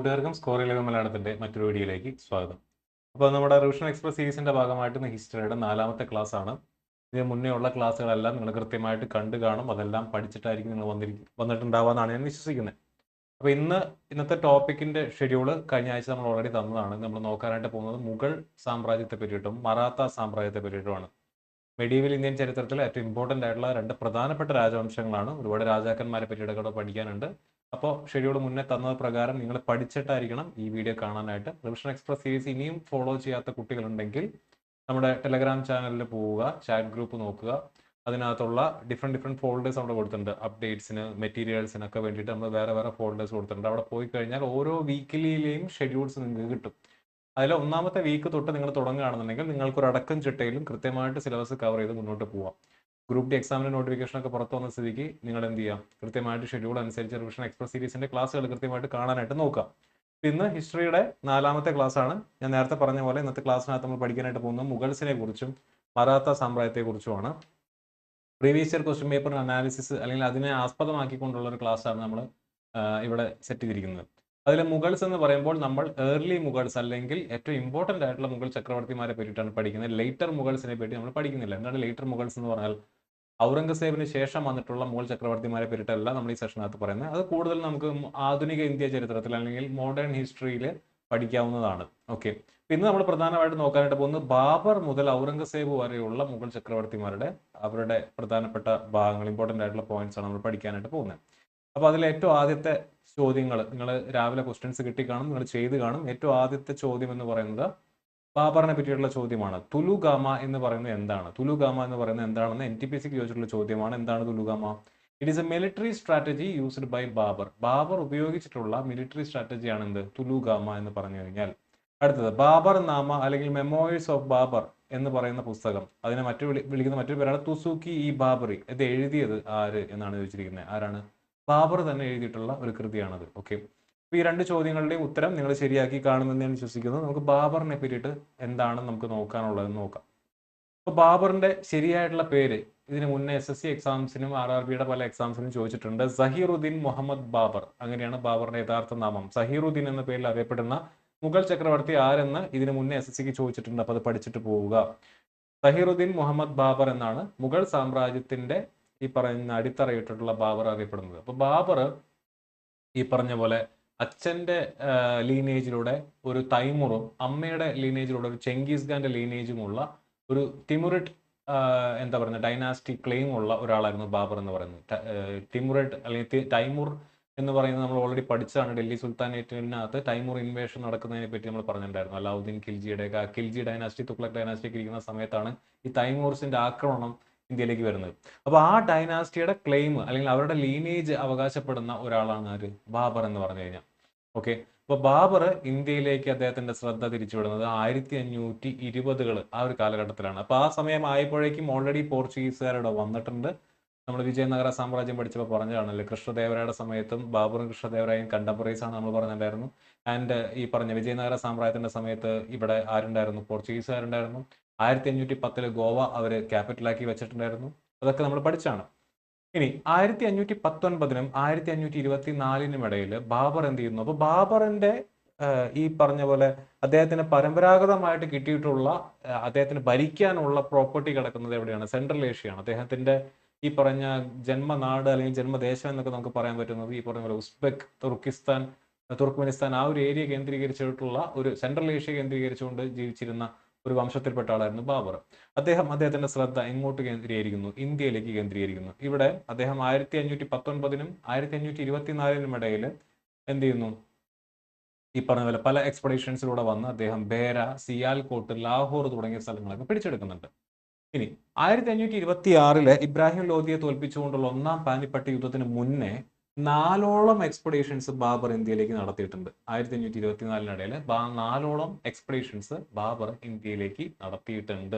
കൂട്ടുകാർക്കും സ്കോർ 11 മലയാളത്തിന്റെ മറ്റൊരു വീഡിയോയിലേക്ക് സ്വാഗതം. അപ്പോൾ നമ്മുടെ റിവിഷൻ എക്സ്പ്രസ് സീരീസിന്റെ ഭാഗമായിട്ട് ഇന്ന് ഹിസ്റ്ററിയുടെ 4ാമത്തെ ക്ലാസ് ആണ്. ഇതിന് മുന്നേ ഉള്ള ക്ലാസ്സുകളെല്ലാം നിങ്ങൾ കൃത്യമായിട്ട് കണ്ടു കാണും, അതെല്ലാം പഠിച്ചിട്ടായിരിക്കും നിങ്ങൾ വന്നിട്ടുണ്ടാവാന്നാണ് ഞാൻ വിശ്വസിക്കുന്നത്. അപ്പോൾ ഇന്നത്തെ ടോപ്പിക്കിന്റെ ഷെഡ്യൂൾ കഴിഞ്ഞ ആഴ്ച നമ്മൾ ഓൾറെഡി തന്നതാണ്. നമ്മൾ നോക്കാനായിട്ട് പോകുന്നത് മുഗൾ സാമ്രാജ്യത്തെ പറ്റിയിട്ടും മറാത്ത സാമ്രാജ്യത്തെ പറ്റിയിട്ടുമാണ്. മെഡീവൽ ഇന്ത്യൻ ചരിത്രത്തിൽ ഏറ്റവും ഇമ്പോർട്ടൻ്റ് ആയിട്ടുള്ള രണ്ട് പ്രധാനപ്പെട്ട രാജവംശങ്ങളാണ്. ഒരുപാട് രാജാക്കന്മാരെ പറ്റിയിട്ടൊക്കെ പഠിക്കാനുണ്ട്. അപ്പോൾ ഷെഡ്യൂൾ മുന്നേ തന്നത് പ്രകാരം നിങ്ങൾ പഠിച്ചിട്ടായിരിക്കണം ഈ വീഡിയോ കാണാനായിട്ട്. റിവിഷൻ എക്സ്പ്രസ് സീരീസ് ഇനിയും ഫോളോ ചെയ്യാത്ത കുട്ടികളുണ്ടെങ്കിൽ നമ്മുടെ ടെലഗ്രാം ചാനലിൽ പോവുക, ചാറ്റ് ഗ്രൂപ്പ് നോക്കുക. അതിനകത്തുള്ള ഡിഫറെൻറ്റ് ഫോൾഡേഴ്സ് അവിടെ കൊടുത്തിട്ടുണ്ട്. അപ്ഡേറ്റ്സിന്, മെറ്റീരിയൽസിനൊക്കെ വേണ്ടിയിട്ട് നമ്മൾ വേറെ ഫോൾഡേഴ്സ് കൊടുത്തിട്ടുണ്ട്. അവിടെ പോയി കഴിഞ്ഞാൽ ഓരോ വീക്കിലിയിലെയും ഷെഡ്യൂൾസ് നിങ്ങൾക്ക് കിട്ടും. അതിൽ 1ാമത്തെ വീക്ക് തൊട്ട് നിങ്ങൾ തുടങ്ങുകയാണെന്നുണ്ടെങ്കിൽ നിങ്ങൾക്ക് ഒരു അടക്കം ചിട്ടയിലും കൃത്യമായിട്ട് സിലബസ് കവർ ചെയ്ത് മുന്നോട്ട് പോവാം. ഗ്രൂപ്പ് ഡി എക്സാമിന് നോട്ടിഫിക്കേഷൻ ഒക്കെ പുറത്തു വന്ന സ്ഥിതിക്ക് നിങ്ങൾ എന്ത് ചെയ്യാം, കൃത്യമായിട്ട് ഷെഡ്യൂൾ അനുസരിച്ച് റിവിഷൻ എക്സ്പ്രസ് സീരീസിന്റെ ക്ലാസ്സുകൾ കൃത്യമായിട്ട് കാണാനായിട്ട് നോക്കാം. ഇന്ന് ഹിസ്റ്ററിയുടെ 4ാമത്തെ ക്ലാസ് ആണ്. ഞാൻ നേരത്തെ പറഞ്ഞ പോലെ ഇന്നത്തെ ക്ലാസ്സിനകത്ത് നമ്മൾ പഠിക്കാനായിട്ട് പോകുന്നത് മുഗൾസിനെ കുറിച്ചും മറാത്ത സാമ്രാജ്യത്തെ കുറിച്ചുമാണ്. Previous year question paper analysis അല്ലെങ്കിൽ അതിനെ ആസ്പദമാക്കിക്കൊണ്ടുള്ള ഒരു ക്ലാസ്സാണ് നമ്മൾ ഇവിടെ സെറ്റ് ചെയ്തിരിക്കുന്നത്. അതിൽ മുഗൾസ് എന്ന് പറയുമ്പോൾ നമ്മൾ ഏർലി മുഗൾസ് അല്ലെങ്കിൽ ഏറ്റവും ഇമ്പോർട്ടൻ്റ് ആയിട്ടുള്ള മുഗൾ ചക്രവർത്തിമാരെ പറ്റിയിട്ടാണ് പഠിക്കുന്നത്. ലേറ്റർ മുഗൾസിനെ പറ്റി നമ്മൾ പഠിക്കുന്നില്ല. എന്താണ് ലേറ്റർ മുഗൾസ് എന്ന് പറഞ്ഞാൽ? ഔറംഗസേബിന് ശേഷം വന്നിട്ടുള്ള മുഗൾ ചക്രവർത്തിമാരെ പറ്റിയിട്ടല്ല നമ്മൾ ഈ സെഷനകത്ത് പറയുന്നത്. അത് കൂടുതൽ നമുക്ക് ആധുനിക ഇന്ത്യ ചരിത്രത്തിൽ അല്ലെങ്കിൽ മോഡേൺ ഹിസ്റ്ററിയിൽ പഠിക്കാവുന്നതാണ്. ഓക്കെ, ഇന്ന് നമ്മൾ പ്രധാനമായിട്ട് നോക്കാനായിട്ട് പോകുന്നത് ബാബർ മുതൽ ഔറംഗസേബ് വരെയുള്ള മുഗൾ ചക്രവർത്തിമാരുടെ അവരുടെ പ്രധാനപ്പെട്ട ഭാഗങ്ങൾ, ഇമ്പോർട്ടൻ്റ് ആയിട്ടുള്ള പോയിന്റ്സ് ആണ് നമ്മൾ പഠിക്കാനായിട്ട് പോകുന്നത്. അപ്പോൾ അതിൽ ഏറ്റവും ആദ്യത്തെ ചോദ്യങ്ങൾ നിങ്ങൾ രാവിലെ ക്വസ്റ്റ്യൻസ് കിട്ടിക്കാണും, നിങ്ങൾ ചെയ്ത് കാണും. ഏറ്റവും ആദ്യത്തെ ചോദ്യം എന്ന് പറയുന്നത് ബാബറിനെ പറ്റിയിട്ടുള്ള ചോദ്യമാണ്. തുലുഗാമ എന്ന് പറയുന്നത് എന്താണ്? തുലുഗാമ എന്ന് പറയുന്നത് എന്താണെന്ന് NTPCക്ക് ചോദിച്ചിട്ടുള്ള ചോദ്യമാണ്. എന്താണ് Tulughma? It is a military strategy used by Babur. Babur ഉപയോഗിച്ചിട്ടുള്ള മിലിറ്ററി സ്ട്രാറ്റജിയാണ് എന്ത്? തുലുഗാമ എന്ന് പറഞ്ഞു കഴിഞ്ഞാൽ. അടുത്തത് ബാബർ നാമ അല്ലെങ്കിൽ മെമ്മോയിഴ്സ് ഓഫ് ബാബർ എന്ന് പറയുന്ന പുസ്തകം, അതിനെ വിളിക്കുന്ന മറ്റൊരു പേരാണ് തുസുക്കി ഇ ബാബറി. ഇത് എഴുതിയത് ആര് എന്നാണ് ചോദിച്ചിരിക്കുന്നത്. ആരാണ്? ബാബർ തന്നെ എഴുതിയിട്ടുള്ള ഒരു കൃതിയാണത്. ഓക്കെ, അപ്പോൾ ഈ രണ്ട് ചോദ്യങ്ങളുടെയും ഉത്തരം നിങ്ങൾ ശരിയാക്കി കാണുമെന്ന് ഞാൻ വിശ്വസിക്കുന്നു. നമുക്ക് ബാബറിനെ പറ്റിയിട്ട് എന്താണ് നമുക്ക് നോക്കാനുള്ളതെന്ന് നോക്കാം. അപ്പോൾ ബാബറിന്റെ ശരിയായിട്ടുള്ള പേര് ഇതിന് മുന്നേ SSC എക്സാംസിനും RRBയുടെ പല എക്സാംസിനും ചോദിച്ചിട്ടുണ്ട്. സഹീറുദ്ദീൻ മുഹമ്മദ് ബാബർ, അങ്ങനെയാണ് ബാബറിന്റെ യഥാർത്ഥ നാമം. സഹീറുദ്ദീൻ എന്ന പേരിൽ അറിയപ്പെടുന്ന മുഗൾ ചക്രവർത്തി ആരെന്ന് ഇതിന് മുന്നേ SSCക്ക് ചോദിച്ചിട്ടുണ്ട്. അപ്പോൾ അത് പഠിച്ചിട്ട് പോവുക. സഹീറുദ്ദീൻ മുഹമ്മദ് ബാബർ എന്നാണ് മുഗൾ സാമ്രാജ്യത്തിന്റെ ഈ പറയുന്ന അടിത്തറയിട്ടിട്ടുള്ള ബാബർ അറിയപ്പെടുന്നത്. അപ്പോൾ ബാബർ ഈ പറഞ്ഞ പോലെ അച്ഛന്റെ ലീനേജിലൂടെ ഒരു തൈമുറും അമ്മയുടെ ലീനേജിലൂടെ ഒരു ചെങ്കിസ് ഖാന്റെ ലീനേജുമുള്ള ഒരു തിമുറിഡ് എന്താ പറയുക ഡൈനാസ്റ്റി ക്ലെയിം ഉള്ള ഒരാളായിരുന്നു ബാബർ എന്ന് പറയുന്നത്. തിമുറിഡ് അല്ലെങ്കിൽ തൈമുർ എന്ന് പറയുന്നത് നമ്മൾ ഓൾറെഡി പഠിച്ചതാണ്. ഡൽഹി സുൽത്താനേറ്റിനകത്ത് തൈമുർ ഇൻവേഷൻ നടക്കുന്നതിനെ പറ്റി നമ്മൾ പറഞ്ഞിട്ടുണ്ടായിരുന്നു. അലാവുദ്ദീൻ ഖിൽജിയുടെ ഖിൽജി ഡൈനാസ്റ്റി, തുഗ്ലക് ഡൈനാസ്റ്റി ഒക്കെ ഇരിക്കുന്ന സമയത്താണ് ഈ തൈമൂർസിന്റെ ആക്രമണം ഇന്ത്യയിലേക്ക് വരുന്നത്. അപ്പോൾ ആ ഡൈനാസ്റ്റിയുടെ ക്ലെയിം അല്ലെങ്കിൽ അവരുടെ ലീനേജ് അവകാശപ്പെടുന്ന ഒരാളാണ് ആര്? ബാബർ എന്ന് പറഞ്ഞു കഴിഞ്ഞാൽ. ഓക്കെ, അപ്പോൾ ബാബർ ഇന്ത്യയിലേക്ക് അദ്ദേഹത്തിന്റെ ശ്രദ്ധ തിരിച്ചുവിടുന്നത് 1520 ആ ഒരു കാലഘട്ടത്തിലാണ്. അപ്പോൾ ആ സമയം ആയപ്പോഴേക്കും ഓൾറെഡി പോർച്ചുഗീസുകാരുടെ വന്നിട്ടുണ്ട്. നമ്മൾ വിജയനഗര സാമ്രാജ്യം പഠിച്ചപ്പോൾ പറഞ്ഞതാണല്ലോ, കൃഷ്ണദേവരായുടെ സമയത്തും ബാബറും കൃഷ്ണദേവരായും കണ്ടംപററീസ് ആണ് നമ്മൾ പറഞ്ഞിട്ടുണ്ടായിരുന്നു. ആൻഡ് ഈ പറഞ്ഞ വിജയനഗര സാമ്രാജ്യത്തിന്റെ സമയത്ത് ഇവിടെ ആരുണ്ടായിരുന്നു? പോർച്ചുഗീസുകാരുണ്ടായിരുന്നു. 1510 ഗോവ അവർ ക്യാപിറ്റലാക്കി വെച്ചിട്ടുണ്ടായിരുന്നു. അതൊക്കെ നമ്മൾ പഠിച്ചാണ്. ഇനി 1519നും 1524നും ഇടയിൽ ബാബർ എന്ത് ചെയ്യുന്നു? അപ്പോൾ ബാബറിന്റെ ഈ പറഞ്ഞ പോലെ അദ്ദേഹത്തിന് പരമ്പരാഗതമായിട്ട് കിട്ടിയിട്ടുള്ള അദ്ദേഹത്തിന് ഭരിക്കാനുള്ള പ്രോപ്പർട്ടി കിടക്കുന്നത് എവിടെയാണ്? സെൻട്രൽ ഏഷ്യയാണ്. അദ്ദേഹത്തിന്റെ ഈ പറഞ്ഞ ജന്മനാട് അല്ലെങ്കിൽ ജന്മദേശം എന്നൊക്കെ നമുക്ക് പറയാൻ പറ്റുന്നത് ഈ പറഞ്ഞ പോലെ ഉസ്ബെക്ക്, തുർക്ക്മെനിസ്ഥാൻ ആ ഒരു ഏരിയ കേന്ദ്രീകരിച്ചിട്ടുള്ള ഒരു സെൻട്രൽ ഏഷ്യ കേന്ദ്രീകരിച്ചുകൊണ്ട് ജീവിച്ചിരുന്ന ഒരു വംശത്തിൽപ്പെട്ട ആളായിരുന്നു ബാബർ. അദ്ദേഹത്തിന്റെ ശ്രദ്ധ എങ്ങോട്ട് കേന്ദ്രീകരിക്കുന്നു? ഇന്ത്യയിലേക്ക് കേന്ദ്രീകരിക്കുന്നു. ഇവിടെ അദ്ദേഹം 1519നും 1524നും ഇടയിൽ എന്ത് ചെയ്യുന്നു? ഈ പറഞ്ഞ പോലെ പല എക്സ്പെഡീഷൻസിലൂടെ വന്ന് അദ്ദേഹം ബേര, സിയാൽകോട്ട്, ലാഹോർ തുടങ്ങിയ സ്ഥലങ്ങളൊക്കെ പിടിച്ചെടുക്കുന്നുണ്ട്. ഇനി 1526 ഇബ്രാഹിം ലോധിയെ തോൽപ്പിച്ചുകൊണ്ടുള്ള 1ാം പാനിപ്പട്ട് യുദ്ധത്തിന് മുന്നേ 4ഓളം എക്സ്പെഡീഷൻസ് ബാബർ ഇന്ത്യയിലേക്ക് നടത്തിയിട്ടുണ്ട്. 1524 4ഓളം എക്സ്പെഡീഷൻസ് ബാബർ ഇന്ത്യയിലേക്ക് നടത്തിയിട്ടുണ്ട്.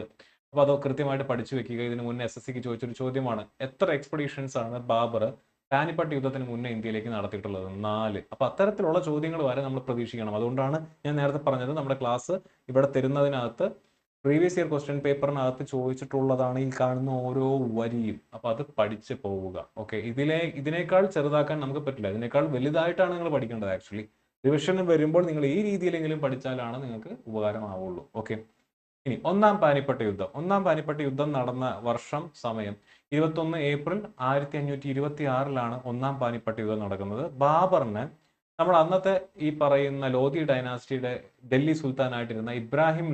അപ്പോൾ അത് കൃത്യമായിട്ട് പഠിച്ചു വെക്കുക. ഇതിന് മുന്നേ SSCക്ക് ചോദിച്ചൊരു ചോദ്യമാണ്, എത്ര എക്സ്പെഡീഷൻസ് ആണ് ബാബർ പാനിപ്പട്ട് യുദ്ധത്തിന് മുന്നേ ഇന്ത്യയിലേക്ക് നടത്തിയിട്ടുള്ളത്? 4. അപ്പോൾ അത്തരത്തിലുള്ള ചോദ്യങ്ങൾ വരെ നമ്മൾ പ്രതീക്ഷിക്കണം. അതുകൊണ്ടാണ് ഞാൻ നേരത്തെ പറഞ്ഞത് നമ്മുടെ ക്ലാസ് ഇവിടെ തരുന്നതിനകത്ത് പ്രീവിയസ് ഇയർ ക്വസ്റ്റ്യൻ പേപ്പറിനകത്ത് ചോദിച്ചിട്ടുള്ളതാണ് ഈ കാണുന്ന ഓരോ വരിയും. അപ്പോൾ അത് പഠിച്ച് പോവുക. ഓക്കെ, ഇതിനേക്കാൾ ചെറുതാക്കാൻ നമുക്ക് പറ്റില്ല. ഇതിനേക്കാൾ വലുതായിട്ടാണ് നിങ്ങൾ പഠിക്കേണ്ടത്. ആക്ച്വലി റിവിഷന് വരുമ്പോൾ നിങ്ങൾ ഈ രീതിയിലെങ്കിലും പഠിച്ചാലാണ് നിങ്ങൾക്ക് ഉപകാരമാവുള്ളൂ. ഓക്കെ. ഇനി ഒന്നാം പാനിപ്പട്ട് യുദ്ധം നടന്ന വർഷം സമയം 21 ഏപ്രിൽ 1526 ഒന്നാം പാനിപ്പട്ട് യുദ്ധം നടക്കുന്നത്. ബാബറിന് നമ്മുടെ അന്നത്തെ ഈ പറയുന്ന ലോധി ഡൈനാസ്റ്റിയുടെ ഡൽഹി സുൽത്താനായിട്ടിരുന്ന ഇബ്രാഹിം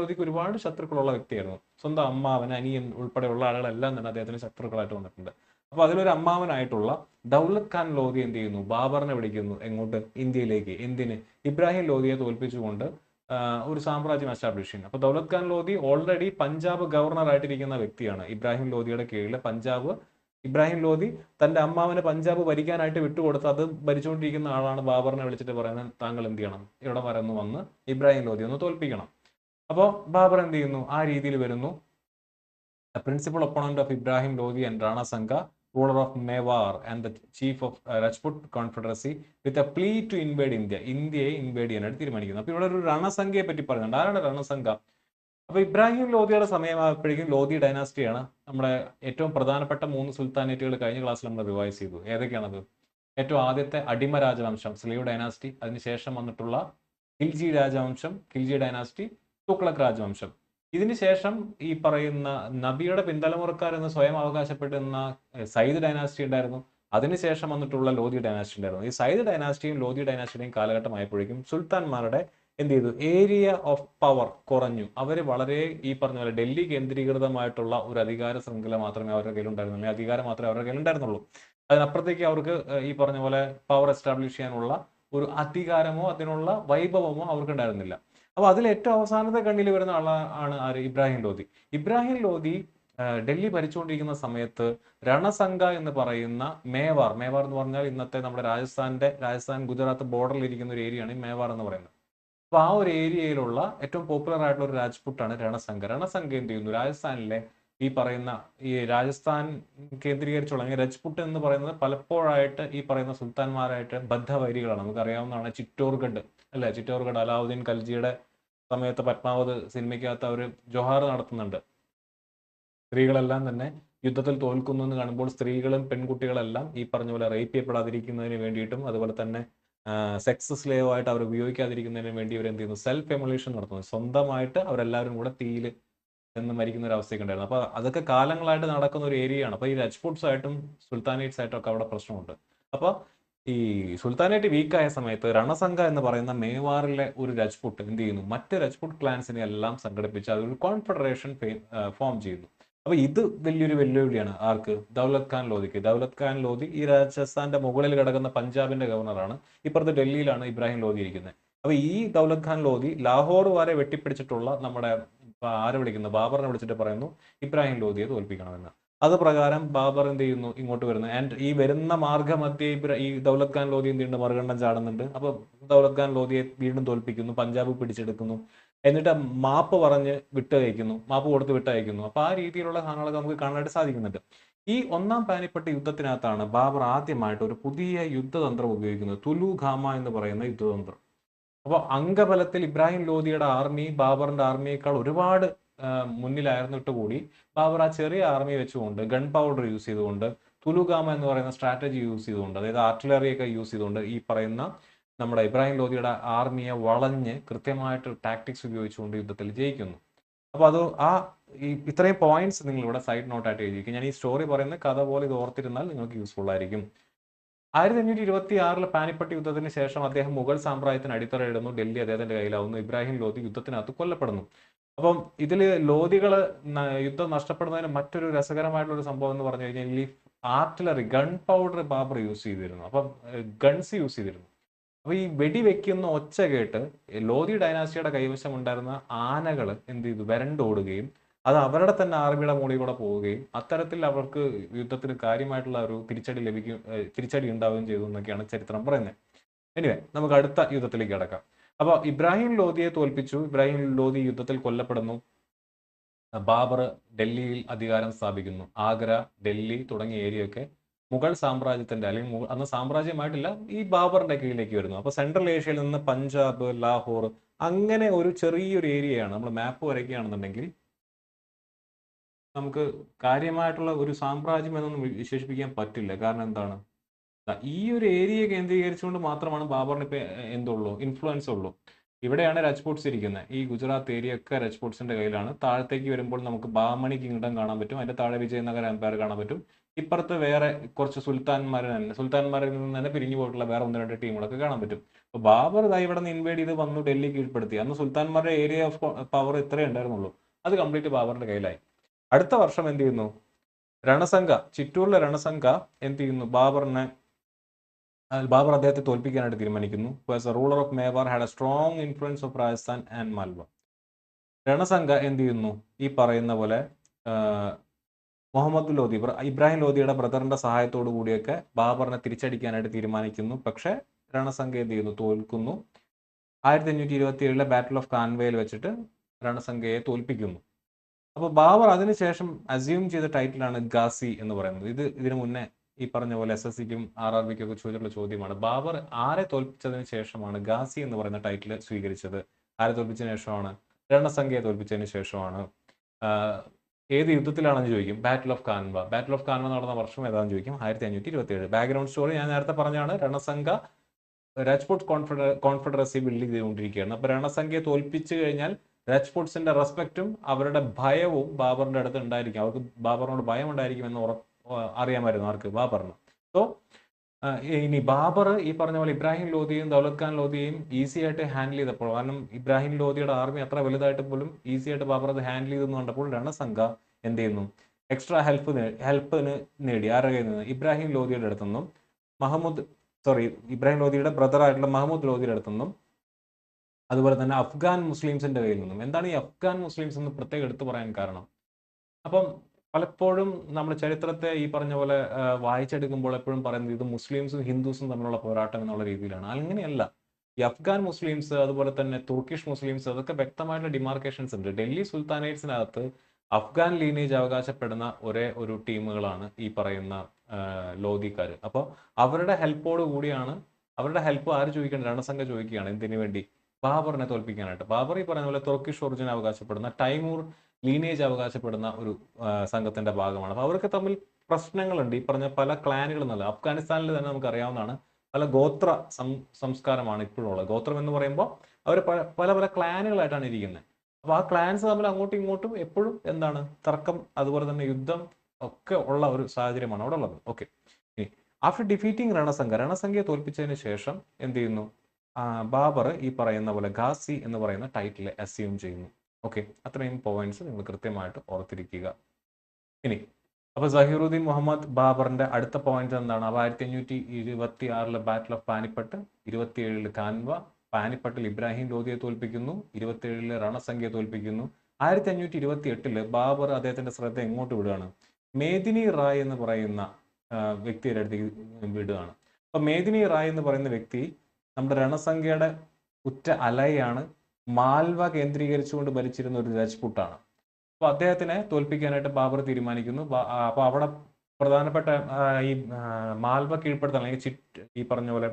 ലോധിക്ക് ഒരുപാട് ശത്രുക്കളുള്ള വ്യക്തിയായിരുന്നു. സ്വന്തം അമ്മാവൻ, അനിയൻ ഉൾപ്പെടെയുള്ള ആളുകളെല്ലാം തന്നെ അദ്ദേഹത്തിന് ശത്രുക്കളായിട്ട് വന്നിട്ടുണ്ട്. അപ്പൊ അതിലൊരു അമ്മാവനായിട്ടുള്ള ദൗലത് ഖാൻ ലോധി എന്ത് ചെയ്യുന്നു? ബാബറിനെ വിളിക്കുന്നു. എങ്ങോട്ട്? ഇന്ത്യയിലേക്ക്. എന്തിന്? ഇബ്രാഹിം ലോധിയെ തോൽപ്പിച്ചുകൊണ്ട് ഒരു സാമ്രാജ്യം എസ്റ്റാബ്ലിഷ് ചെയ്യുന്നു. അപ്പൊ ദൗലത് ഖാൻ ലോധി ഓൾറെഡി പഞ്ചാബ് ഗവർണർ ആയിട്ടിരിക്കുന്ന വ്യക്തിയാണ്. ഇബ്രാഹിം ലോധിയുടെ കീഴിൽ ഇബ്രാഹിം ലോധി തന്റെ അമ്മാവനെ പഞ്ചാബ് ഭരിക്കാനായിട്ട് വിട്ടുകൊടുത്ത് അത് ഭരിച്ചുകൊണ്ടിരിക്കുന്ന ആളാണ്. ബാബറിനെ വിളിച്ചിട്ട് പറയുന്നത്, താങ്കൾ എന്ത് ചെയ്യണം, ഇവിടെ വന്ന് ഇബ്രാഹിം ലോധി ഒന്ന് തോൽപ്പിക്കണം. അപ്പോൾ ബാബർ എന്ത് ചെയ്യുന്നു? ആ രീതിയിൽ വരുന്നു. Principal opponent of Ibrahim Lodhi and Rana സംഘ, ruler of Mewar and the chief of Rajput Confederacy with a plea to invade India. ഇന്ത്യയെ ഇൻവേഡ് ചെയ്യാനായിട്ട് തീരുമാനിക്കുന്നു. അപ്പൊ ഇവിടെ ഒരു രണസംഖ്യയെ പറ്റി പറയുന്നുണ്ട്. ആരാണ് രണസംഘ? അപ്പൊ ഇബ്രാഹിം ലോധിയുടെ സമയമായപ്പോഴേക്കും ലോധി ഡൈനാസ്റ്റിയാണ്. നമ്മുടെ ഏറ്റവും പ്രധാനപ്പെട്ട 3 സുൽത്താനേറ്റുകൾ കഴിഞ്ഞ ക്ലാസ്സിൽ നമ്മൾ റിവൈസ് ചെയ്തു. ഏതൊക്കെയാണത്? ഏറ്റവും ആദ്യത്തെ അടിമ രാജവംശം സ്ലീവ് ഡൈനാസ്റ്റി, അതിനുശേഷം വന്നിട്ടുള്ള ഖിൽജി രാജവംശം, ഖിൽജി ഡൈനാസ്റ്റി, തുഗ്ലക് രാജവംശം. ഇതിനുശേഷം ഈ പറയുന്ന നബിയുടെ പിന്തലമുറക്കാർ എന്ന് സ്വയം അവകാശപ്പെട്ടിരുന്ന സയ്യിദ് ഡൈനാസ്റ്റി ഉണ്ടായിരുന്നു. അതിനുശേഷം വന്നിട്ടുള്ള ലോധി ഡൈനാസ്റ്റി ഉണ്ടായിരുന്നു. ഈ സയ്യിദ് ഡൈനാസ്റ്റിയും ലോധി ഡൈനാസ്റ്റിയുടെയും കാലഘട്ടമായപ്പോഴേക്കും സുൽത്താൻമാരുടെ എന്ത് ചെയ്തു? ഏരിയ ഓഫ് പവർ കുറഞ്ഞു. അവർ വളരെ ഈ പറഞ്ഞ പോലെ ഡൽഹി കേന്ദ്രീകൃതമായിട്ടുള്ള ഒരു അധികാര ശൃംഖല മാത്രമേ അവരുടെ കയ്യിലുണ്ടായിരുന്നുള്ളൂ. അധികാരം മാത്രമേ അവരുടെ കയ്യിലുണ്ടായിരുന്നുള്ളൂ. അതിനപ്പുറത്തേക്ക് അവർക്ക് ഈ പറഞ്ഞ പോലെ പവർ എസ്റ്റാബ്ലിഷ് ചെയ്യാനുള്ള ഒരു അധികാരമോ അതിനുള്ള വൈഭവമോ അവർക്ക് ഉണ്ടായിരുന്നില്ല. അപ്പൊ അതിൽ ഏറ്റവും അവസാനത്തെ കണ്ണിൽ വരുന്ന ആളാണ് ആര്? ഇബ്രാഹിം ലോധി. ഡൽഹി ഭരിച്ചുകൊണ്ടിരിക്കുന്ന സമയത്ത് രണസംഘ എന്ന് പറയുന്ന മേവാർ എന്ന് പറഞ്ഞാൽ ഇന്നത്തെ നമ്മുടെ രാജസ്ഥാൻ ഗുജറാത്ത് ബോർഡറിൽ ഇരിക്കുന്ന ഒരു ഏരിയയാണ് ഈ മേവാർ എന്ന് പറയുന്നത്. അപ്പൊ ആ ഒരു ഏരിയയിലുള്ള ഏറ്റവും പോപ്പുലർ ആയിട്ടുള്ള ഒരു രാജ്പുട്ടാണ് രണസംഘ എന്ത് ചെയ്യുന്നു? രാജസ്ഥാനിലെ ഈ പറയുന്ന രാജസ്ഥാൻ കേന്ദ്രീകരിച്ചുള്ള അല്ലെങ്കിൽ രജ്പുട്ട് എന്ന് പറയുന്നത് പലപ്പോഴായിട്ട് ഈ പറയുന്ന സുൽത്താൻമാരായിട്ട് ബദ്ധവൈരികളാണ്. നമുക്കറിയാവുന്നതാണ് ചിറ്റോർഗഡ് അല്ലെ? ചിറ്റോർഗഡ് അലാവുദ്ദീൻ ഖൽജിയുടെ സമയത്ത് പത്മാവത് സിനിമയ്ക്കകത്ത് അവർ ജോഹാർ നടത്തുന്നുണ്ട്. സ്ത്രീകളെല്ലാം തന്നെ യുദ്ധത്തിൽ തോൽക്കുന്നു എന്ന് കാണുമ്പോൾ സ്ത്രീകളും പെൺകുട്ടികളെല്ലാം ഈ പറഞ്ഞ പോലെ റേപ്പ് ചെയ്യപ്പെടാതിരിക്കുന്നതിന് വേണ്ടിയിട്ടും അതുപോലെ തന്നെ സെക്സ് സ്ലേവ് ആയിട്ട് അവർ ഉപയോഗിക്കാതിരിക്കുന്നതിന് വേണ്ടി ഇവർ എന്ത് ചെയ്യുന്നു? സെൽഫ് എമുലേഷൻ നടത്തുന്നു. സ്വന്തമായിട്ട് അവരെല്ലാവരും കൂടെ തീയിൽ എന്ന് മരിക്കുന്ന ഒരു അവസ്ഥയൊക്കെ ഉണ്ടായിരുന്നു. അപ്പൊ അതൊക്കെ കാലങ്ങളായിട്ട് നടക്കുന്ന ഒരു ഏരിയയാണ്. അപ്പൊ ഈ രജ്പുട്സ് ആയിട്ടും സുൽത്താനേറ്റ്സ് ആയിട്ടും ഒക്കെ അവിടെ പ്രശ്നമുണ്ട്. അപ്പൊ ഈ സുൽത്താനേറ്റ് വീക്കായ സമയത്ത് രണസംഘ എന്ന് പറയുന്ന മേവാറിലെ ഒരു രജ്പുട്ട് എന്ത് ചെയ്യുന്നു? മറ്റ് രജ്പുട്ട് ക്ലാൻസിനെ എല്ലാം സംഘടിപ്പിച്ച് അതൊരു കോൺഫെഡറേഷൻ ഫോം ചെയ്യുന്നു. അപ്പൊ ഇത് വലിയൊരു വെല്ലുവിളിയാണ് ആർക്ക്? ദൗലത് ഖാൻ ലോധി ഈ രാജസ്ഥാന്റെ മുകളിൽ കിടക്കുന്ന പഞ്ചാബിന്റെ ഗവർണറാണ്. ഇപ്പുറത്ത് ഡൽഹിയിലാണ് ഇബ്രാഹിം ലോധി ഇരിക്കുന്നത്. അപ്പൊ ഈ ദൗലത് ഖാൻ ലോധി ലാഹോർ വരെ വെട്ടിപ്പിടിച്ചിട്ടുള്ള നമ്മുടെ ആരെ വിളിക്കുന്നു? ബാബറിനെ വിളിച്ചിട്ട് പറയുന്നു ഇബ്രാഹിം ലോധിയെ തോൽപ്പിക്കണമെന്ന്. അത് പ്രകാരം ബാബർ എന്ത് ചെയ്യുന്നു? ഇങ്ങോട്ട് വരുന്നു. ആൻഡ് ഈ വരുന്ന മാർഗമധ്യേ ഈ ദൗലത് ഖാൻ ലോധി എന്ത് ചെയ്യുന്നുണ്ട്? മറുകണ്ഠം ചാടുന്നുണ്ട്. അപ്പൊ ദൗലത് ഖാൻ ലോധിയെ വീണ്ടും തോൽപ്പിക്കുന്നു, പഞ്ചാബ് പിടിച്ചെടുക്കുന്നു, എന്നിട്ട് മാപ്പ് കൊടുത്ത് വിട്ടയക്കുന്നു. അപ്പൊ ആ രീതിയിലുള്ള സാധനങ്ങളൊക്കെ നമുക്ക് കാണാനായിട്ട് സാധിക്കുന്നുണ്ട്. ഈ ഒന്നാം പാനിപ്പട്ട് യുദ്ധത്തിനകത്താണ് ബാബർ ആദ്യമായിട്ട് ഒരു പുതിയ യുദ്ധതന്ത്രം ഉപയോഗിക്കുന്നത്, തുലു ഖാമ എന്ന് പറയുന്ന യുദ്ധതന്ത്രം. അപ്പോൾ അംഗബലത്തിൽ ഇബ്രാഹിം ലോധിയുടെ ആർമി ബാബറിന്റെ ആർമിയേക്കാൾ ഒരുപാട് മുന്നിലായിരുന്നിട്ട് കൂടി ബാബർ ആ ചെറിയ ആർമി വെച്ചുകൊണ്ട് ഗൺ പൗഡർ യൂസ് ചെയ്തുകൊണ്ട് തുലുഗാമ എന്ന് പറയുന്ന സ്ട്രാറ്റജി യൂസ് ചെയ്തുകൊണ്ട്, അതായത് ആർട്ടിലറിയൊക്കെ യൂസ് ചെയ്തുകൊണ്ട് ഈ പറയുന്ന നമ്മുടെ ഇബ്രാഹിം ലോധിയുടെ ആർമിയെ വളഞ്ഞ് കൃത്യമായിട്ട് ടാക്ടിക്സ് ഉപയോഗിച്ചുകൊണ്ട് യുദ്ധത്തിൽ ജയിക്കുന്നു. അപ്പോൾ അത് ഇത്രയും പോയിന്റ്സ് നിങ്ങൾ ഇവിടെ സൈഡ് നോട്ടായിട്ട് എഴുതിയിരിക്കും. ഞാൻ ഈ സ്റ്റോറി പറയുന്ന കഥ പോലെ ഇത് ഓർത്തിരുന്നാൽ നിങ്ങൾക്ക് യൂസ്ഫുൾ ആയിരിക്കും. 1526 പാനിപ്പട്ട് യുദ്ധത്തിന് ശേഷം അദ്ദേഹം മുഗൾ സാമ്രാജ്യത്തിന് അടിത്തറയിടുന്നു. ഡൽഹി അദ്ദേഹത്തിന്റെ കയ്യിലാവുന്നു. ഇബ്രാഹിം ലോധി യുദ്ധത്തിനകത്ത് കൊല്ലപ്പെടുന്നു. അപ്പം ഇതിൽ ലോധികള് യുദ്ധം നഷ്ടപ്പെടുന്നതിന് മറ്റൊരു രസകരമായിട്ടുള്ള ഒരു സംഭവം എന്ന് പറഞ്ഞു കഴിഞ്ഞാൽ ഈ artillery gunpowder Babur use ചെയ്തിരുന്നു. അപ്പം ഗൺസ് യൂസ് ചെയ്തിരുന്നു. അപ്പൊ ഈ വെടിവെക്കുന്ന ഒച്ച കേട്ട് ലോധി ഡൈനാസ്റ്റിയുടെ കൈവശം ഉണ്ടായിരുന്ന ആനകൾ എന്ത് ചെയ്തു? വരണ്ടോടുകയും അത് അവരുടെ തന്നെ ആർമിയുടെ മുകളിൽ കൂടെ പോവുകയും അത്തരത്തിൽ അവർക്ക് യുദ്ധത്തിന് കാര്യമായിട്ടുള്ള ഒരു തിരിച്ചടി ഉണ്ടാവുകയും ചെയ്തു എന്നൊക്കെയാണ് ചരിത്രം പറയുന്നത്. എനിവേ, നമുക്ക് അടുത്ത യുദ്ധത്തിലേക്ക് കിടക്കാം. അപ്പൊ ഇബ്രാഹിം ലോധിയെ തോൽപ്പിച്ചു. ഇബ്രാഹിം ലോധി യുദ്ധത്തിൽ കൊല്ലപ്പെടുന്നു. ബാബർ ഡൽഹിയിൽ അധികാരം സ്ഥാപിക്കുന്നു. ആഗ്ര, ഡൽഹി തുടങ്ങിയ ഏരിയയൊക്കെ മുഗൾ സാമ്രാജ്യത്തിന്റെ അല്ലെങ്കിൽ അന്ന് സാമ്രാജ്യമായിട്ടില്ല, ഈ ബാബറിന്റെ കീഴിലേക്ക് വരുന്നു. അപ്പൊ സെൻട്രൽ ഏഷ്യയിൽ നിന്ന് പഞ്ചാബ്, ലാഹോർ അങ്ങനെ ഒരു ചെറിയൊരു ഏരിയയാണ്. നമ്മൾ മാപ്പ് വരയ്ക്കുകയാണെന്നുണ്ടെങ്കിൽ നമുക്ക് കാര്യമായിട്ടുള്ള ഒരു സാമ്രാജ്യം എന്നൊന്നും വിശേഷിപ്പിക്കാൻ പറ്റില്ല. കാരണം എന്താണ്? ഈ ഒരു ഏരിയ കേന്ദ്രീകരിച്ചുകൊണ്ട് മാത്രമാണ് ബാബറിന് ഇപ്പൊ എന്തുള്ളൂ, ഇൻഫ്ലുവൻസ് ഉള്ളൂ. ഇവിടെയാണ് രജ്പുട്സ് ഇരിക്കുന്നത്. ഈ ഗുജറാത്ത് ഏരിയ ഒക്കെ രജ്പുട്സിന്റെ കയ്യിലാണ്. താഴത്തേക്ക് വരുമ്പോൾ നമുക്ക് ബാമണി കിങ്ഡം കാണാൻ പറ്റും. അതിന്റെ താഴെ വിജയനഗര എംപയർ കാണാൻ പറ്റും. ഇപ്പുറത്ത് വേറെ കുറച്ച് സുൽത്താൻമാരിൽ നിന്ന് തന്നെ പിരിഞ്ഞു പോയിട്ടുള്ള വേറെ 1-2 ടീമുകളൊക്കെ കാണാൻ പറ്റും. അപ്പൊ ബാബർ ഇതാ ഇവിടെ നിന്ന് ഇൻവേഡ് ചെയ്ത് വന്നു, ഡൽഹി കീഴ്പ്പെടുത്തി. അന്ന് സുൽത്താൻമാരുടെ ഏരിയ ഓഫ് പവർ ഇത്രേ ഉണ്ടായിരുന്നുള്ളൂ. അത് കംപ്ലീറ്റ് ബാബറിന്റെ കയ്യിലായി. അടുത്ത വർഷം എന്ത് ചെയ്യുന്നു, രണസംഘ, ചിറ്റൂരിലെ രണസംഘ എന്ത് ചെയ്യുന്നു, ബാബർ അദ്ദേഹത്തെ തോൽപ്പിക്കാനായിട്ട് തീരുമാനിക്കുന്നു. Ruler of Mewar had a strong influence of Rajasthan and Malwa. Ranasanga എന്ത് ചെയ്യുന്നു, ഈ പറയുന്ന പോലെ മുഹമ്മദ് ലോധി, ഇബ്രാഹിം ലോധിയുടെ ബ്രദറിന്റെ സഹായത്തോടു കൂടിയൊക്കെ ബാബറിനെ തിരിച്ചടിക്കാനായിട്ട് തീരുമാനിക്കുന്നു. പക്ഷെ രണസംഘ എന്ത് ചെയ്യുന്നു, തോൽക്കുന്നു. 1527 ബാറ്റിൽ ഓഫ് കാൻവേയിൽ വെച്ചിട്ട് രണസംഘയെ തോൽപ്പിക്കുന്നു. അപ്പോൾ ബാബർ അതിനുശേഷം അസ്യൂം ചെയ്ത ടൈറ്റിലാണ് ഗാസി എന്ന് പറയുന്നത്. ഇതിനു മുന്നേ ഈ പറഞ്ഞ പോലെ SSCക്കും RRBക്കും ഒക്കെ ചോദിച്ചിട്ടുള്ള ചോദ്യമാണ്. ബാബർ ആരെ തോൽപ്പിച്ചതിന് ശേഷമാണ് ഗാസി എന്ന് പറയുന്ന ടൈറ്റിൽ സ്വീകരിച്ചത്? ആരെ തോൽപ്പിച്ചതിന് ശേഷമാണ്? രണസംഘയെ തോൽപ്പിച്ചതിന് ശേഷമാണ്. ഏത് യുദ്ധത്തിലാണെന്ന് ചോദിക്കും. Battle of Kanva. Battle of Kanva നടന്ന വർഷം ഏതാണെന്ന് ചോദിക്കും. 1527. ബാക്ക്ഗ്രൗണ്ട് സ്റ്റോറി ഞാൻ നേരത്തെ പറഞ്ഞാണ്. രണസംഘ രാജ്പുട്ട് കോൺഫെഡറസി ബിൽഡ് ചെയ്തുകൊണ്ടിരിക്കുകയാണ്. അപ്പൊ രണസംഘയെ തോൽപ്പിച്ചു കഴിഞ്ഞാൽ രാജ്പുട്സിന്റെ റെസ്പെക്റ്റും അവരുടെ ഭയവും ബാബറിന്റെ അടുത്ത് ഉണ്ടായിരിക്കും. അവർക്ക് ബാബറിനോട് ഭയം ഉണ്ടായിരിക്കും എന്ന് അറിയാമായിരുന്നു ആർക്ക്? ബാബറിന്. സോ ഇനി ബാബർ ഈ പറഞ്ഞ പോലെ ഇബ്രാഹിം ലോധിയും ദൗലത് ഖാൻ ലോധിയെയും ഈസി ആയിട്ട് ഹാൻഡിൽ ചെയ്തപ്പോൾ, കാരണം ഇബ്രാഹിം ലോധിയുടെ ആർമി അത്ര വലുതായിട്ട് പോലും ഈസി ആയിട്ട് ബാബർ അത് ഹാൻഡിൽ ചെയ്തെന്ന് കണ്ടപ്പോൾ രണസംഘ എന്ത് ചെയ്യുന്നു, എക്സ്ട്രാ ഹെൽപ്പിന് നേടി. ആരുടെ കയ്യിൽ നിന്ന്? ഇബ്രാഹിം ലോധിയുടെ അടുത്തുനിന്നും ഇബ്രാഹിം ലോധിയുടെ ബ്രദർ ആയിട്ടുള്ള മഹമ്മദ് ലോധിയുടെ അടുത്തുനിന്നും, അതുപോലെ തന്നെ അഫ്ഗാൻ മുസ്ലിംസിന്റെ കയ്യിൽ നിന്നും. എന്താണ് ഈ അഫ്ഗാൻ മുസ്ലിംസ് എന്ന് പ്രത്യേകം എടുത്തു പറയാൻ കാരണം? അപ്പം പലപ്പോഴും നമ്മൾ ചരിത്രത്തെ ഈ പറഞ്ഞ പോലെ വായിച്ചെടുക്കുമ്പോൾ എപ്പോഴും പറയുന്നത് ഇത് മുസ്ലിംസും ഹിന്ദുസും തമ്മിലുള്ള പോരാട്ടം എന്നുള്ള രീതിയിലാണ്. അങ്ങനെയല്ല. ഈ അഫ്ഗാൻ മുസ്ലിംസ്, അതുപോലെ തന്നെ തുർക്കിഷ് മുസ്ലിംസ്, അതൊക്കെ വ്യക്തമായിട്ടുള്ള ഡിമാർക്കേഷൻസ് ഉണ്ട്. ഡൽഹി സുൽത്താനേറ്റ്സിനകത്ത് അഫ്ഗാൻ ലീനേജ് അവകാശപ്പെടുന്ന ഒരേ ഒരു ടീമുകളാണ് ഈ പറയുന്ന ലോധിക്കാർ. അപ്പോൾ അവരുടെ ഹെൽപ്പോട് കൂടിയാണ്, അവരുടെ ഹെൽപ്പ് ആര് ചോദിക്കേണ്ടത്? രണസംഘ ചോദിക്കുകയാണ്. എന്തിനു വേണ്ടി? ബാബറിനെ തോൽപ്പിക്കാനായിട്ട്. ബാബർ ഈ പറയുന്ന പോലെ തുർക്കിഷ് ഒറിജിൻ അവകാശപ്പെടുന്ന, തൈമൂർ ലീനേജ് അവകാശപ്പെടുന്ന ഒരു സംഘത്തിന്റെ ഭാഗമാണ്. അപ്പൊ അവർക്ക് തമ്മിൽ പ്രശ്നങ്ങളുണ്ട്. ഈ പറഞ്ഞ പല ക്ലാനുകൾ എന്നല്ല, അഫ്ഗാനിസ്ഥാനിൽ തന്നെ നമുക്ക് അറിയാവുന്നതാണ്, പല ഗോത്ര സംസ്കാരമാണ് ഇപ്പോഴും ഉള്ളത്. ഗോത്രം എന്ന് പറയുമ്പോൾ അവർ പല പല ക്ലാനുകളായിട്ടാണ് ഇരിക്കുന്നത്. അപ്പൊ ആ ക്ലാൻസ് തമ്മിൽ അങ്ങോട്ടും ഇങ്ങോട്ടും എപ്പോഴും എന്താണ്, തർക്കം, അതുപോലെ തന്നെ യുദ്ധം ഒക്കെ ഉള്ള ഒരു സാഹചര്യമാണ് അവിടെ ഉള്ളത്. ഓക്കെ, ആഫ്റ്റർ ഡിഫീറ്റിംഗ് രണസംഘയെ തോൽപ്പിച്ചതിന് ശേഷം എന്ത് ചെയ്യുന്നു, ബാബർ ഈ പറയുന്ന പോലെ ഗാസി എന്ന് പറയുന്ന ടൈറ്റിൽ അസ്യൂം ചെയ്യുന്നു. ഓക്കെ, അത്രയും പോയിന്റ്സ് നിങ്ങൾ കൃത്യമായിട്ട് ഓർത്തിരിക്കുക. ഇനി അപ്പൊ സഹീറുദ്ദീൻ മുഹമ്മദ് ബാബറിന്റെ അടുത്ത പോയിന്റ് എന്താണ്? 1526 ബാറ്റിൽ ഓഫ് പാനിപ്പട്ട്, 27 കാൻവ, പാനിപ്പട്ടിൽ ഇബ്രാഹിം ലോധിയെ തോൽപ്പിക്കുന്നു, 27 രണസംഘയെ തോൽപ്പിക്കുന്നു. 1528 ബാബർ അദ്ദേഹത്തിന്റെ ശ്രദ്ധ എങ്ങോട്ട് വിടുകയാണ്? മേദിനി റായ് എന്ന് പറയുന്ന വ്യക്തിയുടെ അടുത്തേക്ക് വിടുകയാണ്. അപ്പൊ മേദിനി റായ് എന്ന് പറയുന്ന വ്യക്തി നമ്മുടെ രണസംഘയുടെ ഉറ്റ അലയാണ്. മാൽവ കേന്ദ്രീകരിച്ചുകൊണ്ട് ഭരിച്ചിരുന്ന ഒരു രജ്പുട്ടാണ്. അപ്പൊ അദ്ദേഹത്തിനെ തോൽപ്പിക്കാനായിട്ട് ബാബർ തീരുമാനിക്കുന്നു. അപ്പൊ അവിടെ പ്രധാനപ്പെട്ട ഈ മാൽവ കീഴ്പ്പെടുത്താൻ, അല്ലെങ്കിൽ ഈ പറഞ്ഞ പോലെ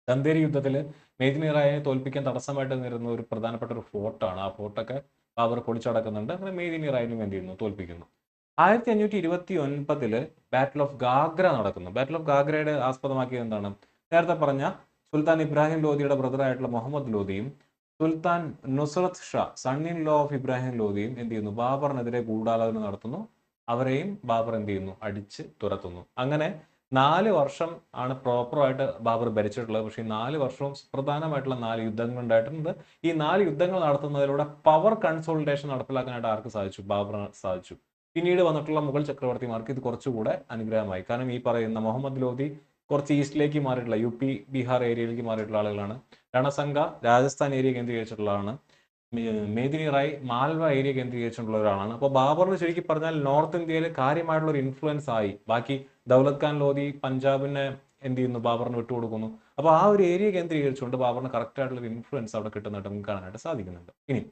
ചന്ദേരി യുദ്ധത്തിൽ മേദിനി റായിനെ തോൽപ്പിക്കാൻ തടസ്സമായിട്ട് നിന്നിരുന്ന ഒരു പ്രധാനപ്പെട്ട ഒരു ഫോർട്ടാണ്. ആ ഫോർട്ടൊക്കെ ബാബർ പൊളിച്ചടക്കുന്നുണ്ട്. അങ്ങനെ മേദിനി റായിനും എന്ത് ചെയ്യുന്നു, തോൽപ്പിക്കുന്നു. 1529 ബാറ്റിൽ ഓഫ് ഗാഗ്ര നടക്കുന്നു. ബാറ്റിൽ ഓഫ് ഗാഗ്രയുടെ ആസ്പദമാക്കിയത് എന്താണ്? നേരത്തെ പറഞ്ഞ സുൽത്താൻ ഇബ്രാഹിം ലോധിയുടെ ബ്രദറായിട്ടുള്ള മുഹമ്മദ് ലോധിയും Sultan Nusrat Shah, son in law of Ibrahim ലോധിയും എന്ത് ചെയ്യുന്നു, ബാബറിനെതിരെ ഗൂഢാലോചന നടത്തുന്നു. അവരെയും ബാബർ എന്ത് ചെയ്യുന്നു, അടിച്ച് തുരത്തുന്നു. അങ്ങനെ 4 വർഷം ആണ് പ്രോപ്പറായിട്ട് ബാബർ ഭരിച്ചിട്ടുള്ളത്. പക്ഷേ ഈ 4 വർഷവും പ്രധാനമായിട്ടുള്ള 4 യുദ്ധങ്ങൾ ഉണ്ടായിട്ടുണ്ട്. ഈ 4 യുദ്ധങ്ങൾ നടത്തുന്നതിലൂടെ പവർ കൺസോളിഡേഷൻ നടപ്പിലാക്കാനായിട്ട് ആർക്ക് സാധിച്ചു? ബാബറിന് സാധിച്ചു. പിന്നീട് വന്നിട്ടുള്ള മുഗൾ ചക്രവർത്തിമാർക്ക് ഇത് കുറച്ചുകൂടെ അനുഗ്രഹമായി. കാരണം ഈ പറയുന്ന മുഹമ്മദ് ലോധി കുറച്ച് ഈസ്റ്റിലേക്ക് മാറിയിട്ടുള്ള, UP ബീഹാർ ഏരിയയിലേക്ക് മാറിയിട്ടുള്ള ആളുകളാണ്. രണസംഘ രാജസ്ഥാൻ ഏരിയ കേന്ദ്രീകരിച്ചിട്ടുള്ളതാണ്. മേദിനി റായ് മാൽവ ഏരിയ കേന്ദ്രീകരിച്ചിട്ടുള്ള ഒരാളാണ്. അപ്പോൾ ബാബറിന് ശരിക്കും പറഞ്ഞാൽ നോർത്ത് ഇന്ത്യയിൽ കാര്യമായിട്ടുള്ള ഒരു ഇൻഫ്ലുവൻസ് ആയി. ബാക്കി ദൗലത് ഖാൻ ലോധി പഞ്ചാബിനെ എന്ത് ചെയ്യുന്നു, ബാബറിന് വിട്ടുകൊടുക്കുന്നു. അപ്പോൾ ആ ഒരു ഏരിയ കേന്ദ്രീകരിച്ചുകൊണ്ട് ബാബറിന് കറക്റ്റ് ആയിട്ടുള്ള ഒരു ഇൻഫ്ലുവൻസ് അവിടെ കിട്ടുന്നതായിട്ട് നമുക്ക് കാണാനായിട്ട് സാധിക്കുന്നുണ്ട്. ഇനി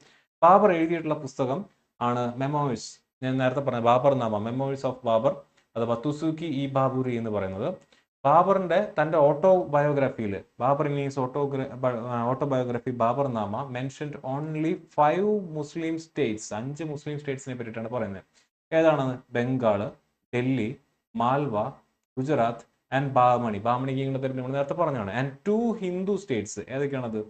ബാബർ എഴുതിയിട്ടുള്ള പുസ്തകം ആണ് മെമ്മോയിഴ്സ്. ഞാൻ നേരത്തെ പറഞ്ഞ ബാബർ നാമ, മെമ്മോയിഴ്സ് ഓഫ് ബാബർ, അഥവാ തുസുക്കി ഇ ബാബുറി എന്ന് പറയുന്നത്. ബാബറിന്റെ തന്റെ ഓട്ടോബയോഗ്രഫിയിൽ, Babur in his autobiography Babur Nama mentioned only 5 Muslim states, 5 Muslim സ്റ്റേറ്റ്സിനെ പറ്റിയിട്ടാണ് പറയുന്നത്. ഏതാണ്? ബംഗാള്, ഡൽഹി, മാൽവ, ഗുജറാത്ത് ആൻഡ് ബാഹ്മണി. ബാഹ്മണി കിങ്ഡത്തെ നമ്മൾ നേരത്തെ പറഞ്ഞതാണ്. And 2 Hindu states. ഏതൊക്കെയാണത്?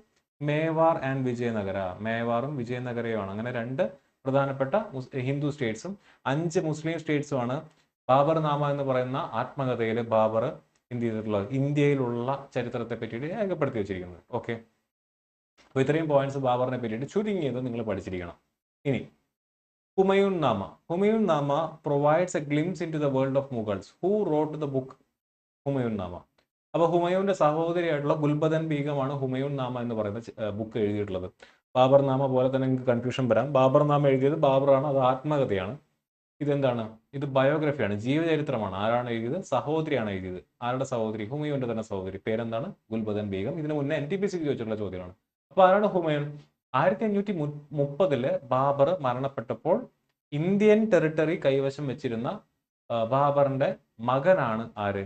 മേവാർ ആൻഡ് വിജയനഗര. മേവാറും വിജയനഗരയുമാണ്. അങ്ങനെ 2 പ്രധാനപ്പെട്ട ഹിന്ദു സ്റ്റേറ്റ്സും 5 മുസ്ലിം സ്റ്റേറ്റ്സുമാണ് ബാബർ നാമ എന്ന് പറയുന്ന ആത്മകഥയിൽ ബാബർ എന്ത് ചെയ്തിട്ടുള്ളത്? ഇന്ത്യയിലുള്ള ചരിത്രത്തെ പറ്റിയിട്ട് രേഖപ്പെടുത്തി വെച്ചിരിക്കുന്നത്. ഓക്കെ, അപ്പോൾ ഇത്രയും പോയിന്റ്സ് ബാബറിനെ പറ്റിയിട്ട് ചുരുങ്ങിയത് നിങ്ങൾ പഠിച്ചിരിക്കണം. ഇനി Humayun Nama. Humayun Nama provides a glimpse into the world of Mughals. Who wrote the book Humayun Nama? അപ്പോൾ ഹുമയൂന്റെ സഹോദരിയായിട്ടുള്ള ഗുൽബദൻ ബീഗമാണ് ഹുമയൂൺ നാമ എന്ന് പറയുന്ന ബുക്ക് എഴുതിയിട്ടുള്ളത്. ബാബർ നാമ പോലെ തന്നെ നിങ്ങൾക്ക് കൺഫ്യൂഷൻ വരാം. ബാബർ നാമ എഴുതിയത് ബാബറാണ്, അത് ആത്മകഥയാണ്. ഇതെന്താണ്? ഇത് ബയോഗ്രഫിയാണ്, ജീവചരിത്രമാണ്. ആരാണ് എഴുതിയത്? സഹോദരിയാണ് എഴുതിയത്. ആരുടെ സഹോദരി? ഹുമയൂന്റെ തന്നെ സഹോദരി. പേരെന്താണ്? ഗുൽബദൻ ബീഗം. ഇതിനു മുന്നേ NTPC ചോദിച്ചിട്ടുള്ള ചോദ്യമാണ്. അപ്പൊ ആരാണ് ഹുമയൂൺ? 1530 ബാബർ മരണപ്പെട്ടപ്പോൾ ഇന്ത്യൻ ടെറിട്ടറി കൈവശം വെച്ചിരുന്ന ബാബറിന്റെ മകനാണ് ആര്?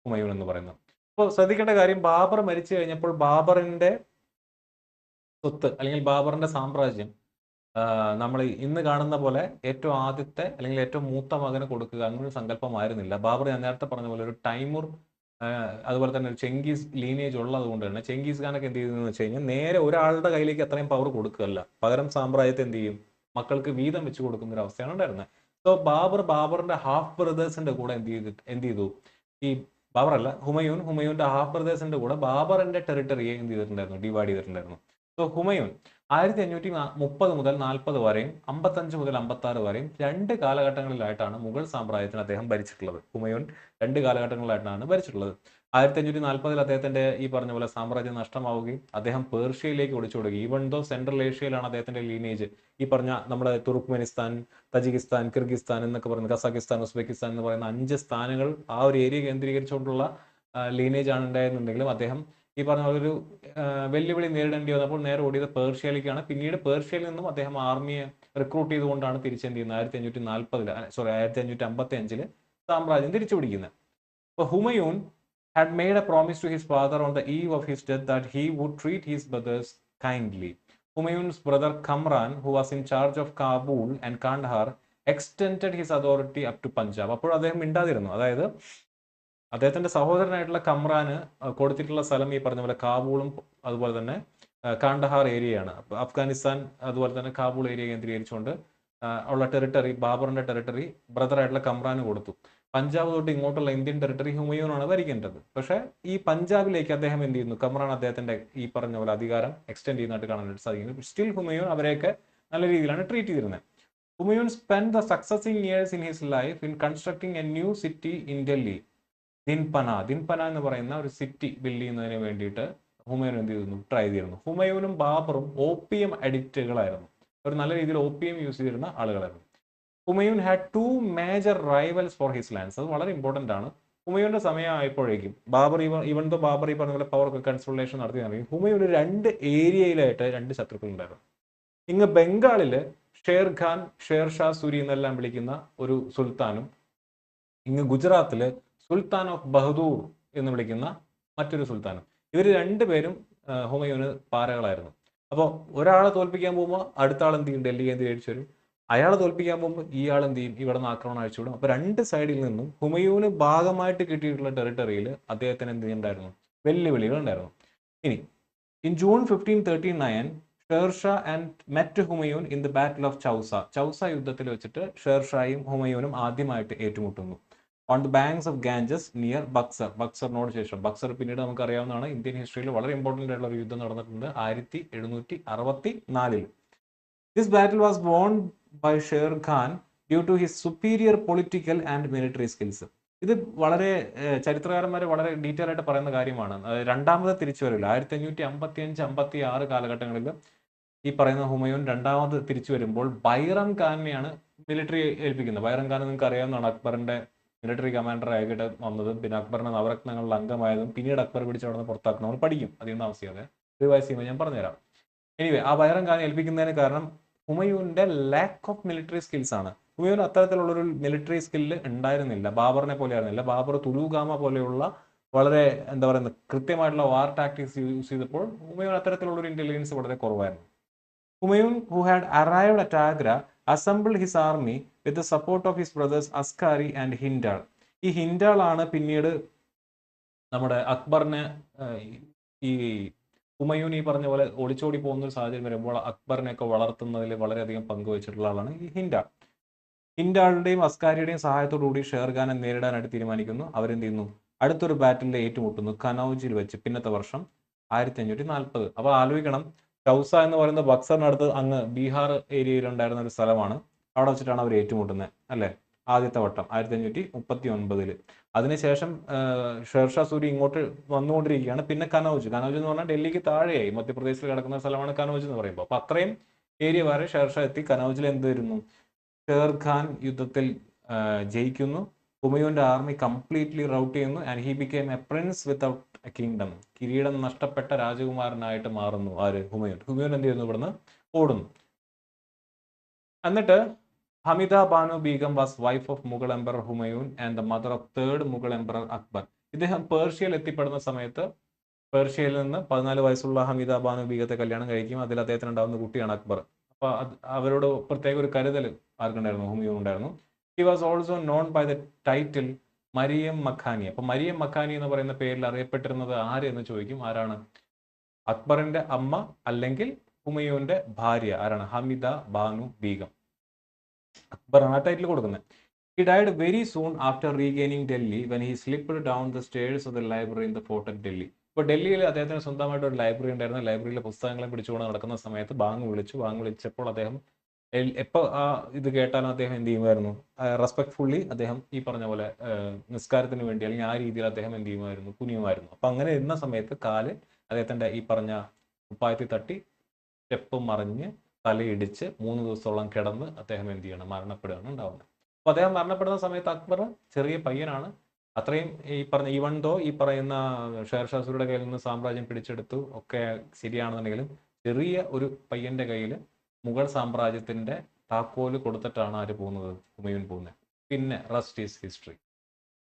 ഹുമയൂൺ എന്ന് പറയുന്നത്. അപ്പോൾ ശ്രദ്ധിക്കേണ്ട കാര്യം, ബാബർ മരിച്ചു കഴിഞ്ഞപ്പോൾ ബാബറിന്റെ സ്വത്ത് അല്ലെങ്കിൽ ബാബറിന്റെ സാമ്രാജ്യം നമ്മൾ ഇന്ന് കാണുന്ന പോലെ ഏറ്റവും ആദ്യത്തെ അല്ലെങ്കിൽ ഏറ്റവും മൂത്ത മകന് കൊടുക്കുക അങ്ങനൊരു സങ്കല്പമായിരുന്നില്ല. ബാബർ ഞാൻ നേരത്തെ പറഞ്ഞ പോലെ ഒരു ടൈമൂർ അതുപോലെ തന്നെ ഒരു ചെങ്കീസ് ലീനേജ് ഉള്ളത് കൊണ്ട് തന്നെ ചെങ്കീസ് ഖാനൊക്കെ എന്ത് ചെയ്തെന്ന് വെച്ച് കഴിഞ്ഞാൽ നേരെ ഒരാളുടെ കയ്യിലേക്ക് അത്രയും പവർ കൊടുക്കുകയല്ല, പകരം സാമ്രാജ്യത്തെ എന്ത് ചെയ്യും? മക്കൾക്ക് വീതം വെച്ച് കൊടുക്കുന്ന ഒരു അവസ്ഥയാണ് ഉണ്ടായിരുന്നത്. സോ ബാബറിന്റെ ഹാഫ് ബ്രദേഴ്സിന്റെ കൂടെ എന്ത് ചെയ്തു? ഈ ബാബർ അല്ല, ഹുമയൂന്റെ ഹാഫ് ബ്രദേഴ്സിന്റെ കൂടെ ബാബറിന്റെ ടെറിട്ടറിയെ എന്ത് ചെയ്തിട്ടുണ്ടായിരുന്നു? ഡിവൈഡ് ചെയ്തിട്ടുണ്ടായിരുന്നു. സോ ഹുമയൂൺ 1530 മുതൽ 40 വരെയും 55 മുതൽ 56 വരെയും 2 കാലഘട്ടങ്ങളിലായിട്ടാണ് മുഗൾ സാമ്രാജ്യത്തിന് അദ്ദേഹം ഭരിച്ചിട്ടുള്ളത്. ഹുമയൂൺ 2 കാലഘട്ടങ്ങളിലായിട്ടാണ് ഭരിച്ചിട്ടുള്ളത്. 1540 അദ്ദേഹത്തിന്റെ ഈ പറഞ്ഞ പോലെ സാമ്രാജ്യം നഷ്ടമാവുകയും അദ്ദേഹം പേർഷ്യയിലേക്ക് ഒളിച്ചോടുകയും, ഈവൻ ദോ സെൻട്രൽ ഏഷ്യയിലാണ് അദ്ദേഹത്തിന്റെ ലീനേജ്. ഈ പറഞ്ഞ നമ്മുടെ തുർക്ക്മെനിസ്ഥാൻ, തജിക്കിസ്ഥാൻ, കിർഗിസ്ഥാൻ എന്നൊക്കെ പറയുന്ന കസാക്കിസ്ഥാൻ, ഉസ്ബെക്കിസ്ഥാൻ എന്ന് പറയുന്ന 5 സ്ഥാനങ്ങൾ ആ ഒരു ഏരിയ കേന്ദ്രീകരിച്ചുകൊണ്ടുള്ള ലീനേജ് ആണ് ഉണ്ടായിരുന്നുണ്ടെങ്കിലും അദ്ദേഹം ഈ പറഞ്ഞ ഒരു വെല്ലുവിളി നേരിടേണ്ടി വന്നപ്പോൾ നേരെ ഓടിയത് പേർഷ്യയിലേക്കാണ്. പിന്നീട് പേർഷ്യയിൽ നിന്നും അദ്ദേഹം ആർമിയെ റിക്രൂട്ട് ചെയ്തുകൊണ്ടാണ് തിരിച്ചെന്ത് ചെയ്യുന്നത്? 1555 സാമ്രാജ്യം തിരിച്ചു പിടിക്കുന്നത്. അപ്പോൾ Humayun had made a promise to his father on the eve of his death that he would treat his brothers kindly. Humayun's brother Kamran, who was in charge of Kabul and Kandahar, extended his authority up to Punjab. അപ്പോൾ അദ്ദേഹം മിണ്ടാതിരുന്നു. അതായത് അദ്ദേഹത്തിന്റെ സഹോദരനായിട്ടുള്ള കമ്രാന് കൊടുത്തിട്ടുള്ള സ്ഥലം ഈ പറഞ്ഞ പോലെ കാബൂളും അതുപോലെ തന്നെ കാണ്ടഹാർ ഏരിയയാണ്. അഫ്ഗാനിസ്ഥാൻ അതുപോലെ തന്നെ കാബൂൾ ഏരിയ കേന്ദ്രീകരിച്ചുകൊണ്ട് ഉള്ള ടെറിട്ടറി, ബാബറിന്റെ ടെറിട്ടറി ബ്രദറായിട്ടുള്ള കമ്രാന് കൊടുത്തു. പഞ്ചാബ് തൊട്ട് ഇങ്ങോട്ടുള്ള ഇന്ത്യൻ ടെറിട്ടറി ഹുമയൂനാണ് ഭരിക്കേണ്ടത്. പക്ഷേ ഈ പഞ്ചാബിലേക്ക് അദ്ദേഹം എന്ത് ചെയ്യുന്നു? കമ്രാൻ അദ്ദേഹത്തിന്റെ ഈ പറഞ്ഞ പോലെ അധികാരം എക്സ്റ്റെൻഡ് ചെയ്യുന്നതായിട്ട് കാണാനായിട്ട് സാധിക്കുന്നു. സ്റ്റിൽ ഹുമയൂൺ അവരെയൊക്കെ നല്ല രീതിയിലാണ് ട്രീറ്റ് ചെയ്തിരുന്നത്. Humayun spend the succeeding years in his life in constructing a new city in Delhi, Dinpanah എന്ന് പറയുന്ന ഒരു സിറ്റി ബിൽഡ് ചെയ്യുന്നതിന് വേണ്ടിയിട്ട് ഹുമയൂൺ എന്ത് ചെയ്തിരുന്നു? ട്രൈ ചെയ്തിരുന്നു. ഹുമയൂനും ബാബറും ഓപ്പിയം അഡിക്റ്റുകളായിരുന്നു. ഒരു നല്ല രീതിയിൽ ഓപ്പിയം യൂസ് ചെയ്തിരുന്ന ആളുകളായിരുന്നു. Humayun had 2 major rivals for his lands. അത് വളരെ ഇമ്പോർട്ടന്റ് ആണ്. ഹുമയൂന്റെ സമയമായപ്പോഴേക്കും ബാബർ ഈവൻ ദോ ബാബർ ഈ പറഞ്ഞ പോലെ പവർ കൺസോളിഡേഷൻ നടത്തിയാണെങ്കിൽ ഹുമയൂന് 2 ഏരിയയിലായിട്ട് 2 ശത്രുക്കൾ ഉണ്ടായിരുന്നു. ഇങ്ങ് ബംഗാളില് ഷേർഖാൻ, ഷേർഷാ സൂരി എന്നെല്ലാം വിളിക്കുന്ന ഒരു സുൽത്താനും, ഇങ്ങ് ഗുജറാത്തില് സുൽത്താൻ ഓഫ് ബഹദൂർ എന്ന് വിളിക്കുന്ന മറ്റൊരു സുൽത്താനും. ഇവർ 2 പേരും ഹുമയൂന് പാരകളായിരുന്നു. അപ്പോൾ ഒരാളെ തോൽപ്പിക്കാൻ പോകുമ്പോൾ അടുത്ത ആൾ എന്ത് ചെയ്യും? ഡൽഹി കേന്ദ്രീകരിച്ച് വരും. അയാളെ തോൽപ്പിക്കാൻ പോകുമ്പോൾ ഇയാൾ എന്ത് ചെയ്യും? ഇവിടെ നിന്ന് ആക്രമണം അയച്ചുവിടും. അപ്പോൾ 2 സൈഡിൽ നിന്നും ഹുമയൂന് ഭാഗമായിട്ട് കിട്ടിയിട്ടുള്ള ടെറിട്ടറിയിൽ അദ്ദേഹത്തിന് എന്ത് ചെയ്യുന്നുണ്ടായിരുന്നു? വെല്ലുവിളികൾ ഉണ്ടായിരുന്നു. ഇനി in June 1539 Shershah and met Humayun in the battle of Chausa യുദ്ധത്തിൽ വെച്ചിട്ട് ഷേർഷായും ഹുമയൂനും ആദ്യമായിട്ട് ഏറ്റുമുട്ടുന്നു. On the banks of Ganges near Buxar. ബക്സറിനോട് ശേഷം, ബക്സർ പിന്നീട് നമുക്ക് അറിയാവുന്നതാണ്, ഇന്ത്യൻ ഹിസ്റ്ററിയിൽ വളരെ ഇമ്പോർട്ടൻ്റ് ആയിട്ടുള്ള ഒരു യുദ്ധം നടന്നിട്ടുണ്ട് 1764. This battle was won by Sher Khan due to his superior political and military skills. ഇത് വളരെ ചരിത്രകാരന്മാർ വളരെ ഡീറ്റെയിൽ ആയിട്ട് പറയുന്ന കാര്യമാണ്. രണ്ടാമത് തിരിച്ചു വരില്ല. 1555-56 കാലഘട്ടങ്ങളിൽ ഈ പറയുന്ന ഹുമയൂൺ രണ്ടാമത് തിരിച്ചു വരുമ്പോൾ ബൈറം ഖാനെയാണ് മിലിറ്ററി ഏൽപ്പിക്കുന്നത്. ബൈറം ഖാൻ നിങ്ങൾക്ക് അറിയാവുന്നതാണ്, അക്ബറിന്റെ മിലിറ്ററി കമാൻഡർ ആയിട്ട് വന്നതും പിന്നെ അക്ബറിന്റെ നവരത്നങ്ങളിൽ അംഗമായതും പിന്നീട് അക്ബർ പിടിച്ച് അവിടെ നിന്ന് പുറത്താക്കണം. നമ്മൾ പഠിക്കും, അധികം താമസിക്കാതെ റിവൈസ് ചെയ്യുമ്പോൾ ഞാൻ പറഞ്ഞുതരാം. എനിവേ ആ ബൈറം ഖാൻ ഏൽപ്പിക്കുന്നതിന് കാരണം ഹുമയൂന്റെ ലാക്ക് ഓഫ് മിലിറ്ററി സ്കിൽസ് ആണ്. ഹുമയൂൻ അത്തരത്തിലുള്ളൊരു മിലിറ്ററി സ്കില്ല് ഉണ്ടായിരുന്നില്ല, ബാബറിനെ പോലെ ആയിരുന്നില്ല. ബാബർ തുലൂഗാമ പോലെയുള്ള വളരെ എന്താ പറയുന്നത് കൃത്യമായിട്ടുള്ള വാർ ടാക്ടിക്സ് യൂസ് ചെയ്തപ്പോൾ ഹുമയൂൻ അത്തരത്തിലുള്ളൊരു ഇന്റലിജൻസ് വളരെ കുറവായിരുന്നു. Humayun, who had arrived at Agra, assembled his army with the support of his brothers Askari and Hindal. ഈ ഹിൻഡാൾ ആണ് പിന്നീട് നമ്മുടെ അക്ബറിനെ ഈ ഹുമയൂൺ ഈ പറഞ്ഞ പോലെ ഒളിച്ചോടി പോകുന്ന ഒരു സാഹചര്യം വരുമ്പോൾ അക്ബറിനെയൊക്കെ വളർത്തുന്നതിൽ വളരെയധികം പങ്കുവച്ചിട്ടുള്ള ആളാണ് ഈ ഹിൻഡാൾ. ഹിൻഡാളിന്റെയും അസ്കാരിയുടെയും സഹായത്തോടുകൂടി ഷേർഖാനെ നേരിടാനായിട്ട് തീരുമാനിക്കുന്നു. അവരെന്ത് ചെയ്യുന്നു? അടുത്തൊരു ബാറ്റിൽ ഏറ്റുമുട്ടുന്നു കനൌജിൽ വെച്ച് പിന്നത്തെ വർഷം 1540. അപ്പോൾ ആലോചിക്കണം, ചൗസ എന്ന് പറയുന്നത് ബക്സറിനടുത്ത് അങ്ങ് ബീഹാർ ഏരിയയിലുണ്ടായിരുന്ന ഒരു സ്ഥലമാണ്. അവിടെ വെച്ചിട്ടാണ് അവർ ഏറ്റുമുട്ടുന്നത് അല്ലേ, ആദ്യത്തെ വട്ടം 1539. അതിനുശേഷം ഷേർഷാ സൂരി ഇങ്ങോട്ട് വന്നുകൊണ്ടിരിക്കുകയാണ്. പിന്നെ കനൌജ് എന്ന് പറഞ്ഞാൽ ഡൽഹിക്ക് താഴെയായി മധ്യപ്രദേശിൽ കിടക്കുന്ന സ്ഥലമാണ് കനൌജ് എന്ന് പറയുമ്പോൾ. അപ്പൊ അത്രയും ഏരിയ വരെ ഷേർഷാ എത്തി. കനൌജിൽ എന്ത് വരുന്നു? ഷേർഖാൻ യുദ്ധത്തിൽ ജയിക്കുന്നു. ഹുമയൂന്റെ ആർമി കംപ്ലീറ്റ്ലി റൗട്ട് ചെയ്യുന്നു. And he became A Prince without A kingdom. കിരീടം നഷ്ടപ്പെട്ട രാജകുമാരനായിട്ട് മാറുന്നു ആര്? ഹുമയൂൺ. ഹുമയൂൺ എന്ത് ചെയ്യുന്നു? ഇവിടുന്ന് ഓടുന്നു. എന്നിട്ട് Hamida Banu Begum was wife of Mughal emperor Humayun and the mother of third Mughal emperor Akbar. ഇദ്ദേഹം പേർഷ്യയിൽ എത്തിപ്പെടുന്ന സമയത്ത് പേർഷ്യയിൽ നിന്ന് 14 വയസ്സുള്ള ഹമിദ ബാനു ബീഗത്തെ കല്യാണം കഴിക്കും. അതിൽ അദ്ദേഹത്തിന് ഉണ്ടാകുന്ന കുട്ടിയാണ് അക്ബർ. അപ്പൊ അവരോട് പ്രത്യേക ഒരു കരുതൽ ആർക്കുണ്ടായിരുന്നു? ഹുമയൂൺ ഉണ്ടായിരുന്നു. He was also known by the title Mariam Makani. അപ്പൊ മരിയം മഖാനി എന്ന് പറയുന്ന പേരിൽ അറിയപ്പെട്ടിരുന്നത് ആര് എന്ന് ചോദിക്കും. ആരാണ്? അക്ബറിന്റെ അമ്മ അല്ലെങ്കിൽ ഹുമയൂന്റെ ഭാര്യ ആരാണ്? ഹമിദ ബാനു ബീഗം. അക്ബറാണ് ആ ടൈറ്റിൽ കൊടുക്കുന്നത്. He died very soon after regaining Delhi when he slipped down the stairs of the library in the fort at Delhi. ഇപ്പോൾ ഡൽഹിയിൽ അദ്ദേഹത്തിന് സ്വന്തമായിട്ട് ഒരു ലൈബ്രറി ഉണ്ടായിരുന്നു. ലൈബ്രറിയിലെ പുസ്തകങ്ങളെ പിടിച്ചുകൊണ്ട് നടക്കുന്ന സമയത്ത് ബാങ്ക് വിളിച്ചപ്പോൾ അദ്ദേഹം എപ്പോൾ ആ ഇത് കേട്ടാലും അദ്ദേഹം എന്ത് ചെയ്യുമായിരുന്നു? റെസ്പെക്ട്ഫുള്ളി അദ്ദേഹം ഈ പറഞ്ഞ പോലെ നിസ്കാരത്തിന് വേണ്ടി അല്ലെങ്കിൽ ആ രീതിയിൽ അദ്ദേഹം എന്ത് ചെയ്യുമായിരുന്നു? കുനിയുമായിരുന്നു. അപ്പൊ അങ്ങനെ ഇരുന്ന സമയത്ത് കാല് അദ്ദേഹത്തിന്റെ ഈ പറഞ്ഞ കുപ്പായത്തിൽ തട്ടി സ്റ്റെപ്പ് മറിഞ്ഞ് തലയിടിച്ച് 3 ദിവസത്തോളം കിടന്ന് അദ്ദേഹം എന്ത് ചെയ്യണം? മരണപ്പെടുകയാണ് ഉണ്ടാവുന്നത്. അപ്പൊ അദ്ദേഹം മരണപ്പെടുന്ന സമയത്ത് അക്ബർ ചെറിയ പയ്യനാണ്. അത്രയും ഈവൺ ദോ ഈ പറയുന്ന ഷേർഷാ സൂരിയുടെ കയ്യിൽ നിന്ന് സാമ്രാജ്യം പിടിച്ചെടുത്തു ഒക്കെ ശരിയാണെന്നുണ്ടെങ്കിലും ചെറിയ ഒരു പയ്യന്റെ കയ്യിൽ മുഗൾ സാമ്രാജ്യത്തിന്റെ താക്കോല് കൊടുത്തിട്ടാണ് ആര് പോകുന്നത്? ഹുമയൂൺ പോകുന്നത്. പിന്നെ റെസ്റ്റ് ഈസ് ഹിസ്റ്ററി.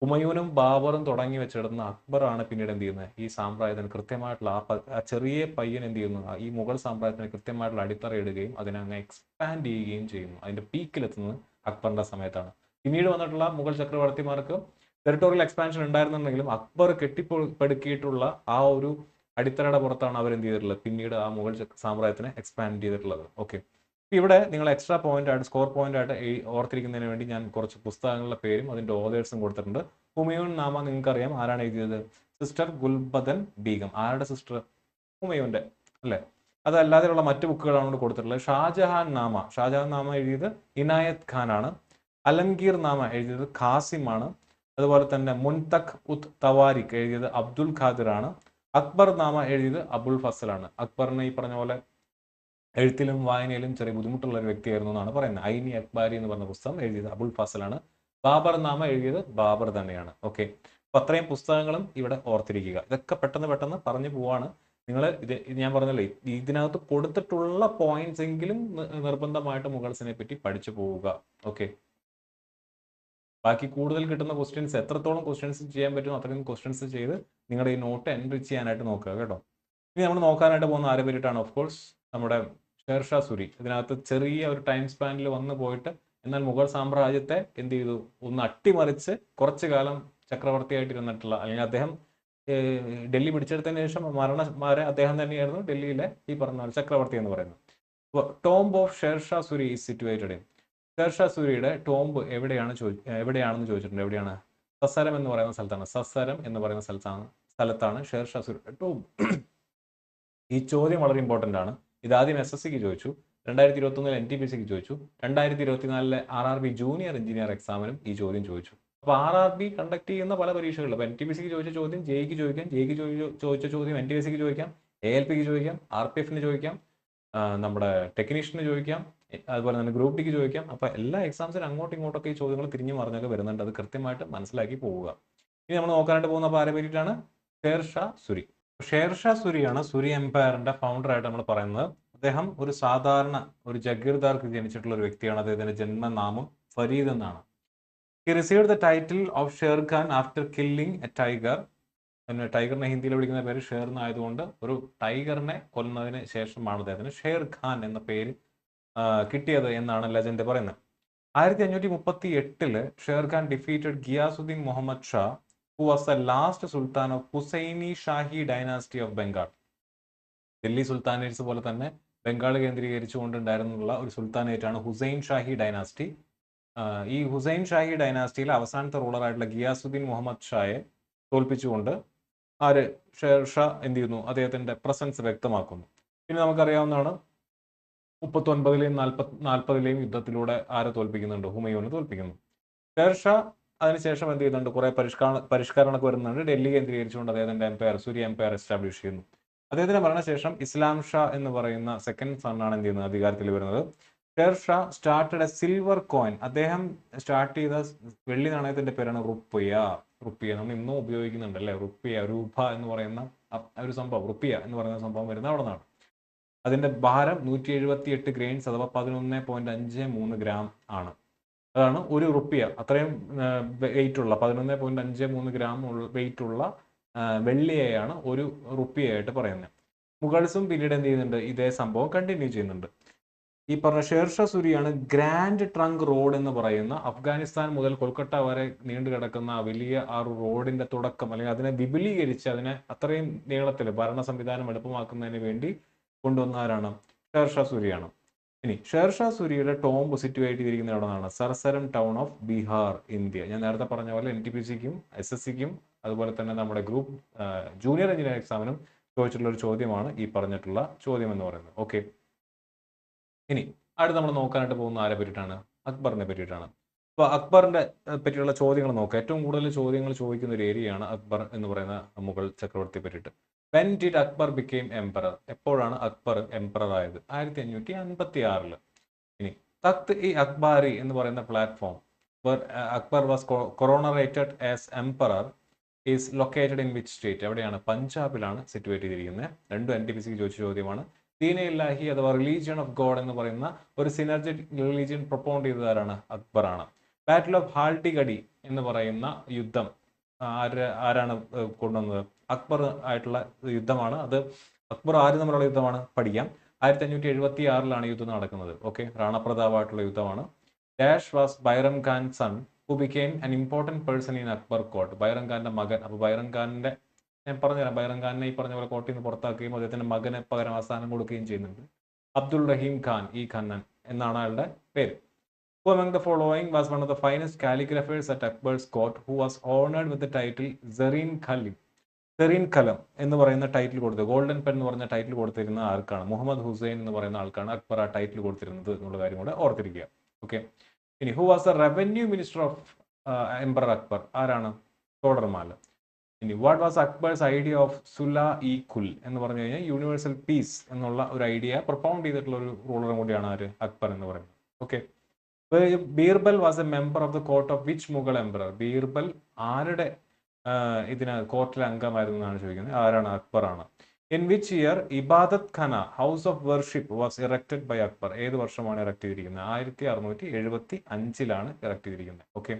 ഹുമയൂനും ബാബറും തുടങ്ങി വെച്ചിടുന്ന അക്ബറാണ് പിന്നീട് എന്ത് ചെയ്യുന്നത്? ഈ സാമ്രാജ്യത്തിന് കൃത്യമായിട്ടുള്ള ആ ചെറിയ പയ്യൻ എന്ത് ചെയ്യുന്നു? ഈ മുഗൾ സാമ്രാജ്യത്തിന് കൃത്യമായിട്ടുള്ള അടിത്തറയിടുകയും അതിനെ അങ്ങ് എക്സ്പാൻഡ് ചെയ്യുകയും ചെയ്യുന്നു. അതിന്റെ പീക്കിലെത്തുന്നത് അക്ബറിന്റെ സമയത്താണ്. പിന്നീട് വന്നിട്ടുള്ള മുഗൾ ചക്രവർത്തിമാർക്ക് ടെറിട്ടോറിയൽ എക്സ്പാൻഷൻ ഉണ്ടായിരുന്നുണ്ടെങ്കിലും അക്ബർ കെട്ടിപ്പടുക്കിയിട്ടുള്ള ആ ഒരു അടിത്തറയുടെ പുറത്താണ് അവർ എന്ത് ചെയ്തിട്ടുള്ളത്? പിന്നീട് ആ മുഗൾ സാമ്രാജ്യത്തിനെ എക്സ്പാൻഡ് ചെയ്തിട്ടുള്ളത്. ഓക്കെ, ഇവിടെ നിങ്ങൾ എക്സ്ട്രാ പോയിന്റ് ആയിട്ട് സ്കോർ പോയിന്റ് ആയിട്ട് ഓർത്തിരിക്കുന്നതിന് വേണ്ടി ഞാൻ കുറച്ച് പുസ്തകങ്ങളുടെ പേരും അതിന്റെ ഓതേഴ്സും കൊടുത്തിട്ടുണ്ട്. ഹുമയൂൺ നാമ നിങ്ങൾക്കറിയാം, ആരാണ് എഴുതിയത്? സിസ്റ്റർ ഗുൽബദൻ ബീഗം. ആരുടെ സിസ്റ്റർ? ഹുമയൂന്റെ അല്ലെ. അതല്ലാതെയുള്ള മറ്റു ബുക്കുകളാണ് ഇവിടെ കൊടുത്തിട്ടുള്ളത്. ഷാജഹാൻ നാമ എഴുതിയത് ഇനായത് ഖാൻ ആണ്. അലംഗീർ നാമ എഴുതിയത് ഖാസിം ആണ്. അതുപോലെ തന്നെ മുൻതഖ് ഉത് തവാരിഖ് എഴുതിയത് അബ്ദുൽ ഖാദിർ ആണ്. അക്ബർ നാമ എഴുതിയത് അബുൽ ഫസലാണ്. അക്ബറിനെ ഈ പറഞ്ഞ പോലെ എഴുത്തിലും വായനയിലും ചെറിയ ബുദ്ധിമുട്ടുള്ള ഒരു വ്യക്തിയായിരുന്നു എന്നാണ് പറയുന്നത്. ഐനി അക്ബാരി എന്ന് പറഞ്ഞ പുസ്തകം എഴുതിയത് അബുൽ ഫസലാണ്. ബാബർ നാമ എഴുതിയത് ബാബർ തന്നെയാണ്. ഓക്കെ, അപ്പൊ അത്രയും പുസ്തകങ്ങളും ഇവിടെ ഓർത്തിരിക്കുക. ഇതൊക്കെ പെട്ടെന്ന് പറഞ്ഞു പോവാണ്. നിങ്ങൾ ഇത് ഞാൻ പറഞ്ഞല്ലേ, ഇതിനകത്ത് കൊടുത്തിട്ടുള്ള പോയിന്റ്സ് എങ്കിലും നിർബന്ധമായിട്ട് മുഗൾസിനെ പറ്റി പഠിച്ചു പോവുക. ഓക്കെ, ബാക്കി കൂടുതൽ കിട്ടുന്ന ക്വസ്റ്റ്യൻസ് എത്രത്തോളം ക്വസ്റ്റ്യൻസ് ചെയ്യാൻ പറ്റുമോ അത്രയും ക്വസ്റ്റ്യൻസ് ചെയ്ത് നിങ്ങളുടെ ഈ നോട്ട് എൻറിച്ച് ചെയ്യാനായിട്ട് നോക്കുക കേട്ടോ. ഇനി നമ്മൾ നോക്കാനായിട്ട് പോകുന്ന ആരെ പറ്റിയിട്ടാണ്? ഓഫ് കോഴ്സ് നമ്മുടെ ഷേർഷാ സൂരി. ഇതിനകത്ത് ചെറിയ ഒരു ടൈം സ്പാനിൽ വന്നു പോയിട്ട് എന്നാൽ മുഗൾ സാമ്രാജ്യത്തെ എന്ത് ചെയ്തു? ഒന്ന് അട്ടിമറിച്ച് കുറച്ചു കാലം ചക്രവർത്തിയായിട്ട് ഇരുന്നിട്ടുള്ള, അല്ലെങ്കിൽ അദ്ദേഹം ഡൽഹി പിടിച്ചെടുത്തതിന് ശേഷം മരണം വരെ അദ്ദേഹം തന്നെയായിരുന്നു ഡൽഹിയിലെ ഈ പറഞ്ഞ ചക്രവർത്തി എന്ന് പറയുന്നത്. Tomb of Shershah Suri is situated in. Shershah സൂരിയുടെ ടോംബ് എവിടെയാണെന്ന് ചോദിച്ചിട്ടുണ്ട്. എവിടെയാണ്? സസരം എന്ന് പറയുന്ന സ്ഥലത്താണ്. സസരം എന്ന് പറയുന്ന സ്ഥലത്താണ് ഷേർഷാ സൂരിയുടെ ടോംബ്. ഈ ചോദ്യം വളരെ ഇമ്പോർട്ടന്റ് ആണ്. ഇതാദ്യം SSCക്ക് ചോദിച്ചു, 2021 NTPCക്ക് ചോദിച്ചു, 2024 RRB ജൂനിയർ എഞ്ചിനീയർ എക്സാമിനും ഈ ചോദ്യം ചോദിച്ചു. അപ്പൊ RRB കണ്ടക്ട് ചെയ്യുന്ന പല പരീക്ഷകളിലും ഇപ്പൊ NTPCക്ക് ചോദിച്ച ചോദ്യം ജെയ്ക്ക് ചോദിക്കാം, ജെയ്ക്ക് ചോദിച്ച ചോദ്യം NTPCക്ക് ചോദിക്കാം, ALPക്ക് ചോദിക്കാം, RPFന് ചോദിക്കാം, നമ്മുടെ ടെക്നീഷ്യന് ചോദിക്കാം, അതുപോലെ തന്നെ ഗ്രൂപ്പ് ഡിക്ക് ചോദിക്കാം. അപ്പൊ എല്ലാ എക്സാംസിനും അങ്ങോട്ടും ഇങ്ങോട്ടൊക്കെ ഈ ചോദ്യങ്ങൾ തിരിഞ്ഞു മറിഞ്ഞൊക്കെ വരുന്നുണ്ട്. അത് കൃത്യമായിട്ട് മനസ്സിലാക്കി പോവുക. ഇനി നമ്മൾ നോക്കാനായിട്ട് പോകുന്ന അപ്പൊ ആരെ പറ്റിയിട്ടാണ്? ഷേർഷാ സൂരി. ഷേർഷാ സൂരിയാണ് സൂരി എംപയറിന്റെ ഫൗണ്ടർ ആയിട്ട് നമ്മൾ പറയുന്നത്. അദ്ദേഹം ഒരു സാധാരണ ഒരു ജഗീർദാർക്ക് ജനിച്ചിട്ടുള്ള ഒരു വ്യക്തിയാണ്. അദ്ദേഹത്തിന്റെ ജന്മനാമം ഫരീദ് എന്നാണ്. He received the title of Sher Khan after killing a tiger. പിന്നെ ടൈഗറിനെ ഹിന്ദിയിൽ വിളിക്കുന്ന പേര് ഷേർ എന്നായതുകൊണ്ട് ഒരു ടൈഗറിനെ കൊല്ലുന്നതിന് ശേഷമാണ് അദ്ദേഹത്തിന് ഷേർ ഖാൻ എന്ന പേര് കിട്ടിയത് എന്നാണ് ലെജൻഡ് പറയുന്നത്. 1538 Sher Khan defeated Ghiyasuddin Muhammad Shah who was the last sultan of Husaini Shahi dynasty of Bengal. Delhi sultanates പോലെ തന്നെ ബംഗാൾ കേന്ദ്രീകരിച്ചുകൊണ്ടുണ്ടായിരുന്നുള്ള ഒരു സുൽത്താനേറ്റാണ് ഹുസൈൻ ഷാഹി ഡൈനാസ്റ്റി. ഈ ഹുസൈൻ ഷാഹി ഡൈനാസ്റ്റിയിലെ അവസാനത്തെ റൂളറായിട്ടുള്ള ഗിയാസുദ്ദീൻ മുഹമ്മദ് ഷായെ തോൽപ്പിച്ചുകൊണ്ട് ആര് ഷേർ ഷാ എന്ത് ചെയ്യുന്നു, അദ്ദേഹത്തിന്റെ പ്രസൻസ് വ്യക്തമാക്കുന്നു. പിന്നെ നമുക്കറിയാവുന്നതാണ് 39ലെയും 40ലെയും യുദ്ധത്തിലൂടെ ആരെ തോൽപ്പിക്കുന്നുണ്ട്, ഹുമയൂനെ തോൽപ്പിക്കുന്നു. ഷേർ ഷാ അതിനുശേഷം എന്ത് ചെയ്യുന്നുണ്ട്, കുറെ പരിഷ്കരണമൊക്കെ വരുന്നുണ്ട്. ഡൽഹി കേന്ദ്രീകരിച്ചുകൊണ്ട് അദ്ദേഹത്തിന്റെ എംപയർ, സൂര്യ എംപയർ എസ്റ്റാബ്ലിഷ് ചെയ്യുന്നു. അദ്ദേഹത്തിന്റെ മരണശേഷം ഇസ്ലാം ഷാ എന്ന് പറയുന്ന സെക്കൻഡ് സണ്ണാണ് എന്ത് ചെയ്യുന്നത്, അധികാരത്തിൽ വരുന്നത്. Sher Shah started a silver coin. അദ്ദേഹം സ്റ്റാർട്ട് ചെയ്ത വെള്ളി നാണയത്തിന്റെ പേരാണ് റുപ്പിയ. റുപ്പിയ നമ്മൾ ഇന്നും ഉപയോഗിക്കുന്നുണ്ട് അല്ലേ, റുപ്പിയ, രൂപ എന്ന് പറയുന്ന ഒരു സംഭവം, റുപ്പിയ എന്ന് പറയുന്ന സംഭവം വരുന്ന അവിടെ നിന്നാണ്. അതിന്റെ ഭാരം 178 ഗ്രെയിൻസ് അഥവാ 11.53 ഗ്രാം ആണ്. അതാണ് ഒരു റുപ്പിയ. അത്രയും വെയിറ്റ് ഉള്ള 11.53 ഗ്രാം വെയിറ്റ് ഉള്ള വെള്ളിയെയാണ് ഒരു റുപ്പിയായിട്ട് പറയുന്നത്. മുഗൾസും പിന്നീട് എന്ത് ചെയ്യുന്നുണ്ട്, ഇതേ സംഭവം കണ്ടിന്യൂ ചെയ്യുന്നുണ്ട്. ഈ പറഞ്ഞ ഷേർഷാ സൂരിയാണ് ഗ്രാൻഡ് ട്രങ്ക് റോഡ് എന്ന് പറയുന്ന അഫ്ഗാനിസ്ഥാൻ മുതൽ കൊൽക്കത്ത വരെ നീണ്ടു കിടക്കുന്ന വലിയ ആ റോഡിന്റെ തുടക്കം, അല്ലെങ്കിൽ അതിനെ വിപുലീകരിച്ച് അതിനെ അത്രയും നീളത്തിൽ ഭരണ സംവിധാനം എളുപ്പമാക്കുന്നതിന് വേണ്ടി കൊണ്ടുവന്ന ആരാണ്, ഷേർഷാ സൂരിയാണ്. ഇനി ഷേർഷാ സൂരിയുടെ ടോംബ് സിറ്റുവേറ്റ് ചെയ്തിരിക്കുന്ന എവിടെയാണ്, സർസരം ടൗൺ ഓഫ് ബീഹാർ, ഇന്ത്യ. ഞാൻ നേരത്തെ പറഞ്ഞ പോലെ NTPCക്കും SSCക്കും അതുപോലെ തന്നെ നമ്മുടെ ഗ്രൂപ്പ് ജൂനിയർ എഞ്ചിനീയർ എക്സാമിനും ചോദിച്ചിട്ടുള്ള ഒരു ചോദ്യമാണ് ഈ പറഞ്ഞിട്ടുള്ള ചോദ്യം എന്ന് പറയുന്നത്. ഓക്കെ, ഇനി അടുത്ത് നമ്മൾ നോക്കാനായിട്ട് പോകുന്ന ആരെ പറ്റിയിട്ടാണ്, അക്ബറിനെ പറ്റിയിട്ടാണ്. അപ്പോൾ അക്ബറിന്റെ പറ്റിയുള്ള ചോദ്യങ്ങൾ നോക്കുക. ഏറ്റവും കൂടുതൽ ചോദ്യങ്ങൾ ചോദിക്കുന്ന ഒരു ഏരിയയാണ് അക്ബർ എന്ന് പറയുന്ന മുഗൾ ചക്രവർത്തിയെ പറ്റിയിട്ട്. When did Akbar became emperor? എപ്പോഴാണ് അക്ബർ എംപറർ ആയത്? 1556. ഇനി തഖ്ത് ഇ അക്ബാരി എന്ന് പറയുന്ന platform Akbar was coronated as emperor is located in which state? എവിടെയാണ്? പഞ്ചാബിലാണ് സിറ്റുവേറ്റ് ചെയ്തിരിക്കുന്നത്. രണ്ടും NTPCക്ക് ചോദിച്ച ചോദ്യമാണ്. ദീനെ ഇല്ലാഹി അഥവാ റിലീജിയൻ ഓഫ് ഗോഡ് എന്ന് പറയുന്ന ഒരു സിനർജറ്റിക് റിലീജിയൻ പ്രൊപ്പോണ്ട് ചെയ്തതാരാണ്? അക്ബറാണ്. ബാറ്റിൽ ഓഫ് ഹാൽഡിഗഡി എന്ന് പറയുന്ന യുദ്ധം ആരാണ് കൊണ്ടുവന്നത്? അക്ബർ ആയിട്ടുള്ള യുദ്ധമാണ് അത്. അക്ബർ ആര് തമ്മിലുള്ള യുദ്ധമാണ്? പഠിക്കാം. 1576 യുദ്ധം നടക്കുന്നത്. ഓക്കെ, റാണപ്രതാപായിട്ടുള്ള യുദ്ധമാണ്. Dash was Bairam Khan son who became an important person in Akbar court. Bairam ഖാന്റെ മകൻ. അപ്പോൾ ബൈറം ഖാന്റെ, ഞാൻ പറഞ്ഞുതരാം, ബൈറം ഖാനെ ഈ പറഞ്ഞ പോലെ കോട്ടയിൽ നിന്ന് പുറത്താക്കുകയും അദ്ദേഹത്തിന്റെ മകന് പകരം സ്ഥാനം കൊടുക്കുകയും ചെയ്യുന്നുണ്ട്. അബ്ദുൾ റഹീം ഖാൻ ഇ ഖന്നൻ എന്നാണ് അയാളുടെ പേര്. Who among the following was one of the finest calligraphers at Akbar's court who was honored with the title Zareen Khalim? Zareen Kalam എന്ന് പറയുന്ന ടൈറ്റിൽ കൊടുത്തത്, ഗോൾഡൻ പെൻ എന്ന് പറഞ്ഞ ടൈറ്റിൽ കൊടുത്തിരുന്ന ആൾക്കാണ്, മുഹമ്മദ് ഹുസൈൻ എന്ന് പറയുന്ന ആൾക്കാണ് അക്ബർ ആ ടൈറ്റിൽ കൊടുത്തിരുന്നത് എന്നുള്ള കാര്യം കൂടെ ഓർത്തിരിക്കുക. ഓക്കെ, ഇനി who was the revenue minister of emperor Akbar? ആരാണ്? തോഡർമാൽ. ഇനി what was Akbar's idea of Sulh i Kul എന്ന് പറഞ്ഞു കഴിഞ്ഞാൽ യൂണിവേഴ്സൽ പീസ് എന്നുള്ള ഒരു ഐഡിയ പ്രൊപ്പൗണ്ട് ചെയ്തിട്ടുള്ള ഒരു റൂളറും കൂടിയാണ് ആര്? അക്ബർ എന്ന് പറയുന്നത്. Okay, Birbal was A member of the court of which Mughal emperor? Birbal ആരുടെ ഇതിന് കോർട്ടിലെ അംഗമായിരുന്നു എന്നാണ് ചോദിക്കുന്നത്. ആരാണ്? അക്ബറാണ്. In which year Ibadat Khana house of worship was erected by Akbar? ഏത് വർഷമാണ് ഇറക്ട് ചെയ്തിരിക്കുന്നത്? 1675 ഇറക്ട് ചെയ്തിരിക്കുന്നത്. ഓക്കെ,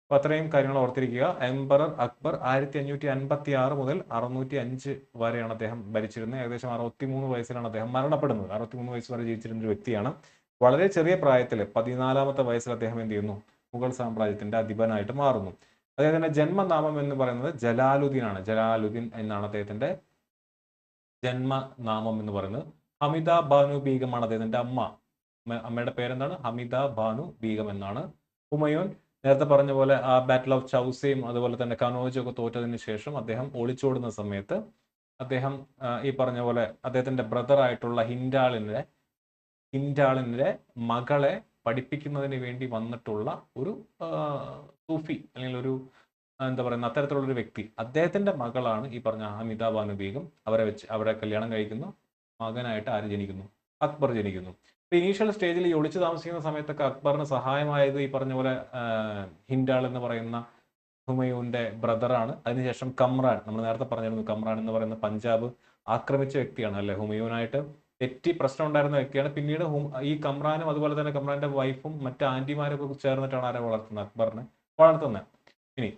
അപ്പൊ അത്രയും കാര്യങ്ങൾ ഓർത്തിരിക്കുക. എംപറർ അക്ബർ 1556 മുതൽ 605 വരെയാണ് അദ്ദേഹം ഭരിച്ചിരുന്നത്. ഏകദേശം 63 വയസ്സിലാണ് അദ്ദേഹം മരണപ്പെടുന്നത്. 63 വയസ്സ് വരെ ജീവിച്ചിരുന്ന ഒരു വ്യക്തിയാണ്. വളരെ ചെറിയ പ്രായത്തിൽ 14ാമത്തെ വയസ്സിൽ അദ്ദേഹം എന്ത് ചെയ്യുന്നു? മുഗൾ സാമ്രാജ്യത്തിന്റെ അധിപനായിട്ട് മാറുന്നു. അദ്ദേഹത്തിന്റെ ജന്മനാമം എന്ന് പറയുന്നത് ജലാലുദ്ദീൻ ആണ്. ജലാലുദ്ദീൻ എന്നാണ് അദ്ദേഹത്തിന്റെ ജന്മനാമം എന്ന് പറയുന്നത്. ഹമിദ ബാനു ബീഗമാണ് അദ്ദേഹത്തിന്റെ അമ്മ. അമ്മയുടെ പേരെന്താണ്? ഹമിദ ബാനു ബീഗം എന്നാണ്. ഹുമയൂൺ നേരത്തെ പറഞ്ഞ പോലെ ആ ബാറ്റിൽ ഓഫ് ചൗസയും അതുപോലെ തന്നെ കനോജും ഒക്കെ തോറ്റതിന് ശേഷം അദ്ദേഹം ഒളിച്ചോടുന്ന സമയത്ത് അദ്ദേഹം ഈ പറഞ്ഞ പോലെ അദ്ദേഹത്തിന്റെ ബ്രദർ ആയിട്ടുള്ള ഹിൻഡാളിന്റെ മകളെ പഠിപ്പിക്കുന്നതിന് വേണ്ടി വന്നിട്ടുള്ള ഒരു സൂഫി അല്ലെങ്കിൽ ഒരു എന്താ പറയുന്ന അത്തരത്തിലുള്ളൊരു വ്യക്തി, അദ്ദേഹത്തിന്റെ മകളാണ് ഈ പറഞ്ഞ ഹമിദ ബാനു ബീഗം. അവരെ കല്യാണം കഴിക്കുന്നു. മകനായിട്ട് ആര് ജനിക്കുന്നു? അക്ബർ ജനിക്കുന്നു. ഇനീഷ്യൽ സ്റ്റേജിൽ ഈ ഒളിച്ചു താമസിക്കുന്ന സമയത്തൊക്കെ അക്ബറിന് സഹായമായത് ഈ പറഞ്ഞ പോലെ ഹിൻഡാൾ എന്ന് പറയുന്ന ഹുമയൂന്റെ ബ്രദറാണ്. അതിനുശേഷം കമ്രാൻ, നമ്മൾ നേരത്തെ പറഞ്ഞിരുന്നു, കമ്രാൻ എന്ന് പറയുന്ന പഞ്ചാബ് ആക്രമിച്ച വ്യക്തിയാണ് അല്ലെ, ഹുമയൂനായിട്ട് തെറ്റി പ്രശ്നം ഉണ്ടായിരുന്ന വ്യക്തിയാണ്. പിന്നീട് ഈ കമ്രാനും അതുപോലെ തന്നെ കമ്രാന്റെ വൈഫും മറ്റ് ആന്റിമാരൊക്കെ ചേർന്നിട്ടാണ് ആരെ വളർത്തുന്നത്? അക്ബറിനെ വളർത്തുന്നത്. ഇനി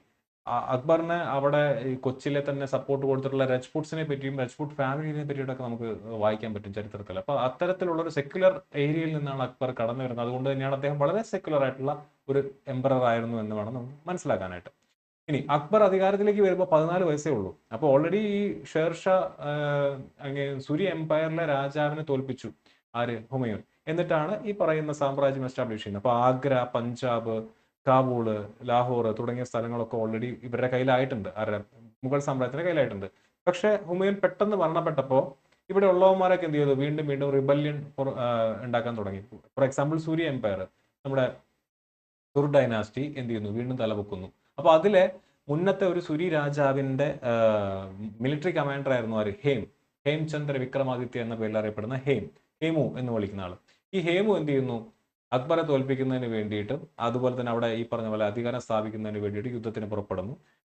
അക്ബറിന് അവിടെ കൊച്ചിയിലെ തന്നെ സപ്പോർട്ട് കൊടുത്തിട്ടുള്ള രജ്പുട്സിനെ പറ്റിയും രജ്പുട്ട് ഫാമിലിനെ പറ്റിയിട്ടൊക്കെ നമുക്ക് വായിക്കാൻ പറ്റും ചരിത്രത്തിൽ. അപ്പൊ അത്തരത്തിലുള്ള ഒരു സെക്യുലർ ഏരിയയിൽ നിന്നാണ് അക്ബർ കടന്നു വരുന്നത്. അതുകൊണ്ട് തന്നെയാണ് അദ്ദേഹം വളരെ സെക്യുലർ ആയിട്ടുള്ള ഒരു എംപറർ ആയിരുന്നു എന്ന് വേണം നമുക്ക് മനസ്സിലാക്കാനായിട്ട്. ഇനി അക്ബർ അധികാരത്തിലേക്ക് വരുമ്പോൾ 14 വയസ്സേ ഉള്ളൂ. അപ്പോൾ ഓൾറെഡി ഈ ഷേർഷാ സുരി എംപയറിലെ രാജാവിനെ തോൽപ്പിച്ചു. ആര്? ഹുമയൂൺ. എന്നിട്ടാണ് ഈ പറയുന്ന സാമ്രാജ്യം എസ്റ്റാബ്ലിഷ് ചെയ്യുന്നത്. അപ്പോൾ ആഗ്ര, പഞ്ചാബ്, കാബൂള്, ലാഹോർ തുടങ്ങിയ സ്ഥലങ്ങളൊക്കെ ഓൾറെഡി ഇവരുടെ കയ്യിലായിട്ടുണ്ട്. ആരുടെ? മുഗൾ സാമ്രാജ്യത്തിന്റെ കയ്യിലായിട്ടുണ്ട്. പക്ഷെ ഹുമയൂൺ പെട്ടെന്ന് മരണപ്പെട്ടപ്പോൾ ഇവിടെ ഉള്ളവന്മാരൊക്കെ എന്ത് ചെയ്തു? വീണ്ടും വീണ്ടും റിബല്യൻ ഉണ്ടാക്കാൻ തുടങ്ങി. ഫോർ എക്സാമ്പിൾ സൂര്യ എംപയർ, നമ്മുടെ തുർ ഡൈനാസ്റ്റി എന്ത് ചെയ്യുന്നു? വീണ്ടും തലപൊക്കുന്നു. അപ്പൊ അതിലെ മുന്നത്തെ ഒരു സുരി രാജാവിന്റെ മിലിറ്ററി കമാൻഡർ ആയിരുന്നു ആര്? ഹേംചന്ദ്ര വിക്രമാദിത്യ എന്ന പേരിൽ അറിയപ്പെടുന്ന ഹേമു എന്ന് വിളിക്കുന്ന ആള്. ഈ ഹേമു എന്ത് ചെയ്യുന്നു? അക്ബറെ തോൽപ്പിക്കുന്നതിന് വേണ്ടിയിട്ടും അതുപോലെ തന്നെ അവിടെ ഈ പറഞ്ഞ പോലെ അധികാരം സ്ഥാപിക്കുന്നതിന് വേണ്ടിയിട്ട് യുദ്ധത്തിന് പുറപ്പെടുന്നു.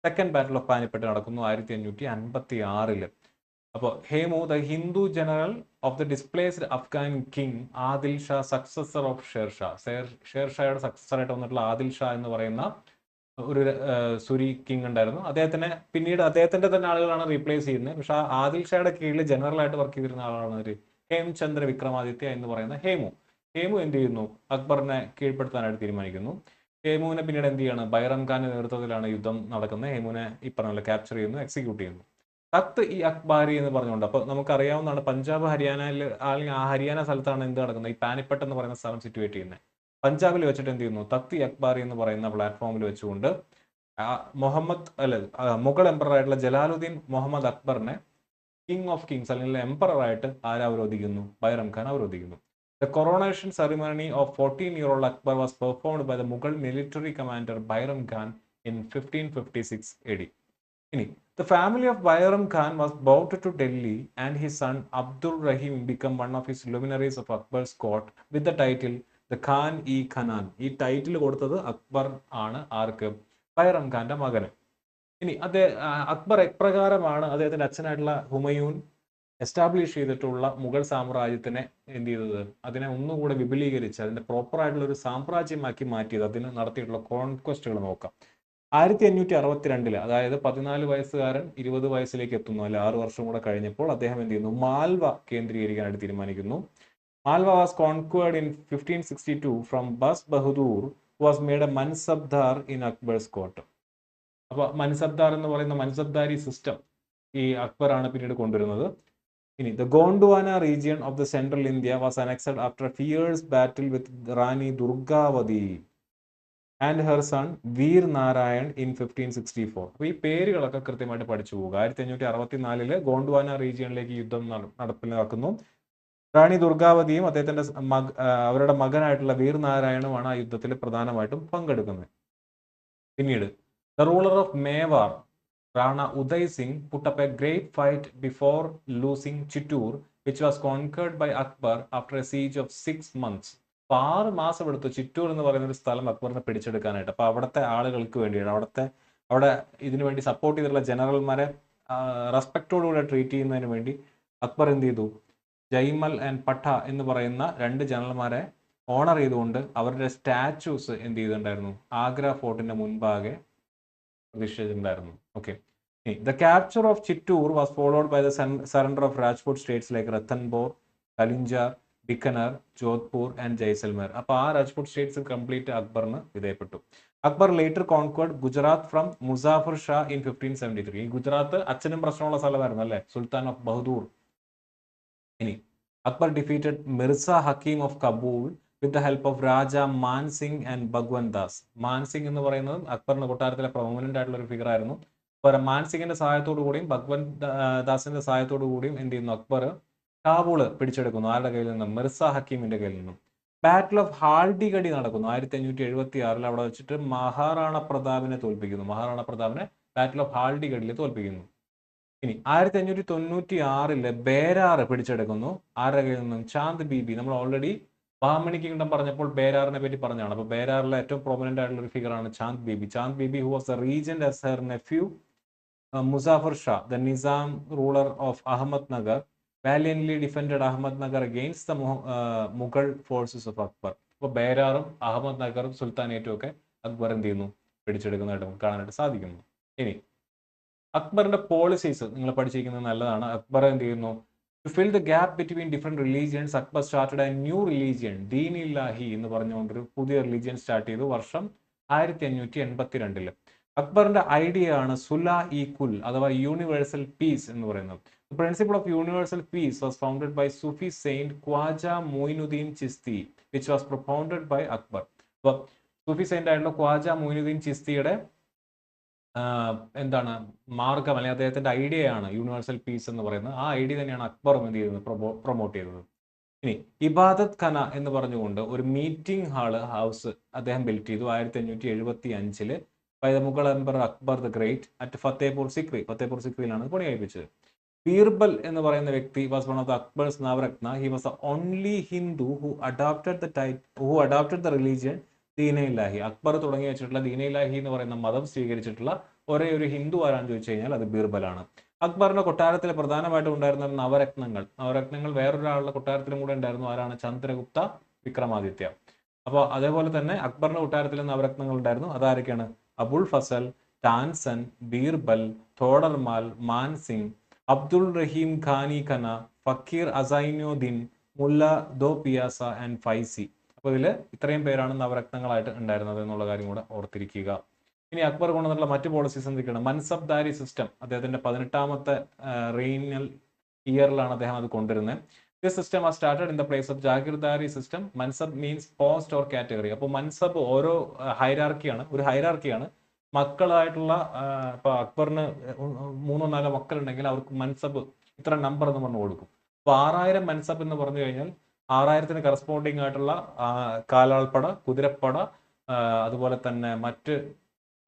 സെക്കൻഡ് ബാറ്റിൽ ഓഫ് പാനിപ്പട്ട് നടക്കുന്നു 1556. അപ്പോൾ Hemu, the Hindu general of the displaced Afghan king Adil Shah, successor of Shershah, ഷേർഷായുടെ സക്സസർ ആയിട്ട് വന്നിട്ടുള്ള ആദിൽ ഷാ എന്ന് പറയുന്ന ഒരു സുരി കിങ് ഉണ്ടായിരുന്നു. പിന്നീട് അദ്ദേഹത്തിന്റെ തന്നെ ആളുകളാണ് റീപ്ലേസ് ചെയ്യുന്നത്. പക്ഷെ ആ ആദിൽ ഷായുടെ കീഴിൽ ജനറൽ ആയിട്ട് വർക്ക് ചെയ്തിരുന്ന ആളാണ് ഒരു ഹേംചന്ദ്ര വിക്രമാദിത്യ എന്ന് പറയുന്ന ഹേമു എന്ത് ചെയ്യുന്നു? അക്ബറിനെ കീഴ്പ്പെടുത്താനായിട്ട് തീരുമാനിക്കുന്നു. ഹേമുവിനെ പിന്നീട് എന്ത് ചെയ്യാണ്? ബൈറം ഖാന്റെ നേതൃത്വത്തിലാണ് യുദ്ധം നടക്കുന്നത്. ഹേമുവിനെ ഈ പറഞ്ഞ ക്യാപ്ചർ ചെയ്യുന്നു, എക്സിക്യൂട്ട് ചെയ്യുന്നു. തഖ്ത് ഇ അക്ബാരി എന്ന് പറഞ്ഞുകൊണ്ട്, അപ്പൊ നമുക്കറിയാവുന്നതാണ് പഞ്ചാബ് ഹരിയാനയിൽ, അല്ലെങ്കിൽ ആ ഹരിയാന സ്ഥലത്താണ് എന്ത് നടക്കുന്നത്? ഈ പാനിപ്പട്ട് എന്ന് പറയുന്ന സ്ഥലം സിറ്റുവേറ്റ് ചെയ്യുന്നത്. പഞ്ചാബിൽ വെച്ചിട്ട് എന്ത് ചെയ്യുന്നു? തഖ്ത് ഇ അക്ബാരി എന്ന് പറയുന്ന പ്ലാറ്റ്ഫോമിൽ വെച്ചുകൊണ്ട് മുഗൾ എംപറർ ആയിട്ടുള്ള ജലാലുദ്ദീൻ മുഹമ്മദ് അക്ബറിനെ കിങ് ഓഫ് കിങ്സ് അല്ലെങ്കിൽ എംപറർ ആയിട്ട് ആര് അവരോധിക്കുന്നു? ബൈറം Khan അവരോധിക്കുന്നു. The coronation ceremony of 14-year-old Akbar was performed by the Mughal military commander Bairam Khan in 1556 AD. The family of Bairam Khan was brought to Delhi and his son Abdul Rahim became one of his luminaries of Akbar's court with the title The Khan-e-Khanan. ഈ title കൊടുത്തത് അക്ബർ ആണ്. ആർക്ക്? ബൈറം ഖാന്റെ മകന്. അക്ബർ എപ്രകാരമാണ് അദ്ദേഹത്തിന്റെ അച്ഛനായിട്ടുള്ള Humayun establish ചെയ്തിട്ടുള്ള മുഗൾ സാമ്രാജ്യത്തിനെ എന്ത് ചെയ്തത്? അതിനെ ഒന്നുകൂടെ വിപുലീകരിച്ച് അതിന്റെ പ്രോപ്പർ ആയിട്ടുള്ള ഒരു സാമ്രാജ്യമാക്കി മാറ്റിയത്, അതിന് നടത്തിയിട്ടുള്ള കോൺക്വസ്റ്റുകൾ നോക്കാം. 1562, അതായത് 14 വയസ്സുകാരൻ 20 വയസ്സിലേക്ക് എത്തുന്നു, അല്ലെ 6 വർഷം കൂടെ കഴിഞ്ഞപ്പോൾ അദ്ദേഹം എന്ത് ചെയ്യുന്നു? മാൽവ കേന്ദ്രീകരിക്കാനായിട്ട് തീരുമാനിക്കുന്നു. Malwa was conquered in 1562 from Baz Bahadur, was made a mansabdar in Akbar's court. അപ്പൊ മൻസബ്ദാർ എന്ന് പറയുന്ന മൻസബ്ദാരി സിസ്റ്റം ഈ അക്ബറാണ് പിന്നീട് കൊണ്ടുവരുന്നത്. The Gondwana region of the central India was annexed after a fierce battle with Rani Durgavati and her son Veer Narayan in 1564. അപ്പോൾ ഈ പേരുകളൊക്കെ കൃത്യമായിട്ട് പഠിച്ചു പോകുക. 1564 ഗോണ്ട്വാന റീജിയനിലേക്ക് യുദ്ധം നടപ്പിലാക്കുന്നു. റാണി ദുർഗാവതിയും അദ്ദേഹത്തിന്റെ അവരുടെ മകനായിട്ടുള്ള വീർ നാരായണുമാണ് ആ യുദ്ധത്തിൽ പ്രധാനമായിട്ടും പങ്കെടുക്കുന്നത്. പിന്നീട് the ruler of Mewar, Rana Uday Singh, put up a great fight before losing Chittoor, which was conquered by Akbar after a siege of 6 months. 6 മാസം എടുത്തു ചിറ്റൂർ എന്ന് പറയുന്ന ഒരു സ്ഥലം അക്ബറിനെ പിടിച്ചെടുക്കാനായിട്ട്. അപ്പൊ അവിടുത്തെ ആളുകൾക്ക് വേണ്ടിയിട്ട് അവിടെ ഇതിനു വേണ്ടി സപ്പോർട്ട് ചെയ്തിട്ടുള്ള ജനറൽമാരെ റെസ്പെക്റ്റോടുകൂടെ ട്രീറ്റ് ചെയ്യുന്നതിന് വേണ്ടി അക്ബർ എന്ത് ചെയ്തു? ജയ്മൽ ആൻഡ് പഠ എന്ന് പറയുന്ന 2 ജനറൽമാരെ ഓണർ ചെയ്തുകൊണ്ട് അവരുടെ സ്റ്റാച്യൂസ് എന്ത് ചെയ്തിട്ടുണ്ടായിരുന്നു? ആഗ്ര ഫോർട്ടിന്റെ മുൻപാകെ പ്രതിഷ്ഠിച്ചിട്ടുണ്ടായിരുന്നു. Okay. The capture of Chittoor was followed by the surrender of Rajput states like Ranthambore, Kalinjar, Bikaner, Jodhpur and Jaisalmer. അപ്പോൾ ആ രാജ്പുട്ട് സ്റ്റേറ്റ്സ് കംപ്ലീറ്റ് അക്ബറിന് വിധേയപ്പെട്ടു. Akbar later conquered Gujarat from Muzaffar Shah in 1573. ഈ ഗുജറാത്ത് അച്ഛനും പ്രശ്നമുള്ള സ്ഥലമായിരുന്നു, അല്ലെ? Sultan of Bahadur. Akbar defeated Mirza Hakim of Kabul with the help of Raja Mansingh and Bhagwan Das. Mansingh എന്ന് പറയുന്നത് അക്ബറിന്റെ കൊട്ടാരത്തിലെ പ്രൊമനന്റ് ആയിട്ടുള്ള ഒരു ഫിഗർ ആയിരുന്നു. മാൻസിംഗിന്റെ സഹായത്തോടു കൂടിയും ഭഗ്വൻ ദാസിന്റെ സഹായത്തോടു കൂടിയും എന്ത് ചെയ്യുന്നു? അക്ബർ കാബൂള് പിടിച്ചെടുക്കുന്നു. ആരുടെ കയ്യിൽ നിന്നും? മിർസ ഹക്കീമിന്റെ കയ്യിൽ നിന്നും. ബാറ്റിൽ ഓഫ് ഹാൽഡിഗഡി നടക്കുന്നു 1576. അവിടെ വെച്ചിട്ട് മഹാറാണ പ്രതാപിനെ തോൽപ്പിക്കുന്നു. Battle of ഹാൽഡിഗഡിൽ തോൽപ്പിക്കുന്നു. 1596 ബേരാർ പിടിച്ചെടുക്കുന്നു. ആരുടെ കയ്യിൽ നിന്നും? ചാന്ദ് ബീബി. നമ്മൾ ഓൾറെഡി ബാഹ്മണി കിങ്ഡം പറഞ്ഞപ്പോൾ ബേരാറിനെ പറ്റി പറഞ്ഞാണ്. അപ്പൊ ബേരാറിലെ ഏറ്റവും പ്രൊമനന്റ് ആയിട്ടുള്ള ഒരു ഫിഗറാണ് Chand Bibi who was the regent as her nephew Muzaffar Shah, the Nizam ruler of Ahmednagar, valiantly defended Ahmednagar against the Mughal forces of Akbar. അപ്പോൾ ബേരാറും അഹമ്മദ്നഗറും സുൽത്താനേറ്റും ഒക്കെ അക്ബർ എന്ത് ചെയ്യുന്നു? പിടിച്ചെടുക്കുന്നതായിട്ട് നമുക്ക് കാണാനായിട്ട് സാധിക്കുന്നു. ഇനി അക്ബറിന്റെ പോളിസീസ് നിങ്ങൾ പഠിച്ചിരിക്കുന്നത് നല്ലതാണ്. അക്ബർ എന്ത് ചെയ്യുന്നു? To fill the gap between different religions, Akbar started a new religion, Deen-i-Ilahi എന്ന് പറഞ്ഞുകൊണ്ടൊരു പുതിയ റിലീജിയൻ സ്റ്റാർട്ട് ചെയ്തു. വർഷം 1582. അക്ബറിന്റെ ഐഡിയ ആണ് സുല ഇ കുൽ അഥവാ യൂണിവേഴ്സൽ പീസ് എന്ന് പറയുന്നത്. The principle of universal peace was founded by Sufi saint Khwaja Moinuddin Chishti, which was propounded by Akbar. അപ്പോൾ സൂഫി സെയിന്റ് ആയിട്ടുള്ള ഖ്വാജ മൊയിനുദ്ദീൻ ചിസ്തിയുടെ എന്താണ് മാർഗം അല്ലെങ്കിൽ അദ്ദേഹത്തിന്റെ ഐഡിയയാണ് യൂണിവേഴ്സൽ പീസ് എന്ന് പറയുന്നത്. ആ ഐഡിയ തന്നെയാണ് അക്ബറും എന്ത് ചെയ്തത്, പ്രൊമോട്ട് ചെയ്തത്. ഇനി ഇബാദത്ത് ഖന എന്ന് പറഞ്ഞുകൊണ്ട് ഒരു മീറ്റിംഗ് ഹൗസ് അദ്ദേഹം ബിൽറ്റ് ചെയ്തു 1575 by the Mughal emperor Akbar the great at Fatehpur സിക്രിയിലാണ് പണി കഴിപ്പിച്ചത്. ബീർബൽ എന്ന് പറയുന്ന വ്യക്തി was one of the Akbar's Navratna. He was the only Hindu who adopted the religion Din i Ilahi. Akbar തുടങ്ങി വെച്ചിട്ടുള്ള ദീന-ഇ-ഇലാഹി എന്ന് പറയുന്ന മതം സ്വീകരിച്ചിട്ടുള്ള ഒരേ ഒരു ഹിന്ദു ആരാന്ന് ചോദിച്ചു കഴിഞ്ഞാൽ അത് ബീർബലാണ്. അക്ബറിന്റെ കൊട്ടാരത്തിൽ പ്രധാനമായിട്ടും ഉണ്ടായിരുന്ന നവരത്നങ്ങൾ വേറൊരാളുടെ കൊട്ടാരത്തിലും കൂടെ ഉണ്ടായിരുന്നു. ആരാണ്? ചന്ദ്രഗുപ്ത വിക്രമാദിത്യ. അപ്പോൾ അതേപോലെ തന്നെ അക്ബറിന്റെ കൊട്ടാരത്തിൽ നവരത്നങ്ങൾ ഉണ്ടായിരുന്നു. അതാരൊക്കെയാണ്? അബുൾ ഫസൽ, ടാൻസൻ, ബീർബൽ, തോഡർമാൽ, മാൻസിംഗ്, അബ്ദുൾ റഹീം ഖാനി ഖന, ഫക്കീർ അസൈനുദ്ദീൻ, മുല്ല ദോ പിയാസ ആൻഡ് ഫൈസി. അപ്പോൾ ഇതിൽ ഇത്രയും പേരാണ് നവരത്നങ്ങളായിട്ട് ഉണ്ടായിരുന്നത് എന്നുള്ള കാര്യം കൂടെ ഓർത്തിരിക്കുക. ഇനി അക്ബർ കൊണ്ടുവന്നിട്ടുള്ള മറ്റു പോളിസീസ് എന്തൊക്കെയാണ്? മൻസബ്ദാരി സിസ്റ്റം അദ്ദേഹത്തിന്റെ 18ാമത്തെ റെയിനൽ ഇയറിലാണ് അദ്ദേഹം അത് കൊണ്ടുവരുന്നത്. This system was started in the place of jagirdari system. Mansab means post or category. അപ്പോൾ മൻസബ് ഓരോ ഒരു ഹൈറാർക്കിയാണ്. മക്കളായിട്ടുള്ള ഇപ്പൊ അക്ബറിന് 3-4 മക്കളുണ്ടെങ്കിൽ അവർക്ക് മൻസബ് ഇത്ര നമ്പർ എന്ന് പറഞ്ഞു കൊടുക്കും. അപ്പൊ 6000 മൻസബ് എന്ന് പറഞ്ഞു കഴിഞ്ഞാൽ 6000-ന് കറസ്പോണ്ടിങ് ആയിട്ടുള്ള കാലാൾപ്പട, കുതിരപ്പട, അതുപോലെ തന്നെ മറ്റ്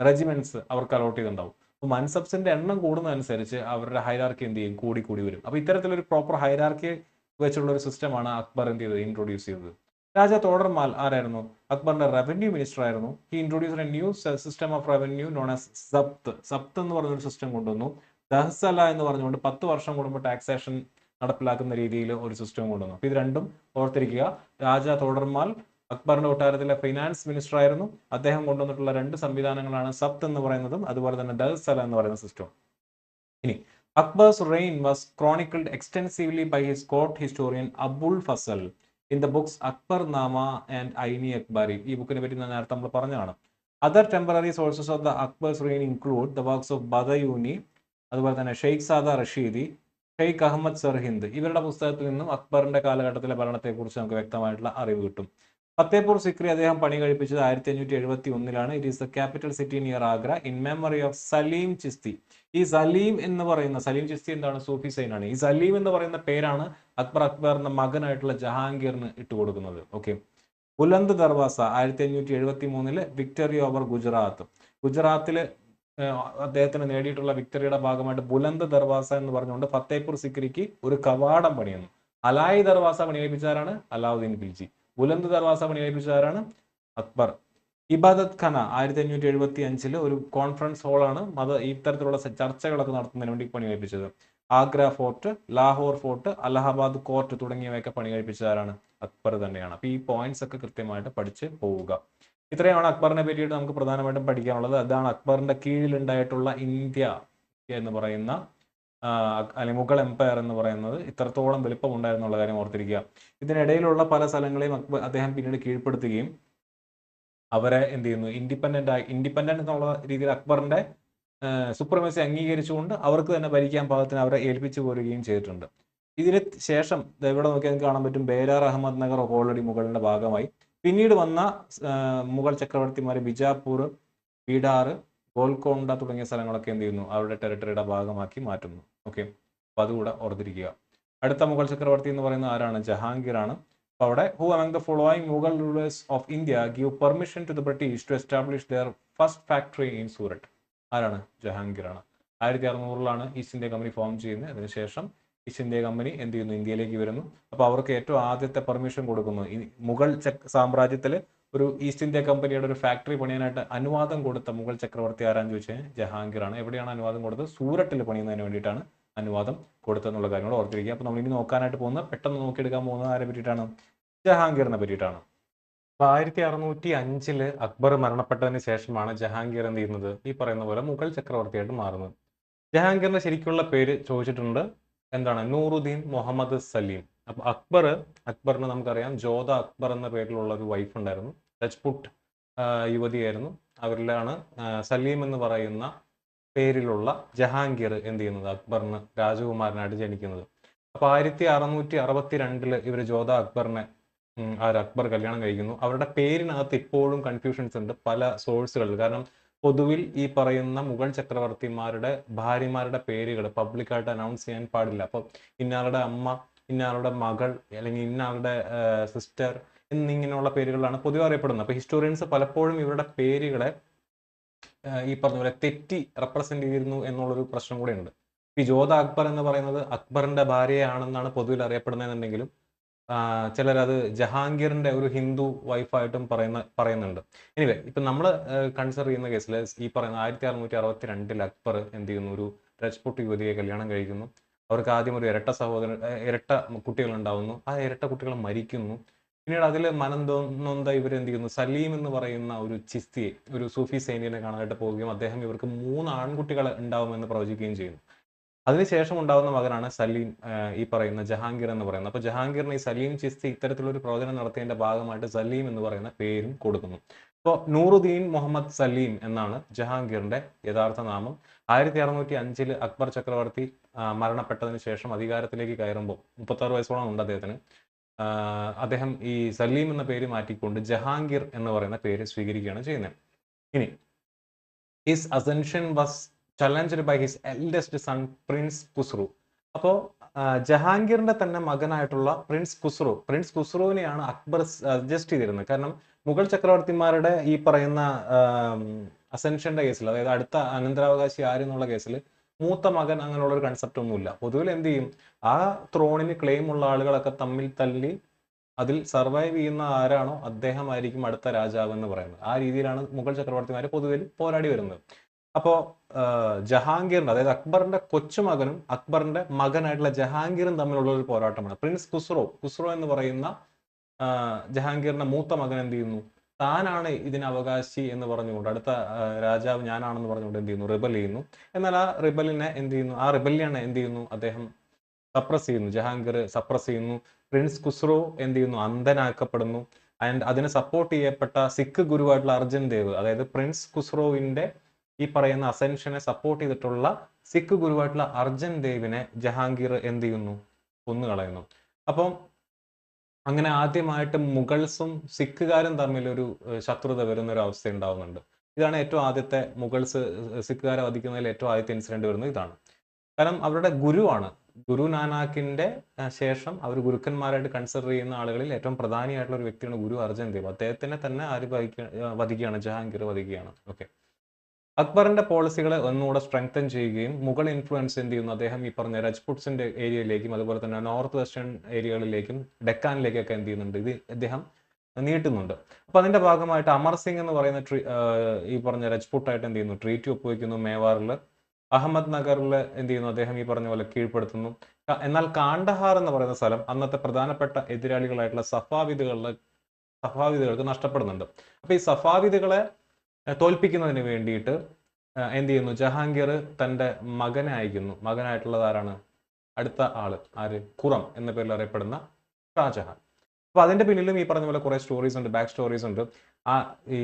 റെജിമെന്റ്സ് അവർക്ക് അലോട്ട് ചെയ്തിട്ടുണ്ടാവും. അപ്പോൾ മൻസബ്സിന്റെ എണ്ണം കൂടുന്നതനുസരിച്ച് അവരുടെ ഹൈറാർക്കി എന്ത് ചെയ്യും? കൂടി വരും. അപ്പൊ ഇത്തരത്തിലൊരു പ്രോപ്പർ ഹൈറാർക്കി വെച്ചുള്ള ഒരു സിസ്റ്റമാണ് അക്ബർ എന്ത് ചെയ്തത്? ഇൻട്രൊഡ്യൂസ് ചെയ്തത്. രാജ തോഡർമാൽ ആരായിരുന്നു? അക്ബറിന്റെ റവന്യൂ മിനിസ്റ്റർ ആയിരുന്നു. He introduced a new system of revenue known as zabt എന്ന് പറഞ്ഞൊരു സിസ്റ്റം കൊണ്ടുവന്നു. ദഹ്സല എന്ന് പറഞ്ഞുകൊണ്ട് 10 വർഷം കൂടുമ്പോൾ ടാക്സേഷൻ നടപ്പിലാക്കുന്ന രീതിയിൽ ഒരു സിസ്റ്റം കൊണ്ടുവന്നു. അപ്പൊ ഇത് രണ്ടും ഓർത്തിരിക്കുക. രാജ തോഡർമാൽ അക്ബറിന്റെ കൊട്ടാരത്തിലെ ഫൈനാൻസ് മിനിസ്റ്റർ ആയിരുന്നു. അദ്ദേഹം കൊണ്ടുവന്നിട്ടുള്ള 2 സംവിധാനങ്ങളാണ് സബ്ത് എന്ന് പറയുന്നതും അതുപോലെ തന്നെ ദഹ്സല എന്ന് പറയുന്ന സിസ്റ്റം. ഇനി Akbar's reign was chronicled extensively by his court historian Abul Fazl in the books Akbar Nama and ഐനി Akbari. ഈ ബുക്കിനെ പറ്റി നേരത്തെ നമ്മൾ പറഞ്ഞതാണ്. Other temporary sources of the Akbar's reign include the works of Badayuni, അതുപോലെ തന്നെ ഷെയ്ഖ് സാദ റഷീദി, ഷെയ്ഖ് അഹമ്മദ് സർഹിന്ദ്. ഇവരുടെ പുസ്തകത്തിൽ നിന്നും അക്ബറിന്റെ കാലഘട്ടത്തിലെ ഭരണത്തെക്കുറിച്ച് നമുക്ക് വ്യക്തമായിട്ടുള്ള അറിവ് കിട്ടും. ഫത്തേപൂർ സിക്രി അദ്ദേഹം പണി കഴിപ്പിച്ചത് 1571-ലാണ്. It is the capital city near Agra in memory of Salim Chishti. ഈ സലീം ചിസ്തി എന്താണ്? സൂഫി സൈനാണ്. ഈ സലീം എന്ന് പറയുന്ന പേരാണ് അക്ബറിന്റെ മകനായിട്ടുള്ള ജഹാംഗീറിന് ഇട്ടുകൊടുക്കുന്നത്. Okay. Buland Darwaza 1573 victory over ഗുജറാത്തിൽ അദ്ദേഹത്തിന് നേടിയിട്ടുള്ള വിക്ടറിയുടെ ഭാഗമായിട്ട് ബുലന്ദ് ദർവാസ എന്ന് പറഞ്ഞുകൊണ്ട് ഫത്തേപൂർ സിക്രിക്ക് ഒരു കവാടം പണിയുന്നു. അലായി ദർവാസ പണികഴിപ്പിച്ചാരാണ്? അലാവുദ്ദീൻ ഖിൽജി. ബുലന്ദ് ദർവാസ പണികഴിപ്പിച്ചതാരാണ്? അക്ബർ. ഇബാദത്ത് ഖാന 1575 ഒരു കോൺഫറൻസ് ഹാളാണ് ഇത്തരത്തിലുള്ള ചർച്ചകളൊക്കെ നടത്തുന്നതിന് വേണ്ടി പണി കഴിപ്പിച്ചത്. Agra fort, Lahore fort, Allahabad court തുടങ്ങിയവയൊക്കെ പണി കഴിപ്പിച്ചതാരാണ്? അക്ബർ തന്നെയാണ്. അപ്പൊ ഈ പോയിന്റ്സ് ഒക്കെ കൃത്യമായിട്ട് പഠിച്ച് പോവുക. ഇത്രയാണ് അക്ബറിനെ പറ്റിയിട്ട് നമുക്ക് പ്രധാനമായിട്ടും പഠിക്കാനുള്ളത്. അതാണ് അക്ബറിന്റെ കീഴിലുണ്ടായിട്ടുള്ള ഇന്ത്യ എന്ന് പറയുന്ന അല്ലെങ്കിൽ മുഗൾ എംപയർ എന്ന് പറയുന്നത് ഇത്രത്തോളം വലിപ്പം ഉണ്ടായിരുന്നുള്ള കാര്യം ഓർത്തിരിക്കുക. ഇതിനിടയിലുള്ള പല സ്ഥലങ്ങളെയും അദ്ദേഹം പിന്നീട് കീഴ്പ്പെടുത്തുകയും അവരെ എന്ത് ചെയ്യുന്നു? ഇൻഡിപെൻഡന്റ് എന്നുള്ള രീതിയിൽ അക്ബറിന്റെ സുപ്രമസി അംഗീകരിച്ചുകൊണ്ട് അവർക്ക് തന്നെ ഭരിക്കാൻ പാകത്തിന് അവരെ ഏൽപ്പിച്ചു പോരുകയും ചെയ്തിട്ടുണ്ട്. ഇതിന് ശേഷം ഇവിടെ നോക്കിയാൽ നിങ്ങൾക്ക് കാണാൻ പറ്റും ബേരാർ അഹമ്മദ് നഗർ ഓൾറെഡി മുഗളിന്റെ ഭാഗമായി. പിന്നീട് വന്ന മുഗൾ ചക്രവർത്തിമാർ ബിജാപൂർ, ബീഡാർ, ഗോൽക്കൊണ്ട തുടങ്ങിയ സ്ഥലങ്ങളൊക്കെ എന്ത് ചെയ്യുന്നു? അവരുടെ ടെറിട്ടറിയുടെ ഭാഗമാക്കി മാറ്റുന്നു. ഓക്കെ. അപ്പൊ അതുകൂടെ ഓർത്തിരിക്കുക. അടുത്ത മുഗൾ ചക്രവർത്തി എന്ന് പറയുന്നത് ആരാണ്? ജഹാംഗീർ ആണ്. അപ്പൊ അവിടെ who among the following Mughal rulers of India give permission to the British to establish their first factory in Surat? ആരാണ്? ജഹാംഗീർ ആണ്. 1600-ലാണ് ഈസ്റ്റ് ഇന്ത്യ കമ്പനി ഫോം ചെയ്യുന്നത്. അതിനുശേഷം ഈസ്റ്റ് ഇന്ത്യ കമ്പനി എന്ത് ചെയ്യുന്നു? ഇന്ത്യയിലേക്ക് വരുന്നു. അപ്പൊ അവർക്ക് ഏറ്റവും ആദ്യത്തെ പെർമിഷൻ കൊടുക്കുന്നു. മുഗൾ സാമ്രാജ്യത്തിൽ ഒരു ഈസ്റ്റ് ഇന്ത്യ കമ്പനിയുടെ ഒരു ഫാക്ടറി പണിയാനായിട്ട് അനുവാദം കൊടുത്ത മുഗൾ ചക്രവർത്തി ആരാന്ന് ചോദിച്ചാൽ ജഹാംഗീർ ആണ്. എവിടെയാണ് അനുവാദം കൊടുത്തത്? സൂററ്റിൽ പണിയുന്നതിന് വേണ്ടിയിട്ടാണ് അനുവാദം കൊടുത്തെന്നുള്ള കാര്യം കൂടെ ഓർത്തിരിക്കുക. അപ്പൊ നമ്മൾ ഇനി നോക്കാനായിട്ട് പോകുന്നത്, പെട്ടെന്ന് നോക്കിയെടുക്കാൻ പോകുന്നത് ആരെ പറ്റിയിട്ടാണ്? ജഹാംഗീറിനെ പറ്റിയിട്ടാണ്. 1605 അക്ബർ മരണപ്പെട്ടതിന് ശേഷമാണ് ജഹാംഗീർ എന്ത് ചെയ്യുന്നത്? ഈ പറയുന്ന പോലെ മുഗൾ ചക്രവർത്തിയായിട്ട് മാറുന്നത്. ജഹാംഗീറിന്റെ ശരിക്കുള്ള പേര് ചോദിച്ചിട്ടുണ്ട്. എന്താണ്? നൂറുദ്ദീൻ മുഹമ്മദ് സലീം. അപ്പൊ അക്ബറിന് നമുക്കറിയാം ജോധ അക്ബർ എന്ന പേരിലുള്ള ഒരു വൈഫ് ഉണ്ടായിരുന്നു. രജ്പുട്ട് യുവതിയായിരുന്നു. അവരിലാണ് സലീം എന്ന് പറയുന്ന പേരിലുള്ള ജഹാംഗീർ എന്ത് ചെയ്യുന്നത് അക്ബറിന് രാജകുമാരനായിട്ട് ജനിക്കുന്നത്. അപ്പോൾ 1662 ഇവർ ജോധ അക്ബറിനെ അക്ബർ കല്യാണം കഴിക്കുന്നു. അവരുടെ പേരിനകത്ത് ഇപ്പോഴും കൺഫ്യൂഷൻസ് ഉണ്ട് പല സോഴ്സുകളിൽ. കാരണം പൊതുവിൽ ഈ പറയുന്ന മുഗൾ ചക്രവർത്തിമാരുടെ ഭാര്യമാരുടെ പേരുകൾ പബ്ലിക്കായിട്ട് അനൗൺസ് ചെയ്യാൻ പാടില്ല. അപ്പോൾ ഇന്നയാളുടെ അമ്മ, ഇന്നയാളുടെ മകൾ, അല്ലെങ്കിൽ ഇന്നയാളുടെ സിസ്റ്റർ എന്നിങ്ങനെയുള്ള പേരുകളാണ് പൊതുവെ അറിയപ്പെടുന്നത്. അപ്പോൾ ഹിസ്റ്റോറിയൻസ് പലപ്പോഴും ഇവരുടെ പേരുകളെ ഈ പറഞ്ഞ പോലെ തെറ്റി റെപ്രസെന്റ് ചെയ്തിരുന്നു എന്നുള്ളൊരു പ്രശ്നം കൂടെ ഉണ്ട്. ഈ ജോധ അക്ബർ എന്ന് പറയുന്നത് അക്ബറിന്റെ ഭാര്യയാണെന്നാണ് പൊതുവിൽ അറിയപ്പെടുന്നതെന്നുണ്ടെങ്കിലും ചിലരത് ജഹാംഗീറിന്റെ ഒരു ഹിന്ദു വൈഫായിട്ടും പറയുന്നുണ്ട്. എനിവേ, ഇപ്പൊ നമ്മൾ കൺസിഡർ ചെയ്യുന്ന കേസിൽ ഈ പറയുന്ന 1662 അക്ബർ എന്ത് ചെയ്യുന്നു, ഒരു രജ്പുട്ട് യുവതിയെ കല്യാണം കഴിക്കുന്നു. അവർക്ക് ആദ്യം ഒരു ഇരട്ട കുട്ടികൾ ഉണ്ടാവുന്നു. ആ ഇരട്ട കുട്ടികൾ മരിക്കുന്നു. പിന്നീട് അതിൽ മനം നൊന്ത ഇവർ എന്ത് ചെയ്യുന്നു, സലീം എന്ന് പറയുന്ന ഒരു ചിസ്തിയെ, ഒരു സൂഫി സൈനികനെ കാണാനായിട്ട് പോവുകയും അദ്ദേഹം ഇവർക്ക് 3 ആൺകുട്ടികൾ ഉണ്ടാവുമെന്ന് പ്രവചിക്കുകയും ചെയ്യുന്നു. അതിനുശേഷം ഉണ്ടാവുന്ന മകനാണ് സലീം, ഈ പറയുന്ന ജഹാംഗീർ എന്ന് പറയുന്നത്. അപ്പോൾ ജഹാംഗീറിന് ഈ സലീം ചിസ്തി ഇത്തരത്തിലൊരു പ്രവചനം നടത്തിയതിന്റെ ഭാഗമായിട്ട് സലീം എന്ന് പറയുന്ന പേരും കൊടുക്കുന്നു. അപ്പോൾ നൂറുദ്ദീൻ മുഹമ്മദ് സലീം എന്നാണ് ജഹാംഗീറിന്റെ യഥാർത്ഥ നാമം. 1605 അക്ബർ ചക്രവർത്തി മരണപ്പെട്ടതിന് ശേഷം അധികാരത്തിലേക്ക് കയറുമ്പോൾ 36 വയസ്സോളം ഉണ്ട് അദ്ദേഹത്തിന്. അദ്ദേഹം ഈ സലീം എന്ന പേര് മാറ്റിക്കൊണ്ട് ജഹാംഗീർ എന്ന് പറയുന്ന പേര് സ്വീകരിക്കുകയാണ് ചെയ്യുന്നത്. ഇനി his ascension was challenged by his eldest son prince Khusrau. അപ്പോൾ ജഹാംഗീറിന്റെ തന്നെ മകനായിട്ടുള്ള പ്രിൻസ് ഖുസ്രുവിനെയാണ് അക്ബർ സജസ്റ്റ് ചെയ്തിരുന്നത്. കാരണം മുഗൾ ചക്രവർത്തിമാരുടെ ഈ പറയുന്ന അസെൻഷന്റെ കേസിൽ, അതായത് അടുത്ത അനന്തരാവകാശി ആരെന്നുള്ള കേസിൽ മൂത്ത മകൻ അങ്ങനെയുള്ള ഒരു കൺസെപ്റ്റ് ഒന്നുമില്ല. പൊതുവിൽ എന്ത് ചെയ്യും, ആ ത്രോണിന് ക്ലെയിം ഉള്ള ആളുകളൊക്കെ തമ്മിൽ തല്ലി അതിൽ സർവൈവ് ചെയ്യുന്ന ആരാണോ അദ്ദേഹമായിരിക്കും അടുത്ത രാജാവ് എന്ന് പറയുന്നത്. ആ രീതിയിലാണ് മുഗൾ ചക്രവർത്തിമാരെ പൊതുവിൽ പോരാടി വരുന്നത്. അപ്പോൾ ജഹാംഗീറിന്റെ, അതായത് അക്ബറിന്റെ കൊച്ചുമകനും അക്ബറിന്റെ മകനായിട്ടുള്ള ജഹാംഗീറും തമ്മിലുള്ള ഒരു പോരാട്ടമാണ്. പ്രിൻസ് ഖുസ്രോ എന്ന് പറയുന്ന ജഹാംഗീറിന്റെ മൂത്ത മകൻ എന്ത് ചെയ്യുന്നു, താനാണ് ഇതിന് അവകാശി എന്ന് പറഞ്ഞുകൊണ്ട്, അടുത്ത രാജാവ് ഞാനാണെന്ന് പറഞ്ഞുകൊണ്ട് എന്ത് ചെയ്യുന്നു, റിബൽ ചെയ്യുന്നു. എന്നാൽ ആ റിബലിനെ എന്ത് ചെയ്യുന്നു, ആ റിബല്യനെ എന്ത് ചെയ്യുന്നു, അദ്ദേഹം സപ്രസ് ചെയ്യുന്നു, ജഹാംഗീർ സപ്രസ് ചെയ്യുന്നു. പ്രിൻസ് ഖുസ്രോ എന്ത് ചെയ്യുന്നു, അന്ധനാക്കപ്പെടുന്നു. ആൻഡ് അതിനെ സപ്പോർട്ട് ചെയ്യപ്പെട്ട സിഖ് ഗുരുവായിട്ടുള്ള അർജൻ ദേവ്, അതായത് പ്രിൻസ് ഖുസ്രോവിന്റെ ഈ പറയുന്ന അസെൻഷനെ സപ്പോർട്ട് ചെയ്തിട്ടുള്ള സിഖ് ഗുരുവായിട്ടുള്ള അർജൻ ദേവിനെ ജഹാംഗീർ എന്ത് ചെയ്യുന്നു, കൊന്നുകളയുന്നു. അപ്പം അങ്ങനെ ആദ്യമായിട്ട് മുഗൾസും സിഖുകാരും തമ്മിൽ ഒരു ശത്രുത വരുന്ന ഒരു അവസ്ഥ ഉണ്ടാവുന്നുണ്ട്. ഇതാണ് ഏറ്റവും ആദ്യത്തെ മുഗൾസ് സിഖുകാരെ വധിക്കുന്നതിൽ ഏറ്റവും ആദ്യത്തെ ഇൻസിഡന്റ് വരുന്നത് ഇതാണ്. കാരണം അവരുടെ ഗുരുവാണ്, ഗുരു നാനാക്കിന്റെ ശേഷം അവർ ഗുരുക്കന്മാരായിട്ട് കൺസിഡർ ചെയ്യുന്ന ആളുകളിൽ ഏറ്റവും പ്രധാനിയായിട്ടുള്ള ഒരു വ്യക്തിയാണ് ഗുരു അർജൻ ദേവ്. അദ്ദേഹത്തിനെ തന്നെ ആര് വധിക്കുകയാണ്, ജഹാംഗീർ വധിക്കുകയാണ്. ഓക്കെ, അക്ബറിന്റെ പോളിസികളെ ഒന്നുകൂടെ സ്ട്രെങ്തൻ ചെയ്യുകയും മുഗൾ ഇൻഫ്ലുവൻസ് എന്ത് ചെയ്യുന്നു, അദ്ദേഹം ഈ പറഞ്ഞ രജ്പുട്സിന്റെ ഏരിയയിലേക്കും അതുപോലെ തന്നെ നോർത്ത് വെസ്റ്റേൺ ഏരിയകളിലേക്കും ഡെക്കാനിലേക്കൊക്കെ എന്ത് ചെയ്യുന്നുണ്ട്, ഇത് അദ്ദേഹം നീട്ടുന്നുണ്ട്. അപ്പൊ അതിന്റെ ഭാഗമായിട്ട് അമർ സിംഗ് എന്ന് പറയുന്ന ഈ പറഞ്ഞ രജ്പുട്ടായിട്ട് എന്ത് ചെയ്യുന്നു, ട്രീറ്റി ഒപ്പുവെക്കുന്നു. മേവാറിൽ അഹമ്മദ് നഗറിൽ എന്ത് ചെയ്യുന്നു, അദ്ദേഹം ഈ പറഞ്ഞ പോലെ കീഴ്പ്പെടുത്തുന്നു. എന്നാൽ കാണ്ഡഹാർ എന്ന് പറയുന്ന സ്ഥലം അന്നത്തെ പ്രധാനപ്പെട്ട എതിരാളികളായിട്ടുള്ള സഫാവിദുകൾക്ക് നഷ്ടപ്പെടുന്നുണ്ട്. അപ്പൊ ഈ സഫാവിദുകളെ തോൽപ്പിക്കുന്നതിന് വേണ്ടിയിട്ട് എന്ത് ചെയ്യുന്നു, ജഹാംഗീർ തൻ്റെ മകനെ അയക്കുന്നു. മകനായിട്ടുള്ളത് ആരാണ്, അടുത്ത ആള് ആര്, ഖുറം എന്ന പേരിൽ അറിയപ്പെടുന്ന ഷാജഹാൻ. അപ്പൊ അതിന്റെ പിന്നിലും ഈ പറഞ്ഞ പോലെ കുറെ സ്റ്റോറീസ് ഉണ്ട്, ബാക്ക് സ്റ്റോറീസ് ഉണ്ട്. ഈ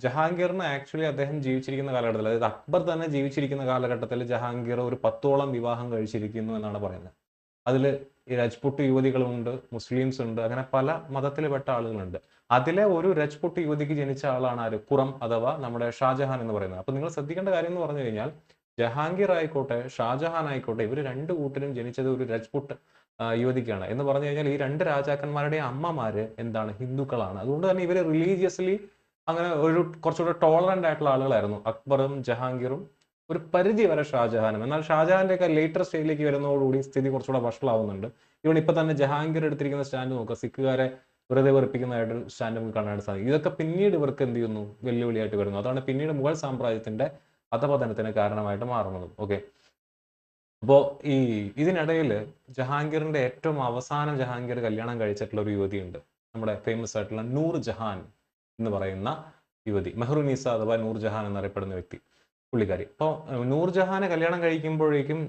ജഹാംഗീറിന് ആക്ച്വലി അദ്ദേഹം ജീവിച്ചിരിക്കുന്ന കാലഘട്ടത്തിൽ, അതായത് അക്ബർ തന്നെ ജീവിച്ചിരിക്കുന്ന കാലഘട്ടത്തിൽ ജഹാംഗീർ ഒരു 10ഓളം വിവാഹം കഴിച്ചിരിക്കുന്നു എന്നാണ് പറയുന്നത്. അതിൽ ഈ രജ്പുട്ട് യുവതികളുണ്ട്, മുസ്ലിംസ് ഉണ്ട്, അങ്ങനെ പല മതത്തിൽപ്പെട്ട ആളുകളുണ്ട്. അതിലെ ഒരു രജ്പുട്ട് യുവതിക്ക് ജനിച്ച ആളാണ് ആര്, ഖുറം അഥവാ നമ്മുടെ ഷാജഹാൻ എന്ന് പറയുന്നത്. അപ്പൊ നിങ്ങൾ ശ്രദ്ധിക്കേണ്ട കാര്യം എന്ന് പറഞ്ഞു കഴിഞ്ഞാൽ ജഹാംഗീർ ആയിക്കോട്ടെ ഷാജഹാൻ ആയിക്കോട്ടെ, ഇവർ രണ്ടു കൂട്ടരും ജനിച്ചത് ഒരു രജ്പുട്ട് യുവതിക്കാണ്. എന്ന് പറഞ്ഞു കഴിഞ്ഞാൽ ഈ രണ്ട് രാജാക്കന്മാരുടെ അമ്മമാര് എന്താണ്, ഹിന്ദുക്കളാണ്. അതുകൊണ്ട് തന്നെ ഇവര് റിലീജിയസ്ലി അങ്ങനെ ഒരു കുറച്ചുകൂടെ ടോളറന്റ് ആയിട്ടുള്ള ആളുകളായിരുന്നു അക്ബറും ജഹാംഗീറും, ഒരു പരിധി വരെ ഷാജഹാനും. എന്നാൽ ഷാജഹാന്റെ ഒക്കെ ലേറ്റർ സ്റ്റേജിലേക്ക് വരുന്നതോടുകൂടി സ്ഥിതി കുറച്ചുകൂടെ വഷളാവുന്നുണ്ട്. ഇവിടെ ഇപ്പൊ തന്നെ ജഹാംഗീർ എടുത്തിരിക്കുന്ന സ്റ്റാൻഡ് നോക്കുക, സിഖുകാരെ വെറുതെ വെറുപ്പിക്കുന്നതായിട്ട് സ്റ്റാൻഡ് നമുക്ക് കാണാൻ സാധിക്കും. ഇതൊക്കെ പിന്നീട് ഇവർക്ക് എന്ത് ചെയ്യുന്നു, വെല്ലുവിളിയായിട്ട് വരുന്നു. അതാണ് പിന്നീട് മുഗൾ സാമ്രാജ്യത്തിന്റെ അധപതനത്തിന് കാരണമായിട്ട് മാറുന്നത്. ഓക്കെ, അപ്പോൾ ഇതിനിടയിൽ ജഹാംഗീറിന്റെ ഏറ്റവും അവസാനം ജഹാംഗീർ കല്യാണം കഴിച്ചിട്ടുള്ള ഒരു യുവതിയുണ്ട്, നമ്മുടെ ഫേമസ് ആയിട്ടുള്ള നൂർ ജഹാൻ എന്ന് പറയുന്ന യുവതി, മെഹ്റുനീസ അഥവാ നൂർ ജഹാൻ എന്നറിയപ്പെടുന്ന വ്യക്തി, പുള്ളിക്കാരി. അപ്പോൾ നൂർ ജഹാനെ കല്യാണം കഴിക്കുമ്പോഴേക്കും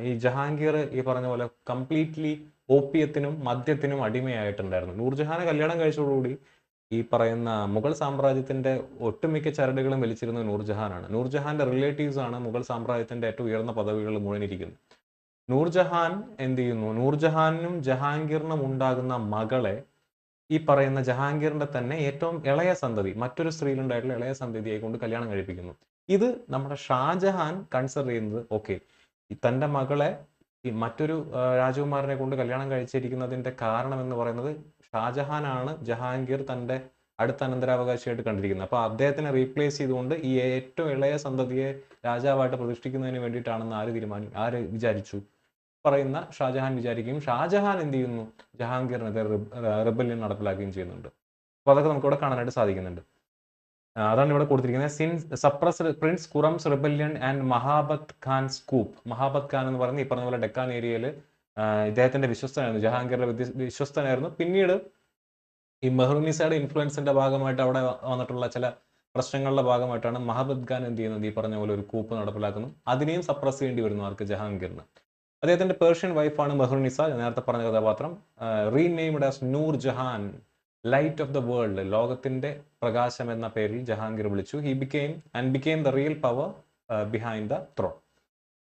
ഈ ജഹാംഗീർ ഈ പറഞ്ഞ പോലെ കംപ്ലീറ്റ്ലി ഓപ്പിയത്തിനും മദ്യത്തിനും അടിമയായിട്ടുണ്ടായിരുന്നു. നൂർ ജഹാനെ കല്യാണം കഴിച്ചതോടുകൂടി ഈ പറയുന്ന മുഗൾ സാമ്രാജ്യത്തിന്റെ ഒട്ടുമിക്ക ചരടുകളും വലിച്ചിരുന്നത് നൂർജഹാനാണ്. നൂർജഹാന്റെ റിലേറ്റീവ്സ് ആണ് മുഗൾ സാമ്രാജ്യത്തിന്റെ ഏറ്റവും ഉയർന്ന പദവികളിൽ മുഴുവനിരിക്കുന്നത്. നൂർജഹാൻ എന്ത് ചെയ്യുന്നു? നൂർജഹാനും ജഹാംഗീറിനും ഉണ്ടാകുന്ന മകളെ ഈ പറയുന്ന ജഹാംഗീറിന്റെ തന്നെ ഏറ്റവും ഇളയ സന്തതി, മറ്റൊരു സ്ത്രീയിലുണ്ടായിട്ടുള്ള ഇളയ സന്തതിയെ കൊണ്ട് കല്യാണം കഴിപ്പിക്കുന്നു. ഇത് നമ്മുടെ ഷാജഹാൻ കൺസിഡർ ചെയ്യുന്നത് ഓക്കെ, തന്റെ മകളെ ഈ മറ്റൊരു രാജകുമാരനെ കൊണ്ട് കല്യാണം കഴിച്ചിരിക്കുന്നതിന്റെ കാരണം എന്ന് പറയുന്നത് ഷാജഹാനാണ് ജഹാംഗീർ തന്റെ അടുത്ത അനന്തരാവകാശിയായിട്ട് കണ്ടിരിക്കുന്നത്. അപ്പൊ അദ്ദേഹത്തിനെ റീപ്ലേസ് ചെയ്തുകൊണ്ട് ഈ ഏറ്റവും ഇളയ സന്തതിയെ രാജാവായിട്ട് പ്രതിഷ്ഠിക്കുന്നതിന് വേണ്ടിയിട്ടാണെന്ന് ആര് വിചാരിച്ചു? പറയുന്ന ഷാജഹാൻ വിചാരിക്കുകയും ഷാജഹാൻ എന്ത് ചെയ്യുന്നു? ജഹാംഗീറിനെതിരെ റിബല്യൻ നടപ്പിലാക്കുകയും ചെയ്യുന്നുണ്ട്. അപ്പൊ അതൊക്കെ നമുക്കിവിടെ കാണാനായിട്ട് സാധിക്കുന്നുണ്ട്. അതാണ് ഇവിടെ കൊടുത്തിരിക്കുന്നത്. Since suppressed prince Khurram's rebellion and Mahabat Khan scoop. Mahabat Khan എന്ന് പറയുന്നത് ഈ പറഞ്ഞ പോലെ ഡെക്കാൻ ഏരിയയിൽ ഇദ്ദേഹത്തിന്റെ വിശ്വസ്തനായിരുന്നു, ജഹാംഗീറിന്റെ വിശ്വസ്തനായിരുന്നു. പിന്നീട് ഈ മെഹ്റുനിസയുടെ ഇൻഫ്ലുവൻസിന്റെ ഭാഗമായിട്ട് അവിടെ വന്നിട്ടുള്ള ചില പ്രശ്നങ്ങളുടെ ഭാഗമായിട്ടാണ് മഹാബത് ഖാൻ എന്ത് ചെയ്യുന്നത്? ഈ പറഞ്ഞ പോലെ ഒരു കൂപ്പ് നടപ്പിലാക്കുന്നു. അതിനെയും സപ്രസ് ചെയ്യേണ്ടി വരുന്നു ആർക്ക്? ജഹാംഗീറിന്. അദ്ദേഹത്തിന്റെ പേർഷ്യൻ വൈഫാണ് മെഹ്റുനിസ, നേരത്തെ പറഞ്ഞ കഥാപാത്രം. Renamed as Noor Jahan, light of the world, ലോകത്തിന്റെ പ്രകാശം എന്ന പേരിൽ ജഹാംഗീർ വിളിച്ചു. He became the real power behind the thrown.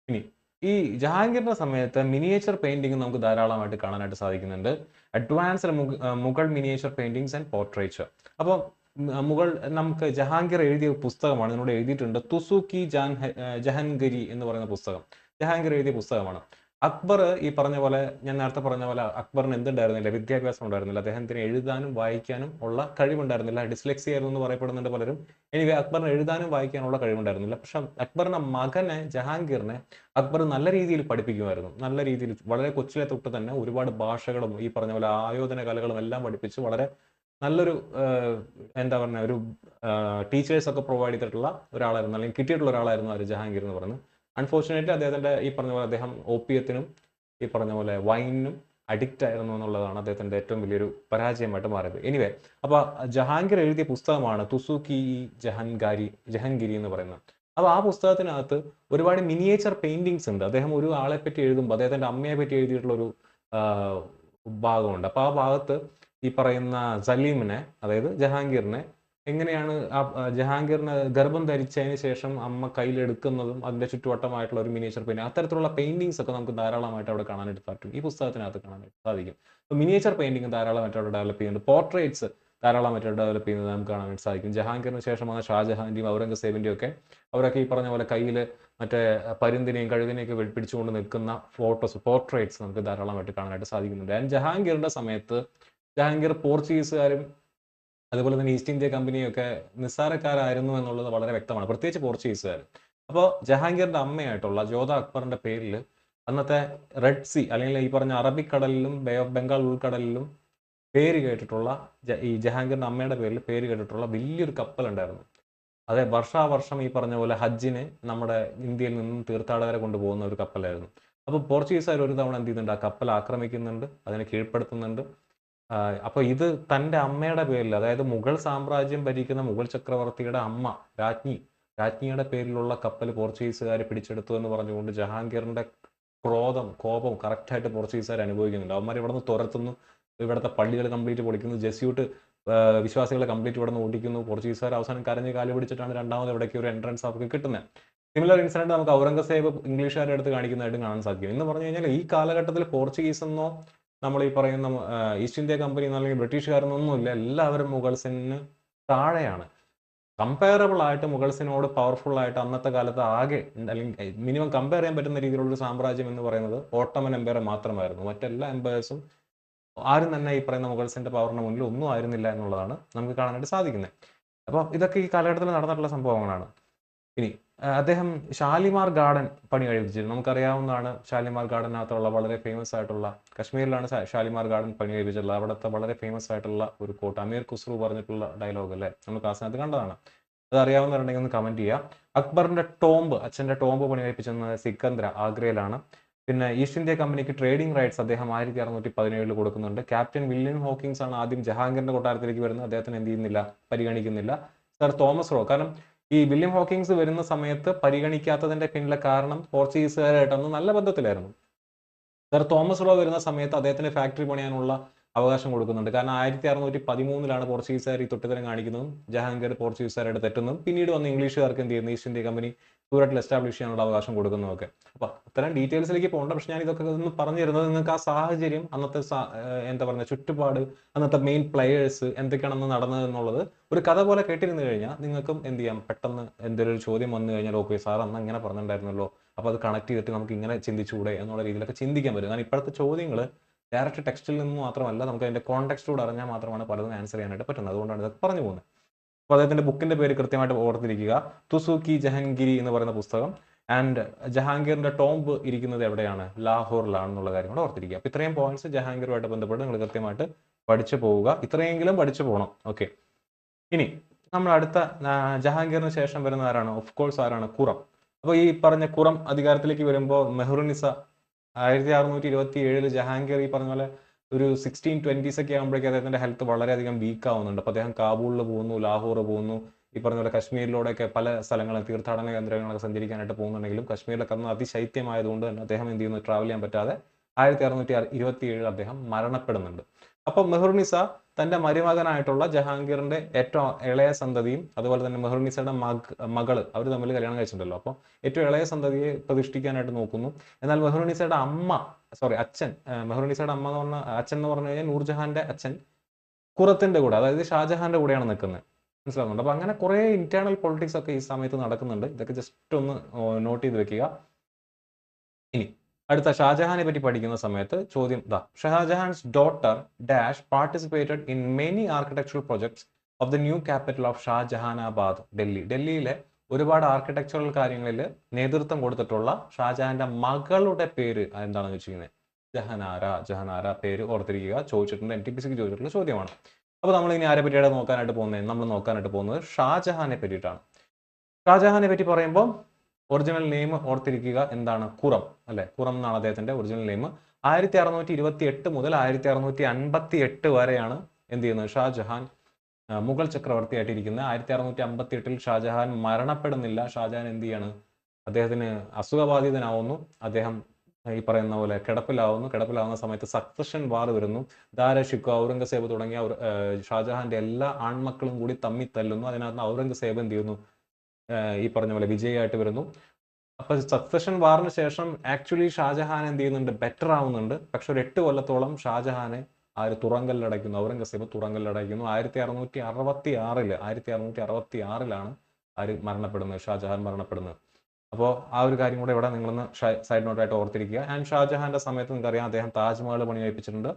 ഇനി ഈ ജഹാംഗീറിന്റെ സമയത്ത് മിനിയേച്ചർ പെയിന്റിംഗ് നമുക്ക് ധാരാളമായിട്ട് കാണാനായിട്ട് സാധിക്കുന്നുണ്ട്. Advanced Mughal miniature paintings and portraiture. അപ്പോൾ നമുക്ക് ജഹാംഗീർ എഴുതിയ പുസ്തകമാണ്, ഇതിനോട് എഴുതിയിട്ടുണ്ട്, തുസുക്കി ജഹൻഗരി എന്ന് പറയുന്ന പുസ്തകം. ജഹാംഗീർ എഴുതിയ പുസ്തകമാണ്. അക്ബർ ഈ പറഞ്ഞ പോലെ, ഞാൻ നേരത്തെ പറഞ്ഞ പോലെ, അക്ബറിന് എന്തുണ്ടായിരുന്നില്ല? വിദ്യാഭ്യാസം ഉണ്ടായിരുന്നില്ല. അദ്ദേഹത്തിന് എഴുതാനും വായിക്കാനും ഉള്ള കഴിവുണ്ടായിരുന്നില്ല. ഡിസ്ലെക്സി ആയിരുന്നു എന്ന് പറയപ്പെടുന്നുണ്ട് പലരും. എനിവേ അക്ബറിന് എഴുതാനും വായിക്കാനുള്ള കഴിവുണ്ടായിരുന്നില്ല. പക്ഷെ അക്ബറിന്റെ മകനെ ജഹാംഗീറിനെ അക്ബർ നല്ല രീതിയിൽ പഠിപ്പിക്കുമായിരുന്നു. നല്ല രീതിയിൽ വളരെ കൊച്ചിലെ തൊട്ട് തന്നെ ഒരുപാട് ഭാഷകളും ഈ പറഞ്ഞ പോലെ ആയോധന കലകളും എല്ലാം പഠിപ്പിച്ച് വളരെ നല്ലൊരു എന്താ പറഞ്ഞ ഒരു ടീച്ചേഴ്സ് ഒക്കെ പ്രൊവൈഡ് ചെയ്തിട്ടുള്ള ഒരാളായിരുന്നു, അല്ലെങ്കിൽ കിട്ടിയിട്ടുള്ള ഒരാളായിരുന്നു ആര്? ജഹാംഗീർ എന്ന് പറയുന്നത്. അൺഫോർച്ചുനേറ്റ്ലി അദ്ദേഹത്തിന്റെ ഈ പറഞ്ഞ പോലെ അദ്ദേഹം ഓപ്പിയത്തിനും ഈ പറഞ്ഞ പോലെ വൈനിനും അഡിക്റ്റ് ആയിരുന്നു എന്നുള്ളതാണ് അദ്ദേഹത്തിന്റെ ഏറ്റവും വലിയൊരു പരാജയമായിട്ട് മാറിയത്. എനിവേ, അപ്പൊ ജഹാംഗീർ എഴുതിയ പുസ്തകമാണ് തുസുക്കി ജഹൻഗിരി എന്ന് പറയുന്നത്. അപ്പൊ ആ പുസ്തകത്തിനകത്ത് ഒരുപാട് മിനിയേച്ചർ പെയിന്റിങ്സ് ഉണ്ട്. അദ്ദേഹം ഒരു ആളെ പറ്റി എഴുതുമ്പോൾ അദ്ദേഹത്തിന്റെ അമ്മയെ പറ്റി എഴുതിയിട്ടുള്ള ഒരു ഭാഗമുണ്ട്. അപ്പൊ ആ ഭാഗത്ത് ഈ പറയുന്ന സലീമിനെ, അതായത് ജഹാംഗീറിനെ, എങ്ങനെയാണ് ജഹാംഗീറിന് ഗർഭം ധരിച്ചതിന് ശേഷം അമ്മ കയ്യിലെടുക്കുന്നതും അതിന്റെ ചുറ്റുവട്ടമായിട്ടുള്ള ഒരു മിനിയേച്ചർ പെയിന്റിംഗ്, അത്തരത്തിലുള്ള പെയിന്റിങ്സ് ഒക്കെ നമുക്ക് ധാരാളമായിട്ട് അവിടെ കാണാനായിട്ട് പറ്റും, ഈ പുസ്തകത്തിനകത്ത് കാണാനായിട്ട് സാധിക്കും. അപ്പോൾ മിനിയേച്ചർ പെയിന്റിംഗ് ധാരാളമായിട്ട് അവിടെ ഡെവലപ്പ് ചെയ്യുന്നുണ്ട്. പോർട്രേറ്റ്സ് ധാരാളമായിട്ട് ഡെവലപ്പ് ചെയ്യുന്നത് നമുക്ക് കാണാനായിട്ട് സാധിക്കും. ജഹാംഗീറിന് ശേഷം വന്ന ഷാജഹാന്റെയും ഔറംഗസേബിന്റെയും ഒക്കെ, അവരൊക്കെ ഈ പറഞ്ഞ പോലെ കയ്യിൽ മറ്റേ പരുന്തിനെയും കഴുതിനെയൊക്കെ പിടിച്ചുകൊണ്ട് നിൽക്കുന്ന ഫോട്ടോസ്, പോർട്രേറ്റ്സ് നമുക്ക് ധാരാളമായിട്ട് കാണാനായിട്ട് സാധിക്കുന്നുണ്ട്. ആൻഡ് ജഹാംഗീറിന്റെ സമയത്ത് ജഹാംഗീർ പോർച്ചുഗീസുകാരും അതുപോലെ തന്നെ ഈസ്റ്റ് ഇന്ത്യ കമ്പനിയൊക്കെ നിസ്സാരക്കാരായിരുന്നു എന്നുള്ളത് വളരെ വ്യക്തമാണ്, പ്രത്യേകിച്ച് പോർച്ചുഗീസുകാർ. അപ്പോൾ ജഹാംഗീറിന്റെ അമ്മയായിട്ടുള്ള ജോധ അക്ബറിന്റെ പേരിൽ അന്നത്തെ റെഡ് സീ, അല്ലെങ്കിൽ ഈ പറഞ്ഞ അറബിക്കടലിലും ബേ ഓഫ് ബംഗാൾ ഉൾക്കടലിലും പേര് കേട്ടിട്ടുള്ള, ഈ ജഹാംഗീറിന്റെ അമ്മയുടെ പേരിൽ പേര് കേട്ടിട്ടുള്ള വലിയൊരു കപ്പലുണ്ടായിരുന്നു. അതെ, വർഷാവർഷം ഈ പറഞ്ഞ പോലെ ഹജ്ജിന് നമ്മുടെ ഇന്ത്യയിൽ നിന്നും തീർത്ഥാടകരെ കൊണ്ടുപോകുന്ന ഒരു കപ്പലായിരുന്നു. അപ്പോൾ പോർച്ചുഗീസുകാർ ഒരു തവണ എന്ത് ചെയ്യുന്നുണ്ട്? ആ കപ്പൽ ആക്രമിക്കുന്നുണ്ട്, അതിനെ കീഴ്പ്പെടുത്തുന്നുണ്ട്. അപ്പൊ ഇത് തൻ്റെ അമ്മയുടെ പേരിൽ, അതായത് മുഗൾ സാമ്രാജ്യം ഭരിക്കുന്ന മുഗൾ ചക്രവർത്തിയുടെ അമ്മ, രാജ്ഞിയുടെ പേരിലുള്ള കപ്പൽ പോർച്ചുഗീസുകാർ പിടിച്ചെടുത്തു എന്ന് പറഞ്ഞുകൊണ്ട് ജഹാംഗീറിന്റെ കോപം കറക്റ്റായിട്ട് പോർച്ചുഗീസുകാർ അനുഭവിക്കുന്നുണ്ട്. അവന്മാർ ഇവിടെ നിന്ന് തുരത്തുന്നു, ഇവിടുത്തെ പള്ളികൾ കംപ്ലീറ്റ് പൊളിക്കുന്നു, ജെസ്യൂട്ട് വിശ്വാസികളെ കംപ്ലീറ്റ് ഇവിടെ നിന്ന് ഓടിക്കുന്നു. പോർച്ചുഗീസുകാർ അവസാനം കരഞ്ഞ് കാല് പിടിച്ചിട്ടാണ് രണ്ടാമത് ഇവിടേക്ക് ഒരു എൻട്രൻസ് അവർക്ക് കിട്ടുന്നത്. സിമിലർ ഇൻസിഡന്റ് നമുക്ക് ഔറംഗസേബ് ഇംഗ്ലീഷുകാരുടെ അടുത്ത് കാണിക്കുന്നതായിട്ട് കാണാൻ സാധിക്കും. എന്ന് പറഞ്ഞു കഴിഞ്ഞാൽ ഈ കാലഘട്ടത്തിൽ പോർച്ചുഗീസ് എന്നോ നമ്മൾ ഈ പറയുന്ന ഈസ്റ്റ് ഇന്ത്യ കമ്പനി അല്ലെങ്കിൽ ബ്രിട്ടീഷുകാരനൊന്നുമില്ല, എല്ലാവരും മുഗൾസിന് താഴെയാണ്. കമ്പയറബിൾ ആയിട്ട് മുഗൾസിനോട് പവർഫുൾ ആയിട്ട് അന്നത്തെ കാലത്ത് ആകെ, അല്ലെങ്കിൽ മിനിമം കമ്പയർ ചെയ്യാൻ പറ്റുന്ന രീതിയിലുള്ള സാമ്രാജ്യം എന്ന് പറയുന്നത് ഓട്ടോമൻ എംപയർ മാത്രമായിരുന്നു. മറ്റെല്ലാ എംപയേഴ്സും ആരും തന്നെ ഈ പറയുന്ന മുഗൾസിന്റെ പവറിന് മുന്നിൽ ഒന്നും ആയിരുന്നില്ല എന്നുള്ളതാണ് നമുക്ക് കാണാനായിട്ട് സാധിക്കുന്നത്. അപ്പോൾ ഇതൊക്കെ ഈ കാലഘട്ടത്തിൽ നടന്നിട്ടുള്ള സംഭവങ്ങളാണ്. ഇനി അദ്ദേഹം ഷാലിമാർ ഗാർഡൻ പണി കഴിപ്പിച്ചിരുന്നു. നമുക്കറിയാവുന്നതാണ് ഷാലിമാർ ഗാർഡനകത്തുള്ള വളരെ ഫേമസ് ആയിട്ടുള്ള, കശ്മീരിലാണ് ഷാലിമാർ ഗാർഡൻ പണി കഴിപ്പിച്ചിട്ടുള്ളത്. അവിടുത്തെ വളരെ ഫേമസ് ആയിട്ടുള്ള ഒരു കോട്ട്, അമീർ ഖുസ്രു പറഞ്ഞിട്ടുള്ള ഡയലോഗ് അല്ലേ, നമ്മൾ ക്ലാസ്സിനകത്ത് കണ്ടതാണ്. അത് അറിയാവുന്നവരുണ്ടെങ്കിൽ ഒന്ന് കമന്റ് ചെയ്യുക. അക്ബറിന്റെ ടോംബ്, അച്ഛന്റെ ടോംബ് പണി കഴിപ്പിച്ചെന്നത് സിക്കന്ദ്ര, ആഗ്രയിലാണ്. പിന്നെ ഈസ്റ്റ് ഇന്ത്യ കമ്പനിക്ക് ട്രേഡിംഗ് റൈറ്റ്സ് അദ്ദേഹം 1617 കൊടുക്കുന്നുണ്ട്. ക്യാപ്റ്റൻ വില്യം ഹോക്കിങ്സ് ആണ് ആദ്യം ജഹാംഗീറിന്റെ കൊട്ടാരത്തിലേക്ക് വരുന്നത്. അദ്ദേഹത്തിന് എന്ത് ചെയ്യുന്നില്ല, പരിഗണിക്കുന്നില്ല. സർ തോമസ് റോ, കാരണം ഈ വില്യം ഹോക്കിങ്സ് വരുന്ന സമയത്ത് പരിഗണിക്കാത്തതിന്റെ പിന്നിലെ കാരണം പോർച്ചുഗീസുകാരായിട്ടൊന്നും നല്ല ബന്ധത്തിലായിരുന്നു. സർ തോമസ് റോ വരുന്ന സമയത്ത് അദ്ദേഹത്തിന് ഫാക്ടറി പണിയാനുള്ള അവകാശം കൊടുക്കുന്നുണ്ട്. കാരണം 1613 പോർച്ചുഗീസുകാർ ഈ തൊട്ടിത്തരം കാണിക്കുന്നതും ജഹാംഗീർ പോർച്ചുഗീസുകാരുടെ തെറ്റുന്നതും പിന്നീട് വന്ന് ഇംഗ്ലീഷുകാർക്ക് എന്ത് ചെയ്യുന്നു, ഈസ്റ്റ് ഇന്ത്യ കമ്പനി സൂററ്റിൽ എസ്റ്റാബ്ലിഷ് ചെയ്യാനുള്ള അവകാശം കൊടുക്കുന്നതൊക്കെ. അപ്പോൾ അത്തരം ഡീറ്റെയിൽസിലേക്ക് പോകണ്ട. പക്ഷെ ഞാൻ ഇതൊക്കെ ഒന്ന് പറഞ്ഞു തരുന്നത് നിങ്ങൾക്ക് ആ സാഹചര്യം, അന്നത്തെ എന്താ പറയുക, ചുറ്റുപാട്, അന്നത്തെ മെയിൻ പ്ലെയേഴ്സ് എന്തൊക്കെയാണെന്ന് നടന്നത് എന്നുള്ളത് ഒരു കഥ പോലെ കേട്ടിരുന്നു കഴിഞ്ഞാൽ നിങ്ങൾക്കും എന്ത് ചെയ്യാം, പെട്ടെന്ന് എന്തെങ്കിലും ഒരു ചോദ്യം വന്നു കഴിഞ്ഞാൽ ഓക്കെ സാർ അന്ന് ഇങ്ങനെ പറഞ്ഞിട്ടുണ്ടായിരുന്നല്ലോ, അപ്പോൾ അത് കണക്ട് ചെയ്തിട്ട് നമുക്ക് ഇങ്ങനെ ചിന്തിച്ചുകൂടെ എന്നുള്ള രീതിയിലൊക്കെ ചിന്തിക്കാൻ പറ്റും. കാരണം ഇപ്പോഴത്തെ ചോദ്യങ്ങൾ ഡയറക്റ്റ് ടെക്സ്റ്റിൽ നിന്ന് മാത്രമല്ല, നമുക്ക് അതിന്റെ കോണ്ടെക്സ്റ്റോട് അറിഞ്ഞാൽ മാത്രമാണ് പലതും ആൻസർ ചെയ്യാനായിട്ട് പറ്റുന്നത്. അതുകൊണ്ടാണ് ഇതൊക്കെ പറഞ്ഞു പോകുന്നത്. അപ്പോൾ അദ്ദേഹത്തിന്റെ ബുക്കിന്റെ പേര് കൃത്യമായിട്ട് ഓർത്തിരിക്കുക, തുസുക്കി ജഹൻഗിരി എന്ന് പറയുന്ന പുസ്തകം. ആൻഡ് ജഹാംഗീറിന്റെ ടോംബ് ഇരിക്കുന്നത് എവിടെയാണ്, ലാഹോറിലാണെന്നുള്ള കാര്യം കൂടെ ഓർത്തിരിക്കുക. അപ്പോൾ ഇത്രയും പോയിന്റ്സ് ജഹാംഗീറുമായിട്ട് ബന്ധപ്പെട്ട് നിങ്ങൾ കൃത്യമായിട്ട് പഠിച്ചു പോവുക. ഇത്രയെങ്കിലും പഠിച്ചു പോകണം. ഓക്കെ, ഇനി നമ്മൾ അടുത്ത ജഹാംഗീറിന് ശേഷം വരുന്ന ആരാണ്, ഓഫ് കോഴ്സ് ആരാണ്, ഖുറം. അപ്പോൾ ഈ പറഞ്ഞ ഖുറം അധികാരത്തിലേക്ക് വരുമ്പോൾ മെഹ്റുനിസ 1627 ജഹാംഗീർ ഈ പറഞ്ഞ പോലെ ഒരു 1620s ഒക്കെ ആകുമ്പോഴേക്കും അദ്ദേഹത്തിന്റെ ഹെൽത്ത് വളരെയധികം വീക്ക് ആവുന്നുണ്ട്. അപ്പോൾ അദ്ദേഹം കാബൂളിൽ പോകുന്നു, ലാഹോർ പോകുന്നു, ഈ പറഞ്ഞ പോലെ കശ്മീരിലൂടെയൊക്കെ പല സ്ഥലങ്ങളും തീർത്ഥാടന കേന്ദ്രങ്ങളൊക്കെ സഞ്ചരിക്കാനായിട്ട് പോകുന്നുണ്ടെങ്കിലും കശ്മീരിലൊക്കെ അന്ന് അതിശൈത്യമായതുകൊണ്ട് തന്നെ അദ്ദേഹം എന്ത് ചെയ്യുന്നു, ട്രാവൽ ചെയ്യാൻ പറ്റാതെ 1627 അദ്ദേഹം മരണപ്പെടുന്നുണ്ട്. അപ്പൊ മെഹ്റുനിസ തന്റെ മരുമകനായിട്ടുള്ള ജഹാംഗീറിന്റെ ഏറ്റവും ഇളയ സന്തതിയും അതുപോലെ തന്നെ മെഹ്റുനിസയുടെ മകള് അവർ തമ്മിൽ കല്യാണം കഴിച്ചിട്ടുണ്ടല്ലോ. അപ്പോൾ ഏറ്റവും ഇളയ സന്തതിയെ പ്രതിഷ്ഠിക്കാനായിട്ട് നോക്കുന്നു. എന്നാൽ മെഹ്റുനിസയുടെ അച്ഛൻ, മെഹ്റുനിസയുടെ അമ്മ എന്ന് പറഞ്ഞ അച്ഛൻ എന്ന് പറഞ്ഞു കഴിഞ്ഞാൽ നൂർജഹാന്റെ അച്ഛൻ ഖുറത്തിന്റെ കൂടെ, അതായത് ഷാജഹാന്റെ കൂടെയാണ് നിൽക്കുന്നത്. മനസ്സിലാവുന്നുണ്ട്. അപ്പൊ അങ്ങനെ കുറെ ഇന്റേണൽ പൊളിറ്റിക്സ് ഒക്കെ ഈ സമയത്ത് നടക്കുന്നുണ്ട്. ഇതൊക്കെ ജസ്റ്റ് ഒന്ന് നോട്ട് ചെയ്ത് വെക്കുക. ഇനി അടുത്ത ഷാജഹാനെ പറ്റി പഠിക്കുന്ന സമയത്ത് ചോദ്യം Shahjahan's daughter dash participated in many architectural projects of the new capital of Shahjahanabad, Delhi. ഡൽഹിയിലെ ഒരുപാട് ആർക്കിടെക്ചറൽ കാര്യങ്ങളിൽ നേതൃത്വം കൊടുത്തിട്ടുള്ള ഷാജഹാന്റെ മകളുടെ പേര് എന്താണെന്ന് വെച്ചിരിക്കുന്നത്, ജഹനാര പേര് ഓർത്തിരിക്കുക. ചോദിച്ചിട്ടുണ്ട്, NTPC ചോദിച്ചിട്ടുള്ള ചോദ്യമാണ്. അപ്പോൾ നമ്മൾ ഇനി ആരെ പറ്റിയാണ് നോക്കാനായിട്ട് പോകുന്നത് ഷാജഹാനെ പറ്റിയിട്ടാണ്. ഷാജഹാനെ പറ്റി പറയുമ്പോൾ ഒറിജിനൽ നെയിം ഓർത്തിരിക്കുക, എന്താണ്, ഖുറം അല്ലെ. ഖുറം എന്നാണ് അദ്ദേഹത്തിന്റെ ഒറിജിനൽ നെയിം. 1628 മുതൽ 1658 വരെയാണ് എന്ത് ചെയ്യുന്നത്, ഷാജഹാൻ മുഗൾ ചക്രവർത്തിയായിട്ട് ഇരിക്കുന്നത്. 1658 ഷാജഹാൻ മരണപ്പെടുന്നില്ല. ഷാജഹാൻ എന്ത് ചെയ്യാണ്, അദ്ദേഹത്തിന് അസുഖബാധിതനാവുന്നു. അദ്ദേഹം ഈ പറയുന്ന പോലെ കിടപ്പിലാവുന്ന സമയത്ത് സക്സഷൻ വാർ വരുന്നു. ദാര ഷിക്കോ, ഔറംഗസേബ് തുടങ്ങിയ ഷാജഹാന്റെ എല്ലാ ആൺമക്കളും കൂടി തമ്മി തല്ലുന്നു. അതിനകത്ത് ഔറംഗസേബ് എന്ത് ചെയ്യുന്നു, ഈ പറഞ്ഞ പോലെ വിജയമായിട്ട് വരുന്നു. അപ്പൊ സക്സഷൻ വാറിന് ശേഷം ആക്ച്വലി ഷാജഹാൻ എന്ത് ചെയ്യുന്നുണ്ട്, ബെറ്റർ ആവുന്നുണ്ട്. പക്ഷെ ഒരു 8 കൊല്ലത്തോളം ഷാജഹാനെ തുറങ്കലിലടയ്ക്കുന്നു, ഔറംഗസേബ് തുറങ്കലിലടയ്ക്കുന്നു. 1666 മരണപ്പെടുന്നത്, ഷാജഹാൻ മരണപ്പെടുന്നത്. അപ്പോൾ ആ ഒരു കാര്യം കൂടെ ഇവിടെ നിങ്ങളൊന്ന് സൈഡ് നോട്ടായിട്ട് ഓർത്തിരിക്കുക. ആൻഡ് ഷാജഹാന്റെ സമയത്ത് നിങ്ങൾക്കറിയാം, അദ്ദേഹം താജ്മഹൽ പണി കഴിപ്പിച്ചിട്ടുണ്ട്,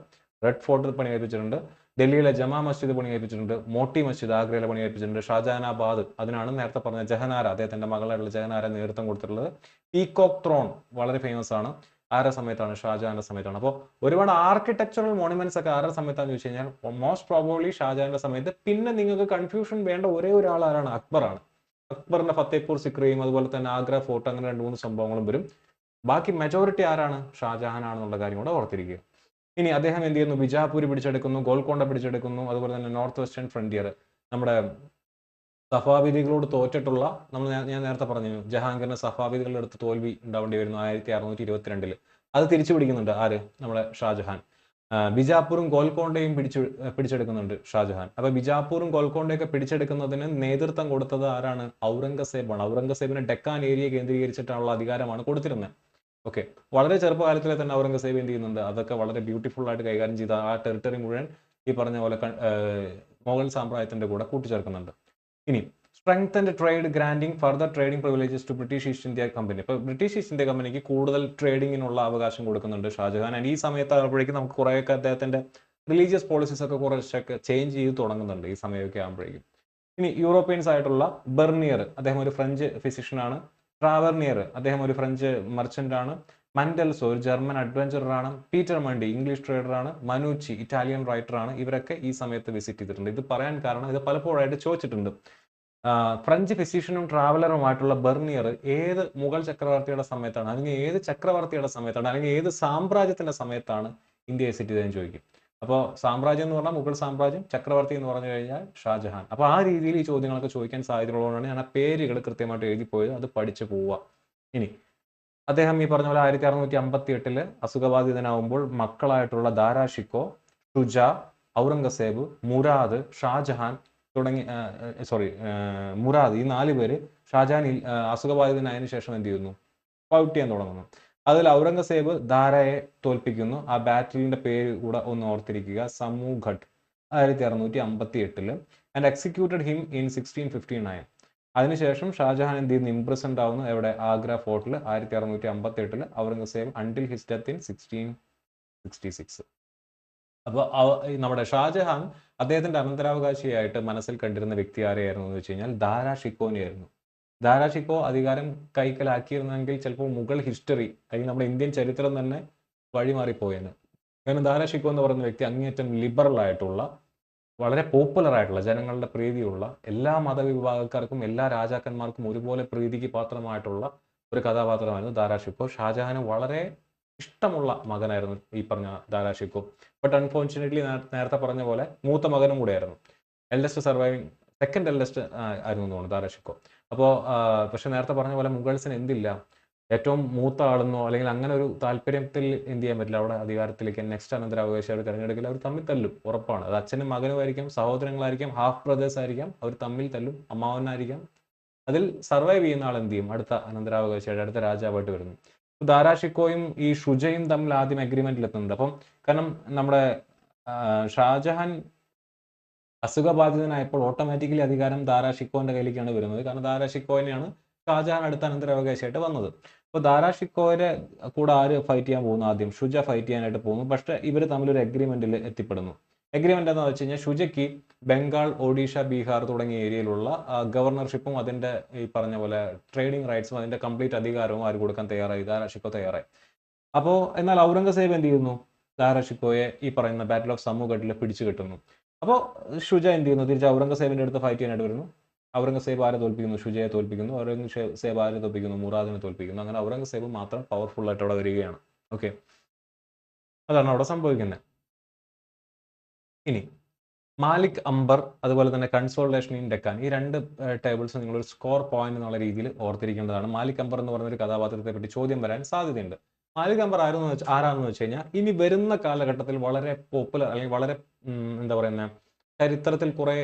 റെഡ് ഫോർട്ട് പണി കഴിപ്പിച്ചിട്ടുണ്ട്, ഡൽഹിയിലെ ജമാ മസ്ജിദ് പണി കഴിപ്പിച്ചിട്ടുണ്ട്, മോട്ടി മസ്ജിദ് ആഗ്രയിലെ പണി കഴിപ്പിച്ചിട്ടുണ്ട്, ഷാജഹാനാബാദ്, അതിനാണ് നേരത്തെ പറഞ്ഞ ജഹനാര, അദ്ദേഹത്തിന്റെ മകളായിട്ടുള്ള ജഹനാര നേതൃത്വം കൊടുത്തിട്ടുള്ളത്. പീകോക്ക് ത്രോൺ വളരെ ഫേമസ് ആണ്. ആരുടെ സമയത്താണ്, ഷാജഹാന്റെ സമയത്താണ്. അപ്പോൾ ഒരുപാട് ആർക്കിടെക്ചറൽ മോണുമെന്റ്സ് ഒക്കെ ആരുടെ സമയത്താണെന്ന് ചോദിച്ചു കഴിഞ്ഞാൽ മോസ്റ്റ് പ്രോബബ്ലി ഷാജഹാന്റെ സമയത്ത്. പിന്നെ നിങ്ങൾക്ക് കൺഫ്യൂഷൻ വേണ്ട ഒരേ ഒരാൾ ആരാണ്, അക്ബറാണ്. അക്ബറിന്റെ ഫത്തേപൂർ സിക്രിയും അതുപോലെ തന്നെ ആഗ്ര ഫോർട്ട്, അങ്ങനെ 2-3 സംഭവങ്ങളും വരും. ബാക്കി മെജോറിറ്റി ആരാണ്, ഷാജഹാൻ ആണെന്നുള്ള കാര്യം കൂടെ ഓർത്തിരിക്കുക. ഇനി അദ്ദേഹം എന്ത് ചെയ്യുന്നു, ബിജാപൂർ പിടിച്ചെടുക്കുന്നു, ഗോൽക്കൊണ്ട പിടിച്ചെടുക്കുന്നു, അതുപോലെ തന്നെ നോർത്ത് വെസ്റ്റേൺ ഫ്രണ്ടിയർ, നമ്മുടെ സഫാവിദികളോട് തോറ്റിട്ടുള്ള, ഞാൻ നേരത്തെ പറഞ്ഞു ജഹാംഗീറിന് സഫാവിദികളുടെ അടുത്ത് തോൽവി ഉണ്ടാവേണ്ടി വരുന്നു 1622. അത് തിരിച്ചു പിടിക്കുന്നുണ്ട് ആര്, നമ്മുടെ ഷാജഹാൻ. ബിജാപ്പൂറും ഗോൽക്കൊണ്ടയും പിടിച്ചെടുക്കുന്നുണ്ട് ഷാജഹാൻ. അപ്പൊ ബിജാപ്പൂറും ഗോൽക്കൊണ്ടയൊക്കെ പിടിച്ചെടുക്കുന്നതിന് നേതൃത്വം കൊടുത്തത് ആരാണ്, ഔറംഗസേബാണ്. ഔറംഗസേബിന് ഡെക്കാൻ ഏരിയ കേന്ദ്രീകരിച്ചിട്ടുള്ള അധികാരമാണ് കൊടുത്തിരുന്നത്. ഓക്കെ, വളരെ ചെറുപ്പകാലത്തിലെ തന്നെ ഔറംഗസേബ് എന്ത് ചെയ്യുന്നുണ്ട്, അതൊക്കെ വളരെ ബ്യൂട്ടിഫുൾ ആയിട്ട് കൈകാര്യം ചെയ്ത ആ ടെറിട്ടറി മുഴുവൻ ഈ പറഞ്ഞ പോലെ മുഗൾ സാമ്രാജ്യത്തിന്റെ കൂടെ കൂട്ടിച്ചേർക്കുന്നുണ്ട്. ഇനി strength and trade granting further trading privileges to British East India company. ഇപ്പോൾ ബ്രിട്ടീഷ് ഈസ്റ്റ് ഇന്ത്യ കമ്പനിക്ക് കൂടുതൽ ട്രേഡിങ്ങിനുള്ള അവകാശം കൊടുക്കുന്നുണ്ട് ഷാജഹാൻ. ആൻഡ് ഈ സമയത്താകുമ്പോഴേക്കും നമുക്ക് കുറേയൊക്കെ അദ്ദേഹത്തിന്റെ റിലീജിയസ് പോളിസീസ് ഒക്കെ കുറച്ചൊക്കെ ചേഞ്ച് ചെയ്ത് തുടങ്ങുന്നുണ്ട് ഈ സമയമൊക്കെ ആകുമ്പോഴേക്കും. ഇനി യൂറോപ്യൻസ് ആയിട്ടുള്ള ബെർണിയർ, അദ്ദേഹം ഒരു ഫ്രഞ്ച് ഫിസിഷ്യനാണ്. ട്രാവർണിയർ, അദ്ദേഹം ഒരു ഫ്രഞ്ച് മർച്ചന്റ് ആണ്. മൻഡൽസോ ഒരു ജർമ്മൻ അഡ്വഞ്ചററാണ്. പീറ്റർ മണ്ടി ഇംഗ്ലീഷ് ട്രേഡറാണ്. മനുച്ചി ഇറ്റാലിയൻ റൈറ്ററാണ്. ഇവരൊക്കെ ഈ സമയത്ത് വിസിറ്റ് ചെയ്തിട്ടുണ്ട്. ഇത് പറയാൻ കാരണം ഇത് പലപ്പോഴായിട്ട് ചോദിച്ചിട്ടുണ്ട്. ഫ്രഞ്ച് ഫിസിഷ്യനും ട്രാവലറുമായിട്ടുള്ള ബെർണിയർ ഏത് മുഗൾ ചക്രവർത്തിയുടെ സമയത്താണ്, അല്ലെങ്കിൽ ഏത് ചക്രവർത്തിയുടെ സമയത്താണ്, അല്ലെങ്കിൽ ഏത് സാമ്രാജ്യത്തിന്റെ സമയത്താണ് ഇന്ത്യയെ വിസിറ്റ് ചെയ്തതെന്ന് ചോദിക്കും. അപ്പോൾ സാമ്രാജ്യം എന്ന് പറഞ്ഞാൽ മുഗൾ സാമ്രാജ്യം, ചക്രവർത്തി എന്ന് പറഞ്ഞു കഴിഞ്ഞാൽ ഷാജഹാൻ. അപ്പോൾ ആ രീതിയിൽ ഈ ചോദ്യങ്ങളൊക്കെ ചോദിക്കാൻ സാധ്യതയുള്ളതുകൊണ്ടാണ് ഞാൻ ആ പേരുകൾ കൃത്യമായിട്ട് എഴുതിപ്പോയത്. അത് പഠിച്ചു പോവുക. ഇനി അദ്ദേഹം ഈ പറഞ്ഞ പോലെ 1658 അസുഖബാധിതനാവുമ്പോൾ മക്കളായിട്ടുള്ള ദാരാ ഷിക്കോ, ഷുജ, ഔറംഗസേബ്, മുറാദ്, ഷാജഹാൻ തുടങ്ങി മുറാദ്, ഈ 4 പേര് ഷാജഹാൻ അസുഖബാധിതനായതിനു ശേഷം എന്ത് ചെയ്യുന്നു, ഫൗട്ട് ചെയ്യാൻ തുടങ്ങുന്നു. അതിൽ ഔറംഗസേബ് ദാരയെ തോൽപ്പിക്കുന്നു. ആ ബാറ്റിലിന്റെ പേര് കൂടെ ഒന്ന് ഓർത്തിരിക്കുക, Samugarh, 1658 and executed him in 1659. അതിനുശേഷം ഷാജഹാൻ എന്ത് ചെയ്യുന്നു, ഇംപ്രസൻഡ് ആവുന്നു. എവിടെ? ആഗ്ര ഫോർട്ടിൽ 1658 Aurangzeb until his death in 1666. അപ്പോൾ നമ്മുടെ ഷാജഹാൻ അദ്ദേഹത്തിന്റെ അനന്തരാവകാശിയായിട്ട് മനസ്സിൽ കണ്ടിരുന്ന വ്യക്തി ആരെയായിരുന്നു എന്ന് വെച്ച് കഴിഞ്ഞാൽ ദാരാ ഷിക്കോനെയായിരുന്നു. ദാരാ ഷിക്കോ അധികാരം കൈക്കലാക്കിയിരുന്നെങ്കിൽ ചിലപ്പോൾ മുഗൾ ഹിസ്റ്ററി അല്ലെങ്കിൽ നമ്മുടെ ഇന്ത്യൻ ചരിത്രം തന്നെ വഴിമാറിപ്പോയെന്ന്. കാരണം ദാരാ ഷിക്കോ എന്ന് പറയുന്ന വ്യക്തി അങ്ങേയറ്റം ലിബറൽ ആയിട്ടുള്ള, വളരെ പോപ്പുലർ ആയിട്ടുള്ള, ജനങ്ങളുടെ പ്രീതിയുള്ള, എല്ലാ മതവിഭാഗക്കാർക്കും എല്ലാ രാജാക്കന്മാർക്കും ഒരുപോലെ പ്രീതിക്ക് പാത്രമായിട്ടുള്ള ഒരു കഥാപാത്രമായിരുന്നു ദാരാ ഷിക്കോ. ഷാജഹാന് വളരെ ഇഷ്ടമുള്ള മകനായിരുന്നു ഈ പറഞ്ഞ ദാരാ ഷിക്കോ. ബട്ട് അൺഫോർച്ചുനേറ്റ്ലി നേരത്തെ പറഞ്ഞ പോലെ മൂത്ത മകനും കൂടെയായിരുന്നു. എൽഡസ്റ്റ് സർവൈവിങ്, സെക്കൻഡ് എൽഡസ്റ്റ് ആയിരുന്നു എന്ന് തോന്നുന്നു ദാരാ ഷിക്കോ. അപ്പോൾ പക്ഷെ നേരത്തെ പറഞ്ഞ പോലെ മുഗൾസിന് എന്തില്ല, ഏറ്റവും മൂത്ത ആളെന്നോ അല്ലെങ്കിൽ അങ്ങനെ ഒരു താല്പര്യത്തിൽ എന്ത് ചെയ്യാൻ പറ്റില്ല, അവിടെ അധികാരത്തിലേക്ക് നെക്സ്റ്റ് അനന്തരാവകാശിയായിട്ട് തിരഞ്ഞെടുക്കില്ല. അവർ തമ്മിൽ തല്ലും, ഉറപ്പാണ്. അത് അച്ഛനും മകനുമായിരിക്കും, സഹോദരങ്ങളായിരിക്കും, ഹാഫ് ബ്രദേഴ്സ് ആയിരിക്കാം, അവർ തമ്മിൽ തല്ലും, അമ്മാവനായിരിക്കാം. അതിൽ സർവൈവ് ചെയ്യുന്ന ആൾ എന്ത് ചെയ്യും, അടുത്ത അനന്തരാവകാശിയായിട്ട്, അടുത്ത രാജാവായിട്ട് വരുന്നു. ദാരാ ഷിക്കോയും ഈ ഷുജയും തമ്മിൽ ആദ്യം അഗ്രിമെന്റിൽ എത്തുന്നുണ്ട്. അപ്പം കാരണം നമ്മുടെ ഷാജഹാൻ അസുഖബാധിതനായപ്പോൾ ഓട്ടോമാറ്റിക്കലി അധികാരം ദാരാ ഷിക്കോന്റെ കയ്യിലേക്കാണ് വരുന്നത്. കാരണം ദാരാ ഷിക്കോനെയാണ് ഷാജഹാൻ അടുത്ത അനന്തരാവകാശിയായിട്ട് വന്നത്. അപ്പോൾ ദാരാ ഷിക്കോയെ കൂടെ ആര് ഫൈറ്റ് ചെയ്യാൻ പോകുന്നു? ആദ്യം ഷുജ ഫൈറ്റ് ചെയ്യാനായിട്ട് പോകുന്നു. പക്ഷേ ഇവർ തമ്മിലൊരു അഗ്രിമെന്റിൽ എത്തിപ്പെടുന്നു. അഗ്രിമെന്റ് എന്താണെന്ന് വെച്ച് കഴിഞ്ഞാൽ ഷുജയ്ക്ക് ബംഗാൾ, ഒഡീഷ, ബീഹാർ തുടങ്ങിയ ഏരിയയിലുള്ള ഗവർണർഷിപ്പും അതിന്റെ ഈ പറഞ്ഞ പോലെ ട്രേഡിംഗ് റൈറ്റ്സും അതിന്റെ കംപ്ലീറ്റ് അധികാരവും ആര് കൊടുക്കാൻ തയ്യാറായി? ദാരാ ഷിക്കോ തയ്യാറായി. അപ്പോൾ എന്നാൽ ഔറംഗസേബ് എന്ത് ചെയ്യുന്നു? ദാരാ ഷിക്കോയെ ഈ പറയുന്ന ബാറ്റിൽ ഓഫ് സമൂഘട്ടിൽ പിടിച്ചു കെട്ടുന്നു. അപ്പോൾ ഷുജ എന്ത് ചെയ്യുന്നു? തിരിച്ച് ഔറംഗസേബിന്റെ അടുത്ത് ഫൈറ്റ് ചെയ്യാനായിട്ട് വരുന്നു. ഔറംഗസേബ് ആരെ തോൽപ്പിക്കുന്നു? ഷുജയെ തോൽപ്പിക്കുന്നു. ഔറംഗസേബ് ആരെ തോൽപ്പിക്കുന്നു? മുറാദിനെ തോൽപ്പിക്കുന്നു. അങ്ങനെ ഔറംഗസേബ് മാത്രം പവർഫുൾ ആയിട്ട് അവിടെ വരികയാണ്. ഓക്കെ, അതാണ് അവിടെ സംഭവിക്കുന്നത്. ഇനി മാലിക് അംബർ, അതുപോലെ തന്നെ കൺസോൾട്ടേഷൻ ഇൻ ഡെക്കാൻ, ഈ 2 ടേബിൾസ് നിങ്ങൾ ഒരു സ്കോർ പോയിന്റ് എന്നുള്ള രീതിയിൽ ഓർത്തിരിക്കേണ്ടതാണ്. മാലിക് അംബർ എന്ന് പറയുന്ന ഒരു കഥാപാത്രത്തെ പറ്റി ചോദ്യം വരാൻ സാധ്യതയുണ്ട്. മാലിക് അംബർ ആരാണെന്ന് വെച്ച് കഴിഞ്ഞാൽ ഇനി വരുന്ന കാലഘട്ടത്തിൽ വളരെ പോപ്പുലർ അല്ലെങ്കിൽ വളരെ എന്താ പറയുന്നത്, ചരിത്രത്തിൽ കുറെ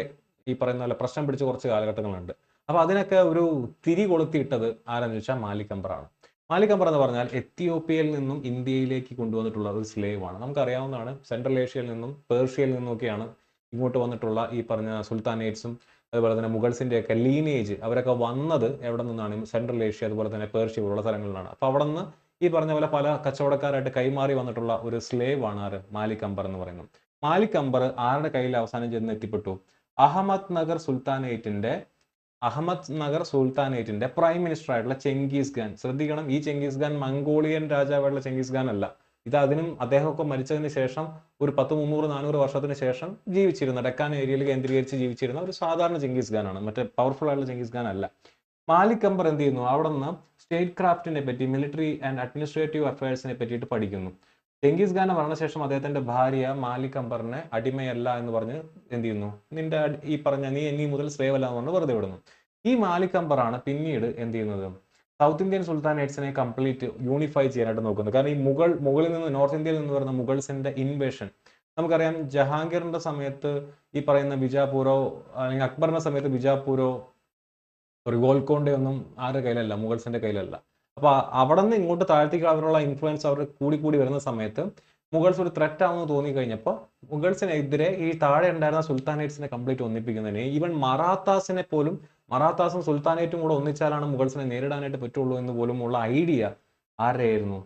ഈ പറയുന്ന പോലെ പ്രശ്നം പിടിച്ച കുറച്ച് കാലഘട്ടങ്ങളുണ്ട്. അപ്പൊ അതിനൊക്കെ ഒരു തിരി കൊളുത്തിയിട്ടത് ആരാന്ന് വെച്ചാൽ മാലിക് അംബറാണ്. മാലിക് അംബർ എന്ന് പറഞ്ഞാൽ എത്യോപ്യയിൽ നിന്നും ഇന്ത്യയിലേക്ക് കൊണ്ടുവന്നിട്ടുള്ള ഒരു സ്ലേവ് ആണ്. നമുക്കറിയാവുന്നതാണ്, സെൻട്രൽ ഏഷ്യയിൽ നിന്നും പേർഷ്യയിൽ നിന്നൊക്കെയാണ് ഇങ്ങോട്ട് വന്നിട്ടുള്ള ഈ പറഞ്ഞ സുൽത്താനേറ്റ്സും അതുപോലെ തന്നെ മുഗൾസിന്റെ ഒക്കെ ലീനേജ്, അവരൊക്കെ വന്നത് എവിടെ നിന്നാണ്? സെൻട്രൽ ഏഷ്യ അതുപോലെ തന്നെ പേർഷ്യ പോലുള്ള സ്ഥലങ്ങളിലാണ്. അപ്പൊ അവിടെ നിന്ന് ഈ പറഞ്ഞ പോലെ പല കച്ചവടക്കാരായിട്ട് കൈമാറി വന്നിട്ടുള്ള ഒരു സ്ലേവ് ആണ് ആര്? മാലിക് അംബർ എന്ന് പറയുന്നത്. മാലിക് അംബർ ആരുടെ കയ്യിൽ അവസാനം ചെന്ന് എത്തിപ്പെട്ടു? അഹമ്മദ് നഗർ സുൽത്താനേറ്റിന്റെ പ്രൈം മിനിസ്റ്റർ ആയിട്ടുള്ള ചെങ്കിസ് ഖാൻ. ശ്രദ്ധിക്കണം, ഈ ചെങ്കിസ് ഖാൻ മംഗോളിയൻ രാജാവായിട്ടുള്ള ചെങ്കിസ് ഖാൻ അല്ല. ഇത് മദ്ദേഹമൊക്കെ മരിച്ചതിന് ശേഷം ഒരു 10, 300, 400 വർഷത്തിന് ശേഷം ജീവിച്ചിരുന്ന, ഡെക്കാൻ ഏരിയയിൽ കേന്ദ്രീകരിച്ച് ജീവിച്ചിരുന്ന ഒരു സാധാരണ ചെങ്കിസ് ഖാൻ ആണ്, മറ്റേ പവർഫുൾ ആയിട്ടുള്ള ചെങ്കിസ് ഖാൻ അല്ല. മാലിക് അംബർ എന്ത് ചെയ്യുന്നു? അവിടെ നിന്ന് സ്റ്റേറ്റ് ക്രാഫ്റ്റിനെ പറ്റി, മിലിറ്ററി ആൻഡ് അഡ്മിനിസ്ട്രേറ്റീവ് അഫയേഴ്സിനെ പറ്റിയിട്ട് പഠിക്കുന്നു. ചെങ്കിസ് ഖാന്റെ മരണശേഷം അദ്ദേഹത്തിന്റെ ഭാര്യ മാലിക് അംബറിനെ അടിമയല്ല എന്ന് പറഞ്ഞ് എന്ത് ചെയ്യുന്നു? നീ മുതൽ സ്ലേവ് അല്ല എന്ന് പറഞ്ഞ് വെറുതെ വിടുന്നു. ഈ മാലിക് അംബറാണ് പിന്നീട് എന്ത് ചെയ്യുന്നത്? സൗത്ത് ഇന്ത്യൻ സുൽത്താനേറ്റ്സിനെ കംപ്ലീറ്റ് യൂണിഫൈ ചെയ്യാനായിട്ട് നോക്കുന്നത്. കാരണം ഈ മുകളിൽ നിന്ന്, നോർത്ത് ഇന്ത്യയിൽ നിന്ന് വരുന്ന മുഗൾസിന്റെ ഇൻവേഷൻ നമുക്കറിയാം. ജഹാംഗീറിന്റെ സമയത്ത് ഈ പറയുന്ന ബിജാപൂരോ അല്ലെങ്കിൽ അക്ബറിന്റെ സമയത്ത് ബിജാപൂരോ ഒരു ഗോൽക്കൊണ്ട ഒന്നും ആരുടെ കയ്യിലല്ല, മുഗൾസിന്റെ കയ്യിലല്ല. അപ്പൊ അവിടെ നിന്ന് ഇങ്ങോട്ട് താഴ്ത്തിക്ക് അവരുള്ള ഇൻഫ്ലുവൻസ് അവർ കൂടി വരുന്ന സമയത്ത് മുഗൾസ് ഒരു ത്രെറ്റ് ആണെന്ന് തോന്നിക്കഴിഞ്ഞപ്പോൾ മുഗൾസിനെതിരെ ഈ താഴെ ഉണ്ടായിരുന്ന സുൽത്താനേറ്റ്സിനെ കംപ്ലീറ്റ് ഒന്നിപ്പിക്കുന്നതിന്, ഈവൻ മറാത്താസും സുൽത്താനേറ്റും കൂടെ ഒന്നിച്ചാലാണ് മുഗൾസിനെ നേരിടാനായിട്ട് പറ്റുള്ളൂ എന്ന് പോലുമുള്ള ഐഡിയ ആരുടെ ആയിരുന്നു?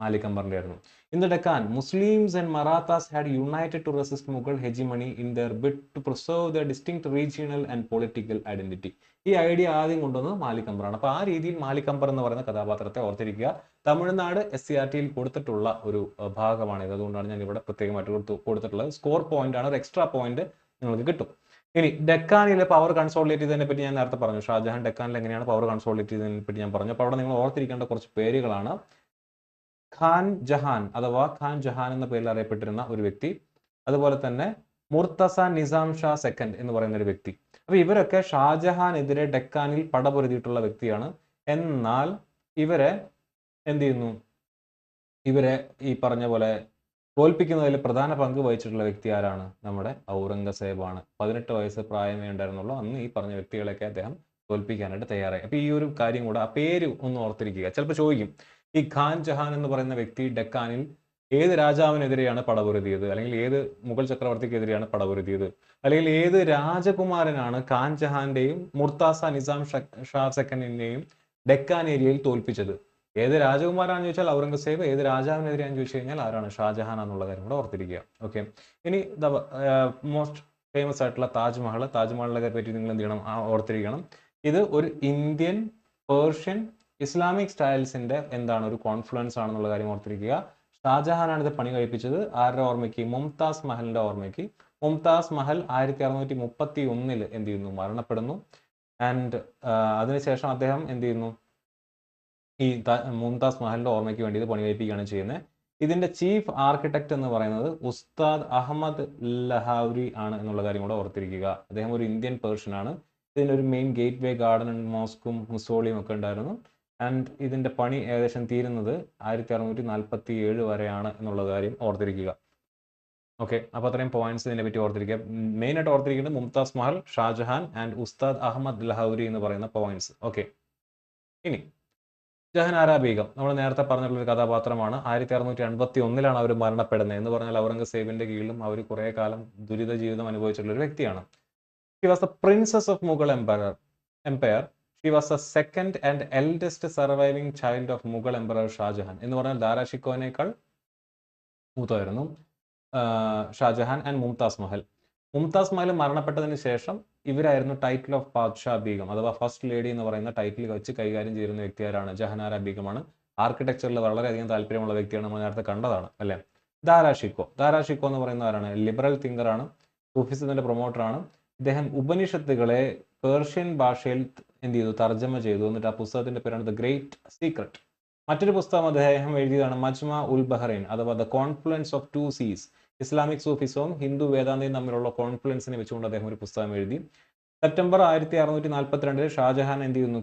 മാലിക് അംബറിന്റെ ആയിരുന്നു. In the Deccan, Muslims and Marathas had united to resist Mughal hegemony in their bid to preserve their distinct regional and political identity. ഈ ഐഡിയ ആദ്യം കൊണ്ടുവന്നത് മാലിക് അംബറാണ്. അപ്പൊ ആ രീതിയിൽ മാലിക് അംബർ എന്ന് പറയുന്ന കഥാപാത്രത്തെ ഓർത്തിരിക്കുക. തമിഴ്നാട് SCRT-യിൽ കൊടുത്തിട്ടുള്ള ഒരു ഭാഗമാണിത്. അതുകൊണ്ടാണ് ഞാൻ ഇവിടെ പ്രത്യേകമായിട്ട് കൊടുത്തിട്ടുള്ളത്. സ്കോർ പോയിന്റ് ആണ്, ഒരു എക്സ്ട്രാ പോയിന്റ് നിങ്ങൾക്ക് കിട്ടും. ഇനി ഡെക്കാനിലെ പവർ കൺസോളിഡേറ്റ് ചെയ്തതിനെ പറ്റി ഞാൻ നേരത്തെ പറഞ്ഞു. ഷാജഹാൻ ഡെക്കാനിൽ എങ്ങനെയാണ് പവർ കൺസോളിഡേറ്റ് ചെയ്തതിനെ പറ്റി ഞാൻ പറഞ്ഞു. അപ്പോൾ അവിടെ നിങ്ങൾ ഓർത്തിരിക്കേണ്ട കുറച്ച് പേരുകളാണ്. ഖാൻ ജഹാൻ അഥവാ ഖാൻ ജഹാൻ എന്ന പേരിൽ അറിയപ്പെട്ടിരുന്ന ഒരു വ്യക്തി, അതുപോലെ തന്നെ മുർത്തസ നിസാം ഷാ സെക്കൻഡ് എന്ന് പറയുന്ന ഒരു വ്യക്തി. അപ്പൊ ഇവരൊക്കെ ഷാജഹാനെതിരെ ഡെക്കാനിൽ പടപൊരുതിയിട്ടുള്ള വ്യക്തിയാണ്. എന്നാൽ ഇവരെ എന്ത് ചെയ്യുന്നു? ഇവരെ ഈ പറഞ്ഞ പോലെ തോൽപ്പിക്കുന്നതിൽ പ്രധാന പങ്ക് വഹിച്ചിട്ടുള്ള വ്യക്തി ആരാണ്? നമ്മുടെ ഔറംഗസേബാണ്. 18 വയസ്സ് പ്രായമേ ഉണ്ടായിരുന്നുള്ളൂ. അന്ന് ഈ പറഞ്ഞ വ്യക്തികളെയൊക്കെ അദ്ദേഹം തോൽപ്പിക്കാനായിട്ട് തയ്യാറായി. അപ്പോൾ ഈ ഒരു കാര്യം കൂടെ ആ പേര് ഒന്ന് ഓർത്തിരിക്കുക. ചിലപ്പോൾ ചോദിക്കും, ഈ ഖാൻ ജഹാൻ എന്ന് പറയുന്ന വ്യക്തി ഡെക്കാനിൽ ഏത് രാജാവിനെതിരെയാണ് പടപൊരുതിയത്? അല്ലെങ്കിൽ ഏത് മുഗൾ ചക്രവർത്തിക്കെതിരെയാണ് പടപൊരുതിയത്? അല്ലെങ്കിൽ ഏത് രാജകുമാരനാണ് ഖാൻ ജഹാന്റെയും മുർത്താസ നിസാം ഷാ സെക്കൻഡിന്റെയും ഡെക്കാൻ ഏരിയയിൽ തോൽപ്പിച്ചത്? ഏത് രാജകുമാരാണെന്ന് ചോദിച്ചാൽ ഔറംഗസേബ്, ഏത് രാജാവിനെതിരെയാണെന്ന് ചോദിച്ചു കഴിഞ്ഞാൽ ആരാണ്? ഷാജഹാൻ എന്നുള്ള കാര്യം കൂടെ ഓർത്തിരിക്കുക. ഓക്കെ, ഇനി മോസ്റ്റ് ഫേമസ് ആയിട്ടുള്ള താജ്മഹൽ. താജ്മഹലിനെ പറ്റി നിങ്ങൾ എന്ത് ചെയ്യണം? ഓർത്തിരിക്കണം. ഇത് ഒരു ഇന്ത്യൻ, പേർഷ്യൻ, ഇസ്ലാമിക് സ്റ്റൈൽസിന്റെ എന്താണ് ഒരു കോൺഫ്ലുവൻസ് ആണെന്നുള്ള കാര്യം ഓർത്തിരിക്കുക. ഷാജഹാനാണ് ഇത് പണി കഴിപ്പിച്ചത്. ആരുടെ ഓർമ്മയ്ക്ക്? മുംതാസ് മഹലിന്റെ ഓർമ്മയ്ക്ക്. മുംതാസ് മഹൽ 1631 എന്ത് ചെയ്യുന്നു? മരണപ്പെടുന്നു. ആൻഡ് അതിനുശേഷം അദ്ദേഹം എന്ത് ചെയ്യുന്നു? ഈ മുംതാസ് മഹലിന്റെ ഓർമ്മയ്ക്ക് വേണ്ടി ഇത് പണി കഴിപ്പിക്കുകയാണ് ചെയ്യുന്നത്. ഇതിന്റെ ചീഫ് ആർക്കിടെക്ട് എന്ന് പറയുന്നത് ഉസ്താദ് അഹമ്മദ് ലഹൗരി ആണ് എന്നുള്ള കാര്യം കൂടെ ഓർത്തിരിക്കുക. അദ്ദേഹം ഒരു ഇന്ത്യൻ പേർഷ്യൻ ആണ്. ഇതിനൊരു മെയിൻ ഗേറ്റ് വേ, ഗാർഡൻ, മോസ്കും മുസോളിയും ഒക്കെ ഉണ്ടായിരുന്നു. ആൻഡ് ഇതിന്റെ പണി ഏകദേശം തീരുന്നത് 1647 വരെയാണ് എന്നുള്ള കാര്യം ഓർത്തിരിക്കുക. ഓക്കെ, അപ്പോൾ അത്രയും പോയിന്റ്സ് ഇതിനെ പറ്റി ഓർത്തിരിക്കുക. മെയിൻ ആയിട്ട് ഓർത്തിരിക്കുന്നത് മുംതാസ് മഹൽ, ഷാജഹാൻ ആൻഡ് ഉസ്താദ് അഹമ്മദ് ലഹൗരി എന്ന് പറയുന്ന പോയിന്റ്സ്. ഓക്കെ, ഇനി ജഹാനാര ബീഗം നമ്മൾ നേരത്തെ പറഞ്ഞിട്ടുള്ളൊരു കഥാപാത്രമാണ്. 1681 അവർ മരണപ്പെടുന്നത്. എന്ന് പറഞ്ഞാൽ ഔറംഗസേബിന്റെ കീഴിലും അവർ കുറെ കാലം ദുരിത ജീവിതം അനുഭവിച്ചിട്ടുള്ള ഒരു വ്യക്തിയാണ്. She was the princess of Mughal empire. She was the second and eldest surviving child of Mughal emperor Shahjahan. എന്ന് പറഞ്ഞാൽ ദാരാ ഷിക്കോനേക്കാൾ മൂത്തമായിരുന്നു ഷാജഹാൻ ആൻഡ് മുംതാസ് മഹൽ. മുംതാസ് മഹൽ മരണപ്പെട്ടതിന് ശേഷം ഇവരായിരുന്നു ടൈറ്റിൽ ഓഫ് പാദ്ഷാ ബീഗം അഥവാ ഫസ്റ്റ് ലേഡി എന്ന് പറയുന്ന ടൈറ്റിൽ വെച്ച് കൈകാര്യം ചെയ്യുന്ന വ്യക്തിയാരാണ്? ജഹാനാര ബീഗമാണ്. ആർക്കിടെക്ചറിൽ വളരെയധികം താല്പര്യമുള്ള വ്യക്തിയാണ്, നമ്മൾ നേരത്തെ കണ്ടതാണ് അല്ലേ. ദാരാ ഷിക്കോ എന്ന് പറയുന്ന ആരാണ്? ലിബറൽ തിങ്കറാണ്, സൂഫിസത്തിന്റെ പ്രൊമോട്ടറാണ്. ഇദ്ദേഹം ഉപനിഷത്തുകളെ പേർഷ്യൻ ഭാഷയിൽ എന്ത് ചെയ്തു? തർജ്ജമ ചെയ്തു. എന്നിട്ട് ആ പുസ്തകത്തിന്റെ പേരാണ് ദ ഗ്രേറ്റ് സീക്രട്ട്. മറ്റൊരു പുസ്തകം അദ്ദേഹം എഴുതിയതാണ് മജ്മ ഉൽ ബഹ്റൈൻ അഥവാ ദ കോൺഫ്ലുവൻസ് ഓഫ് ടു സീസ്. ഇസ്ലാമിക് സൂഫിസവും ഹിന്ദു വേദാന്തയും തമ്മിലുള്ള കോൺഫ്ലുവൻസിനെ വെച്ചുകൊണ്ട് അദ്ദേഹം ഒരു പുസ്തകം എഴുതി. സെപ്റ്റംബർ 1642 ഷാജഹാൻ എന്ത് ചെയ്യുന്നു?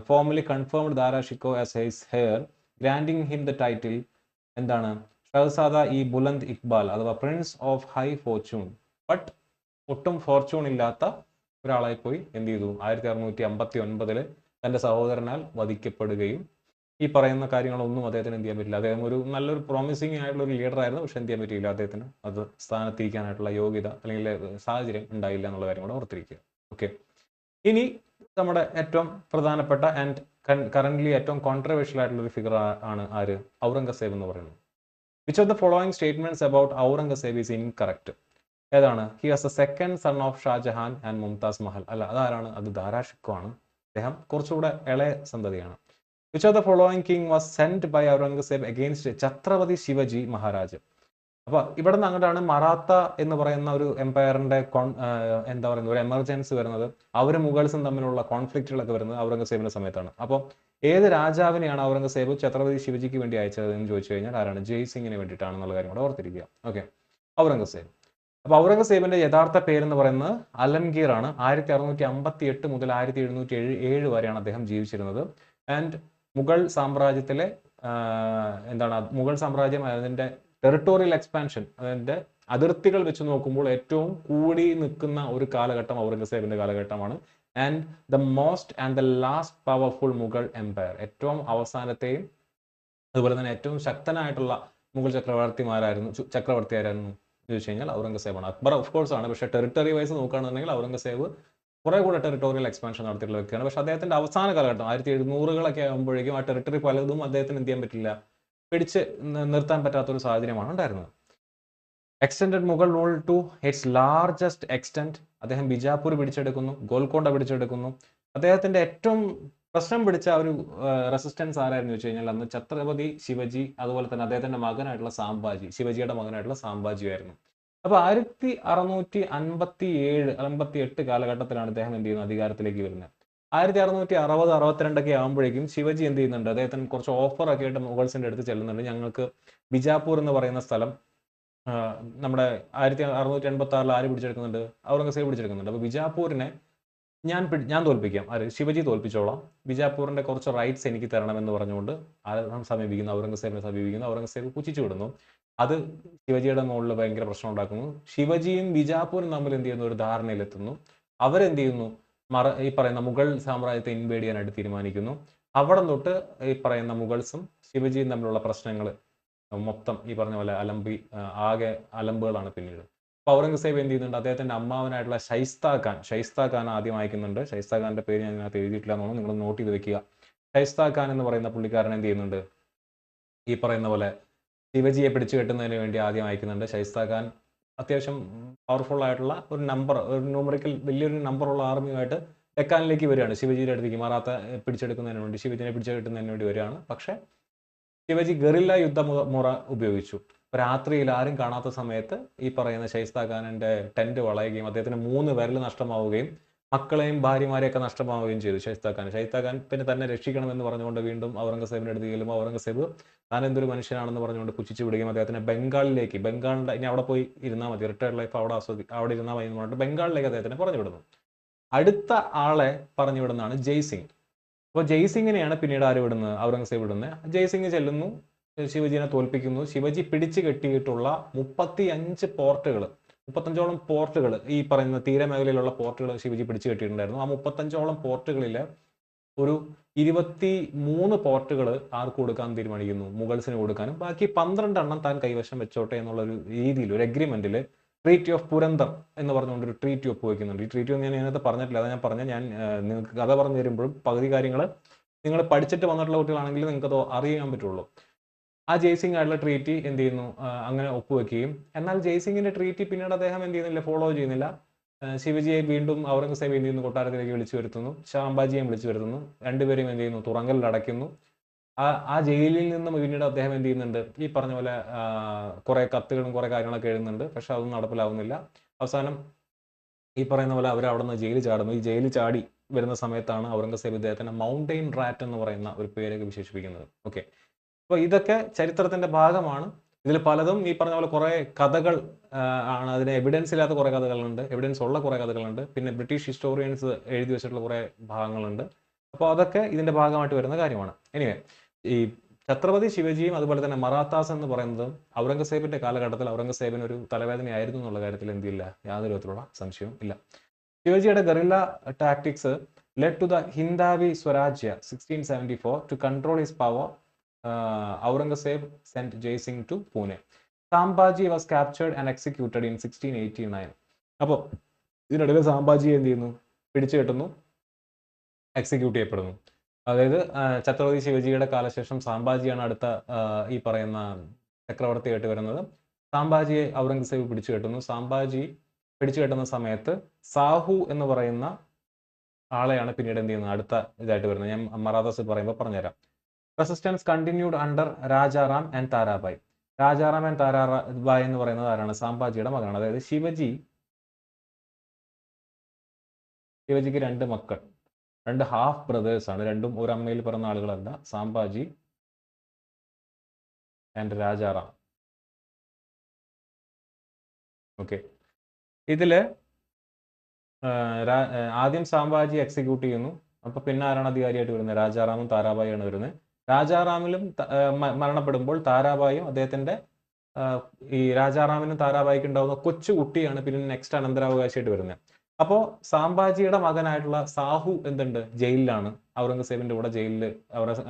Formally confirmed ദാരാ Shikoh as his hair, granting him the title എന്താണ്? ഷഹസാദ ഇ ബുലന്ദ് ഇക്ബാൽ അഥവാ Prince of high Fortune. But ഒട്ടും ഫോർച്യൂൺ ഇല്ലാത്ത ഒരാളായി പോയി എന്ത് ചെയ്തു? 1659 തന്റെ സഹോദരനാൽ വധിക്കപ്പെടുകയും ഈ പറയുന്ന കാര്യങ്ങളൊന്നും അദ്ദേഹത്തിന് എന്ത് ചെയ്യാൻ പറ്റില്ല. അദ്ദേഹം ഒരു നല്ലൊരു പ്രോമിസിങ് ആയിട്ടുള്ള ഒരു ലീഡർ ആയിരുന്നു, പക്ഷെ എന്ത് ചെയ്യാൻ പറ്റിയില്ല, അദ്ദേഹത്തിന് അത് സ്ഥാനത്തിരിക്കാനായിട്ടുള്ള യോഗ്യത അല്ലെങ്കിൽ സാഹചര്യം ഉണ്ടായില്ല എന്നുള്ള കാര്യം കൂടെ ഓർത്തിരിക്കുക. ഓക്കെ, ഇനി നമ്മുടെ ഏറ്റവും പ്രധാനപ്പെട്ട ആൻഡ് കറന്റ്ലി ഏറ്റവും കോൺട്രവേഴ്ഷ്യൽ ആയിട്ടുള്ള ഒരു ഫിഗർ ആണ് ആര്? ഔറംഗസേബ് എന്ന് പറയുന്നത്. Which of the following statements about Aurangzeb is incorrect? ഏതാണ്? He was the second son of Shahjahan and Mumtaz Mahal. അല്ല, അതാരാണ്? അത് ദാരാ ഷിക്കോ ആണ്. അദ്ദേഹം കുറച്ചുകൂടെ ഇളയ സന്തതിയാണ്. Which of the following king was sent by Aurangzeb against Chhatrapati Shivaji Maharaj? അപ്പൊ ഇവിടെ നിന്ന് അങ്ങോട്ടാണ് മറാത്ത എന്ന് പറയുന്ന ഒരു എംപയറിന്റെ എന്താ പറയുന്നത് ഒരു എമർജൻസി വരുന്നത്. അവര് മുഗൾസും തമ്മിലുള്ള കോൺഫ്ലിക്റ്റുകളൊക്കെ വരുന്നത് ഔറംഗസേബിന്റെ സമയത്താണ്. അപ്പോൾ ഏത് രാജാവിനെയാണ് ഔറംഗസേബ് ഛത്രപതി ശിവജിക്ക് വേണ്ടി അയച്ചത് എന്ന് ചോദിച്ചു കഴിഞ്ഞാൽ ആരാണ്? ജയ്സിംഗിന് വേണ്ടിയിട്ടാണെന്നുള്ള കാര്യം കൂടെ ഓർത്തിരിക്കുക. ഓക്കെ, ഔറംഗസേബ്. അപ്പൊ ഔറംഗസേബിന്റെ യഥാർത്ഥ പേരെന്ന് പറയുന്നത് അലംഗീർ ആണ്. 1658 മുതൽ 1707 വരെയാണ് അദ്ദേഹം ജീവിച്ചിരുന്നത്. ആൻഡ് മുഗൾ സാമ്രാജ്യത്തിലെ എന്താണ് മുഗൾ സാമ്രാജ്യം അതിന്റെ ടെറിട്ടോറിയൽ എക്സ്പാൻഷൻ, അതിന്റെ അതിർത്തികൾ വെച്ച് നോക്കുമ്പോൾ ഏറ്റവും കൂടി നിൽക്കുന്ന ഒരു കാലഘട്ടം ഔറംഗസേബിന്റെ കാലഘട്ടമാണ്. And the most and the last powerful Mughal empire. ഏറ്റവും അവസാനത്തെയും അതുപോലെ തന്നെ ഏറ്റവും ശക്തനായിട്ടുള്ള മുഗൾ ചക്രവർത്തിയായിരുന്നു ചോദിച്ചു കഴിഞ്ഞാൽ ഔറംഗസേബാണ്. അക്ബർ ഓഫ് കോഴ്സ് ആണ്, പക്ഷേ ടെറിട്ടറി വൈസ് നോക്കുകയാണെന്നുണ്ടെങ്കിൽ ഔറംഗസേബ് കുറെ കൂടെ ടെറിട്ടോറിയൽ എക്സ്പാൻഷൻ നടത്തിയിട്ടുള്ള വ്യക്തിയാണ്. പക്ഷെ അദ്ദേഹത്തിന്റെ അവസാന കാലഘട്ടം 1700 ആകുമ്പോഴേക്കും ആ ടെറിട്ടറി പലതും അദ്ദേഹത്തിന് എന്ത് ചെയ്യാൻ പറ്റില്ല, പിടിച്ച് നിർത്താൻ പറ്റാത്തൊരു സാഹചര്യമാണ് ഉണ്ടായിരുന്നത്. Extended Mughal rule to its largest extent. അദ്ദേഹം ബിജാപൂർ പിടിച്ചെടുക്കുന്നു, ഗോൽക്കൊണ്ട പിടിച്ചെടുക്കുന്നു. അദ്ദേഹത്തിന്റെ ഏറ്റവും പ്രശ്നം പിടിച്ച ഒരു റെസിസ്റ്റൻസ് ആരായിരുന്നു വെച്ച് കഴിഞ്ഞാൽ അന്ന് ഛത്രപതി ശിവജി, അതുപോലെ തന്നെ അദ്ദേഹത്തിന്റെ മകനായിട്ടുള്ള സാംബാജി, ശിവജിയുടെ മകനായിട്ടുള്ള സാംബാജി ആയിരുന്നു. അപ്പൊ 1657-58 കാലഘട്ടത്തിലാണ് അദ്ദേഹം എന്ത് ചെയ്യുന്നത്? അധികാരത്തിലേക്ക് വരുന്നത്. 1660-62 ആകുമ്പോഴേക്കും ശിവജി എന്ത് ചെയ്യുന്നുണ്ട്? അദ്ദേഹത്തിന് കുറച്ച് ഓഫർ ഒക്കെ ആയിട്ട് മുഗൾസിന്റെ അടുത്ത് ചെല്ലുന്നുണ്ട്. ഞങ്ങൾക്ക് ബിജാപൂർ എന്ന് പറയുന്ന സ്ഥലം നമ്മുടെ 1686 ആര് പിടിച്ചെടുക്കുന്നുണ്ട്? ഔറംഗസേബ് പിടിച്ചെടുക്കുന്നുണ്ട്. അപ്പൊ ബിജാപൂരിനെ ഞാൻ തോൽപ്പിക്കാം. ആര്? ശിവജി തോൽപ്പിച്ചോളാം. ബിജാപൂരിന്റെ കുറച്ച് റൈറ്റ്സ് എനിക്ക് തരണം എന്ന് പറഞ്ഞുകൊണ്ട് ഔറംഗസേബിനെ സമീപിക്കുന്നു. ഔറംഗസേബ് പുച്ഛിച്ചു വിടുന്നു. അത് ശിവജിയുടെ മുകളിൽ ഭയങ്കര പ്രശ്നം ഉണ്ടാക്കുന്നു. ശിവജിയും ബിജാപൂരും തമ്മിൽ എന്ത് ചെയ്യുന്നു, ഒരു ധാരണയിലെത്തുന്നു. അവരെന്ത് ചെയ്യുന്നു, ഈ പറയുന്ന മുഗൾ സാമ്രാജ്യത്തെ ഇൻവേഡ് ചെയ്യാനായിട്ട് തീരുമാനിക്കുന്നു. അവിടെ തൊട്ട് ഈ പറയുന്ന മുഗൾസും ശിവജിയും തമ്മിലുള്ള പ്രശ്നങ്ങൾ മൊത്തം ഈ പറഞ്ഞ പോലെ ആകെ അലമ്പുകളാണ് പിന്നീട്. അപ്പൊ ഔറംഗസേബ് എന്ത് ചെയ്യുന്നുണ്ട്, അദ്ദേഹത്തിന്റെ അമ്മാവനായിട്ടുള്ള ഷൈസ്ത ഖാൻ ആദ്യം അയക്കുന്നുണ്ട്. ഷൈസ്ത ഖാന്റെ പേര് ഞാൻ ഇതിനകത്ത് എഴുതിയിട്ടില്ല എന്നാണ്, നിങ്ങൾ നോട്ട് ചെയ്ത് വെക്കുക. ഷൈസ്ത ഖാൻ എന്ന് പറയുന്ന പുള്ളിക്കാരൻ എന്ത് ചെയ്യുന്നുണ്ട്, ഈ പറയുന്ന പോലെ ശിവജിയെ പിടിച്ചു കെട്ടുന്നതിന് വേണ്ടി ആദ്യം അയക്കുന്നുണ്ട്. ഷൈസ്ത ഖാൻ അത്യാവശ്യം പവർഫുൾ ആയിട്ടുള്ള ഒരു ന്യൂമറിക്കൽ വലിയൊരു നമ്പറുള്ള ആർമിയുമായിട്ട് ഡെക്കാനിലേക്ക് വരികയാണ്. ശിവജിയുടെ അടുത്തേക്ക് മറാത്ത പിടിച്ചെടുക്കുന്നതിന് വേണ്ടി, ശിവജിനെ പിടിച്ചെടുക്കുന്നതിന് വേണ്ടി വരികയാണ്. പക്ഷേ ശിവജി ഗറില്ല മുറ ഉപയോഗിച്ചു. രാത്രിയിൽ ആരും കാണാത്ത സമയത്ത് ഈ പറയുന്ന ഷൈസ്ത ഖാനിന്റെ ടെന്റ് വളയുകയും അദ്ദേഹത്തിന് 3 വിരൽ നഷ്ടമാവുകയും മക്കളെയും ഭാര്യമാരെയൊക്കെ നഷ്ടമാവുകയും ചെയ്തു ഷൈസ്ത ഖാൻ പിന്നെ തന്നെ രക്ഷിക്കണമെന്ന് പറഞ്ഞുകൊണ്ട് വീണ്ടും ഔറംഗസേബിന്റെ അടുത്ത് ചെല്ലുമ്പോൾ ഔറംഗസേബ് താൻ എന്തൊരു മനുഷ്യനാണെന്ന് പറഞ്ഞുകൊണ്ട് പുച്ഛിച്ചു വിടുകയും അദ്ദേഹത്തിനെ ബംഗാളിന്റെ ഇനി അവിടെ പോയി ഇരുന്നാൽ മതി, റിട്ടയർഡ് ലൈഫ് അവിടെ ഇരുന്നാൽ മതി എന്ന് പറഞ്ഞിട്ട് ബംഗാളിലേക്ക് അദ്ദേഹത്തിനെ പറഞ്ഞു വിടുന്നു. അടുത്ത ആളെ പറഞ്ഞു വിടുന്നതാണ് ജയ്സിംഗ്. അപ്പോൾ ജയ്സിംഗിനെയാണ് പിന്നീട് ആര് വിടുന്നത്, ഔറംഗസേബ് വിടുന്നത്. ജയ്സിംഗ് ചെല്ലുന്നു, ശിവജിനെ തോൽപ്പിക്കുന്നു. ശിവജി പിടിച്ചു കെട്ടിയിട്ടുള്ള 35ഓളം പോർട്ടുകൾ, ഈ പറയുന്ന തീരമേഖലയിലുള്ള പോർട്ടുകൾ ശിവജി പിടിച്ചു കെട്ടിയിട്ടുണ്ടായിരുന്നു. ആ 35ഓളം പോർട്ടുകളിൽ ഒരു 23 പോർട്ടുകൾ ആർക്ക് കൊടുക്കാൻ തീരുമാനിക്കുന്നു, മുഗൾസിന് കൊടുക്കാനും ബാക്കി 12 എണ്ണം താൻ കൈവശം വെച്ചോട്ടെ എന്നുള്ളൊരു രീതിയിൽ ഒരു അഗ്രിമെന്റിൽ ട്രീറ്റി ഓഫ് പുരന്തർ എന്ന് പറഞ്ഞുകൊണ്ട് ഒരു ട്രീറ്റി ഒപ്പുവെക്കുന്നുണ്ട്. ഈ ട്രീറ്റി ഒന്നും ഞാൻ ഇതിനകത്ത് പറഞ്ഞിട്ടില്ല. അത് ഞാൻ നിങ്ങൾക്ക് കഥ പറഞ്ഞു തരുമ്പോഴും പകുതി കാര്യങ്ങൾ നിങ്ങൾ പഠിച്ചിട്ട് വന്നിട്ടുള്ള കുട്ടികളാണെങ്കിൽ നിങ്ങൾക്ക് അത് അറിയാൻ പറ്റുള്ളൂ. ആ ജയ്സിംഗ് ആയിട്ടുള്ള ട്രീറ്റി എന്ത് ചെയ്യുന്നു, അങ്ങനെ ഒപ്പുവെക്കുകയും, എന്നാൽ ജയ്സിംഗിന്റെ ട്രീറ്റി പിന്നീട് അദ്ദേഹം എന്ത് ചെയ്യുന്നില്ല, ഫോളോ ചെയ്യുന്നില്ല. ശിവജിയെ വീണ്ടും ഔറംഗസേബ് എന്ത് ചെയ്യുന്നു, കൊട്ടാരത്തിലേക്ക് വിളിച്ചു വരുത്തുന്നു. ശാംബാജിയെ വിളിച്ചു വരുത്തുന്നു. രണ്ടുപേരും എന്ത് ചെയ്യുന്നു, തുറങ്കലിൽ അടയ്ക്കുന്നു. ആ ജയിലിൽ നിന്നും പിന്നീട് അദ്ദേഹം എന്ത് ചെയ്യുന്നുണ്ട്, ഈ പറഞ്ഞ പോലെ കുറെ കത്തുകളും കുറെ കാര്യങ്ങളൊക്കെ എഴുതുന്നുണ്ട്. പക്ഷെ അതൊന്നും നടപ്പിലാവുന്നില്ല. അവസാനം ഈ പറയുന്ന പോലെ അവർ അവിടെ നിന്ന് ജയിലിൽ ചാടുന്നു. ഈ ജയിലിൽ ചാടി വരുന്ന സമയത്താണ് ഔറംഗസേബ് ഇദ്ദേഹത്തിന്റെ മൗണ്ടെയിൻ റാറ്റ് എന്ന് പറയുന്ന ഒരു പേരൊക്കെ വിശേഷിപ്പിക്കുന്നത്. ഓക്കെ, അപ്പോൾ ഇതൊക്കെ ചരിത്രത്തിന്റെ ഭാഗമാണ്. ഇതിൽ പലതും ഈ പറഞ്ഞ പോലെ കുറെ കഥകൾ ആണ്. അതിന് എവിഡൻസ് ഇല്ലാത്ത കുറെ കഥകളുണ്ട്, എവിഡൻസ് ഉള്ള കുറെ കഥകളുണ്ട്, പിന്നെ ബ്രിട്ടീഷ് ഹിസ്റ്റോറിയൻസ് എഴുതി വെച്ചിട്ടുള്ള കുറെ ഭാഗങ്ങളുണ്ട്. അപ്പോൾ അതൊക്കെ ഇതിന്റെ ഭാഗമായിട്ട് വരുന്ന കാര്യമാണ്. എനിവേ, ഈ ഛത്രപതി ശിവജിയും അതുപോലെ തന്നെ മറാത്താസ് എന്ന് പറയുന്നത് ഔറംഗസേബിന്റെ കാലഘട്ടത്തിൽ ഔറംഗസേബിന് ഒരു തലവേദനയായിരുന്നു എന്നുള്ള കാര്യത്തിൽ എന്തില്ല, യാതൊരു വിധത്തിലുള്ള സംശയവും ഇല്ല. ശിവജിയുടെ guerrilla tactics led to the Hindavi Swarajya 1674. To control his power, Aurangzeb sent Jaisingh to Pune. Sambhaji was captured and executed in 1689. അപ്പോൾ ഇതിനിടയിൽ സാംബാജിയെ എന്ത് ചെയ്യുന്നു, പിടിച്ചു കെട്ടുന്നു, എക്സിക്യൂട്ട് ചെയ്യപ്പെടുന്നു. അതായത് ഛത്രപതി ശിവജിയുടെ കാലശേഷം സാംബാജിയാണ് അടുത്ത ഈ പറയുന്ന ചക്രവർത്തിയായിട്ട് വരുന്നത്. സാംബാജിയെ ഔറംഗസേബ് പിടിച്ചു കെട്ടുന്നു. സാംബാജി പിടിച്ചു കെട്ടുന്ന സമയത്ത് സാഹു എന്ന് പറയുന്ന ആളെയാണ് പിന്നീട് എന്ത് ചെയ്യുന്നത്, അടുത്ത ഇതായിട്ട് വരുന്നത്. ഞാൻ മറാത്താസ് പറയുമ്പോൾ പറഞ്ഞുതരാം. Resistance continued under Rajaram and Tarabai. Rajaram and Tarabai എന്ന് പറയുന്നത് ആരാണ്, സാംബാജിയുടെ മകനാണ്. അതായത് ശിവജിക്ക് 2 മക്കൾ, 2 ഹാഫ് ബ്രദേഴ്സ് ആണ്. രണ്ടും ഒരു അമ്മയിൽ പിറന്ന ആളുകളല്ല, സാംബാജി ആൻഡ് രാജാറാം. ഓക്കെ, ഇതില് ആദ്യം സാംബാജി എക്സിക്യൂട്ട് ചെയ്യുന്നു. അപ്പൊ പിന്നെ ആരാണ് അധികാരിയായിട്ട് വരുന്നത്, രാജാറാമും താരാബായിയാണ് വരുന്നത്. രാജാറാമിലും മരണപ്പെടുമ്പോൾ താരാബായും അദ്ദേഹത്തിന്റെ ഈ രാജാറാമിനും താരാബായിക്കും ഉണ്ടാവുന്ന കൊച്ചുകുട്ടിയാണ് പിന്നെ നെക്സ്റ്റ് അനന്തരാവകാശിയായിട്ട് വരുന്നത്. അപ്പോൾ സാംബാജിയുടെ മകനായിട്ടുള്ള സാഹു എന്തുണ്ട്, ജയിലിലാണ്. ഔറംഗസേബിന്റെ കൂടെ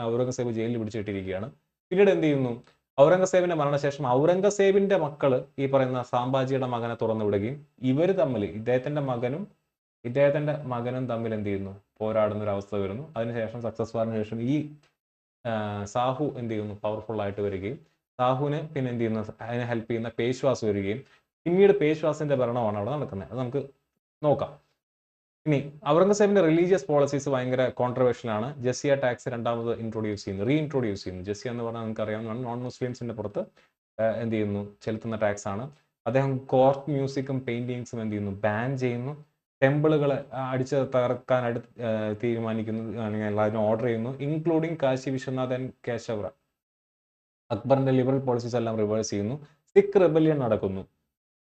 ഔറംഗസേബ് ജയിലിൽ പിടിച്ചിട്ടിരിക്കുകയാണ്. പിന്നീട് എന്ത് ചെയ്യുന്നു, ഔറംഗസേബിന്റെ മരണശേഷം ഔറംഗസേബിന്റെ മക്കള് ഈ പറയുന്ന സാംബാജിയുടെ മകനെ തുറന്നു വിടുകയും ഇവർ തമ്മിൽ ഇദ്ദേഹത്തിന്റെ മകനും തമ്മിൽ എന്ത് ചെയ്യുന്നു, പോരാടുന്ന ഒരു അവസ്ഥ വരുന്നു. അതിനുശേഷം സക്സസ് വാറിന് ശേഷം ഈ സാഹു എന്ത് ചെയ്യുന്നു, പവർഫുൾ ആയിട്ട് വരികയും സാഹുവിന് പിന്നെ എന്ത് ചെയ്യുന്നു, അതിനെ ഹെൽപ്പ് ചെയ്യുന്ന പേശ്വാസ് വരികയും പിന്നീട് പേശ്വാസിന്റെ ഭരണമാണ് അവിടെ നടക്കുന്നത്. അത് നമുക്ക് നോക്കാം. ഇനി ഔറംഗസേബിന്റെ റിലീജിയസ് പോളിസീസ് ഭയങ്കര കോൺട്രവേഴ്ഷ്യൽ ആണ്. ജസിയ ടാക്സ് രണ്ടാമത് റീഇൻട്രോഡ്യൂസ് ചെയ്യുന്നു. ജസിയ എന്ന് പറഞ്ഞാൽ നമുക്ക് അറിയാവുന്നതാണ്, നോൺ മുസ്ലിംസിന്റെ പുറത്ത് എന്ത് ചെയ്യുന്നു, ചെലുത്തുന്ന ടാക്സ് ആണ്. അദ്ദേഹം കോർട്ട് മ്യൂസിക്കും പെയിന്റിങ്സും എന്ത് ചെയ്യുന്നു, ബാൻ ചെയ്യുന്നു. ടെമ്പിളുകളെ അടിച്ച് തകർക്കാനായിട്ട് തീരുമാനിക്കുന്നു, അല്ലെങ്കിൽ അതിന് ഓർഡർ ചെയ്യുന്നു, ഇൻക്ലൂഡിങ് കാശി വിശ്വനാഥൻ കേശവ. അക്ബറിന്റെ ലിബറൽ പോളിസീസ് എല്ലാം റിവേഴ്സ് ചെയ്യുന്നു. സിഖ് റെബല്യൻ നടക്കുന്നു.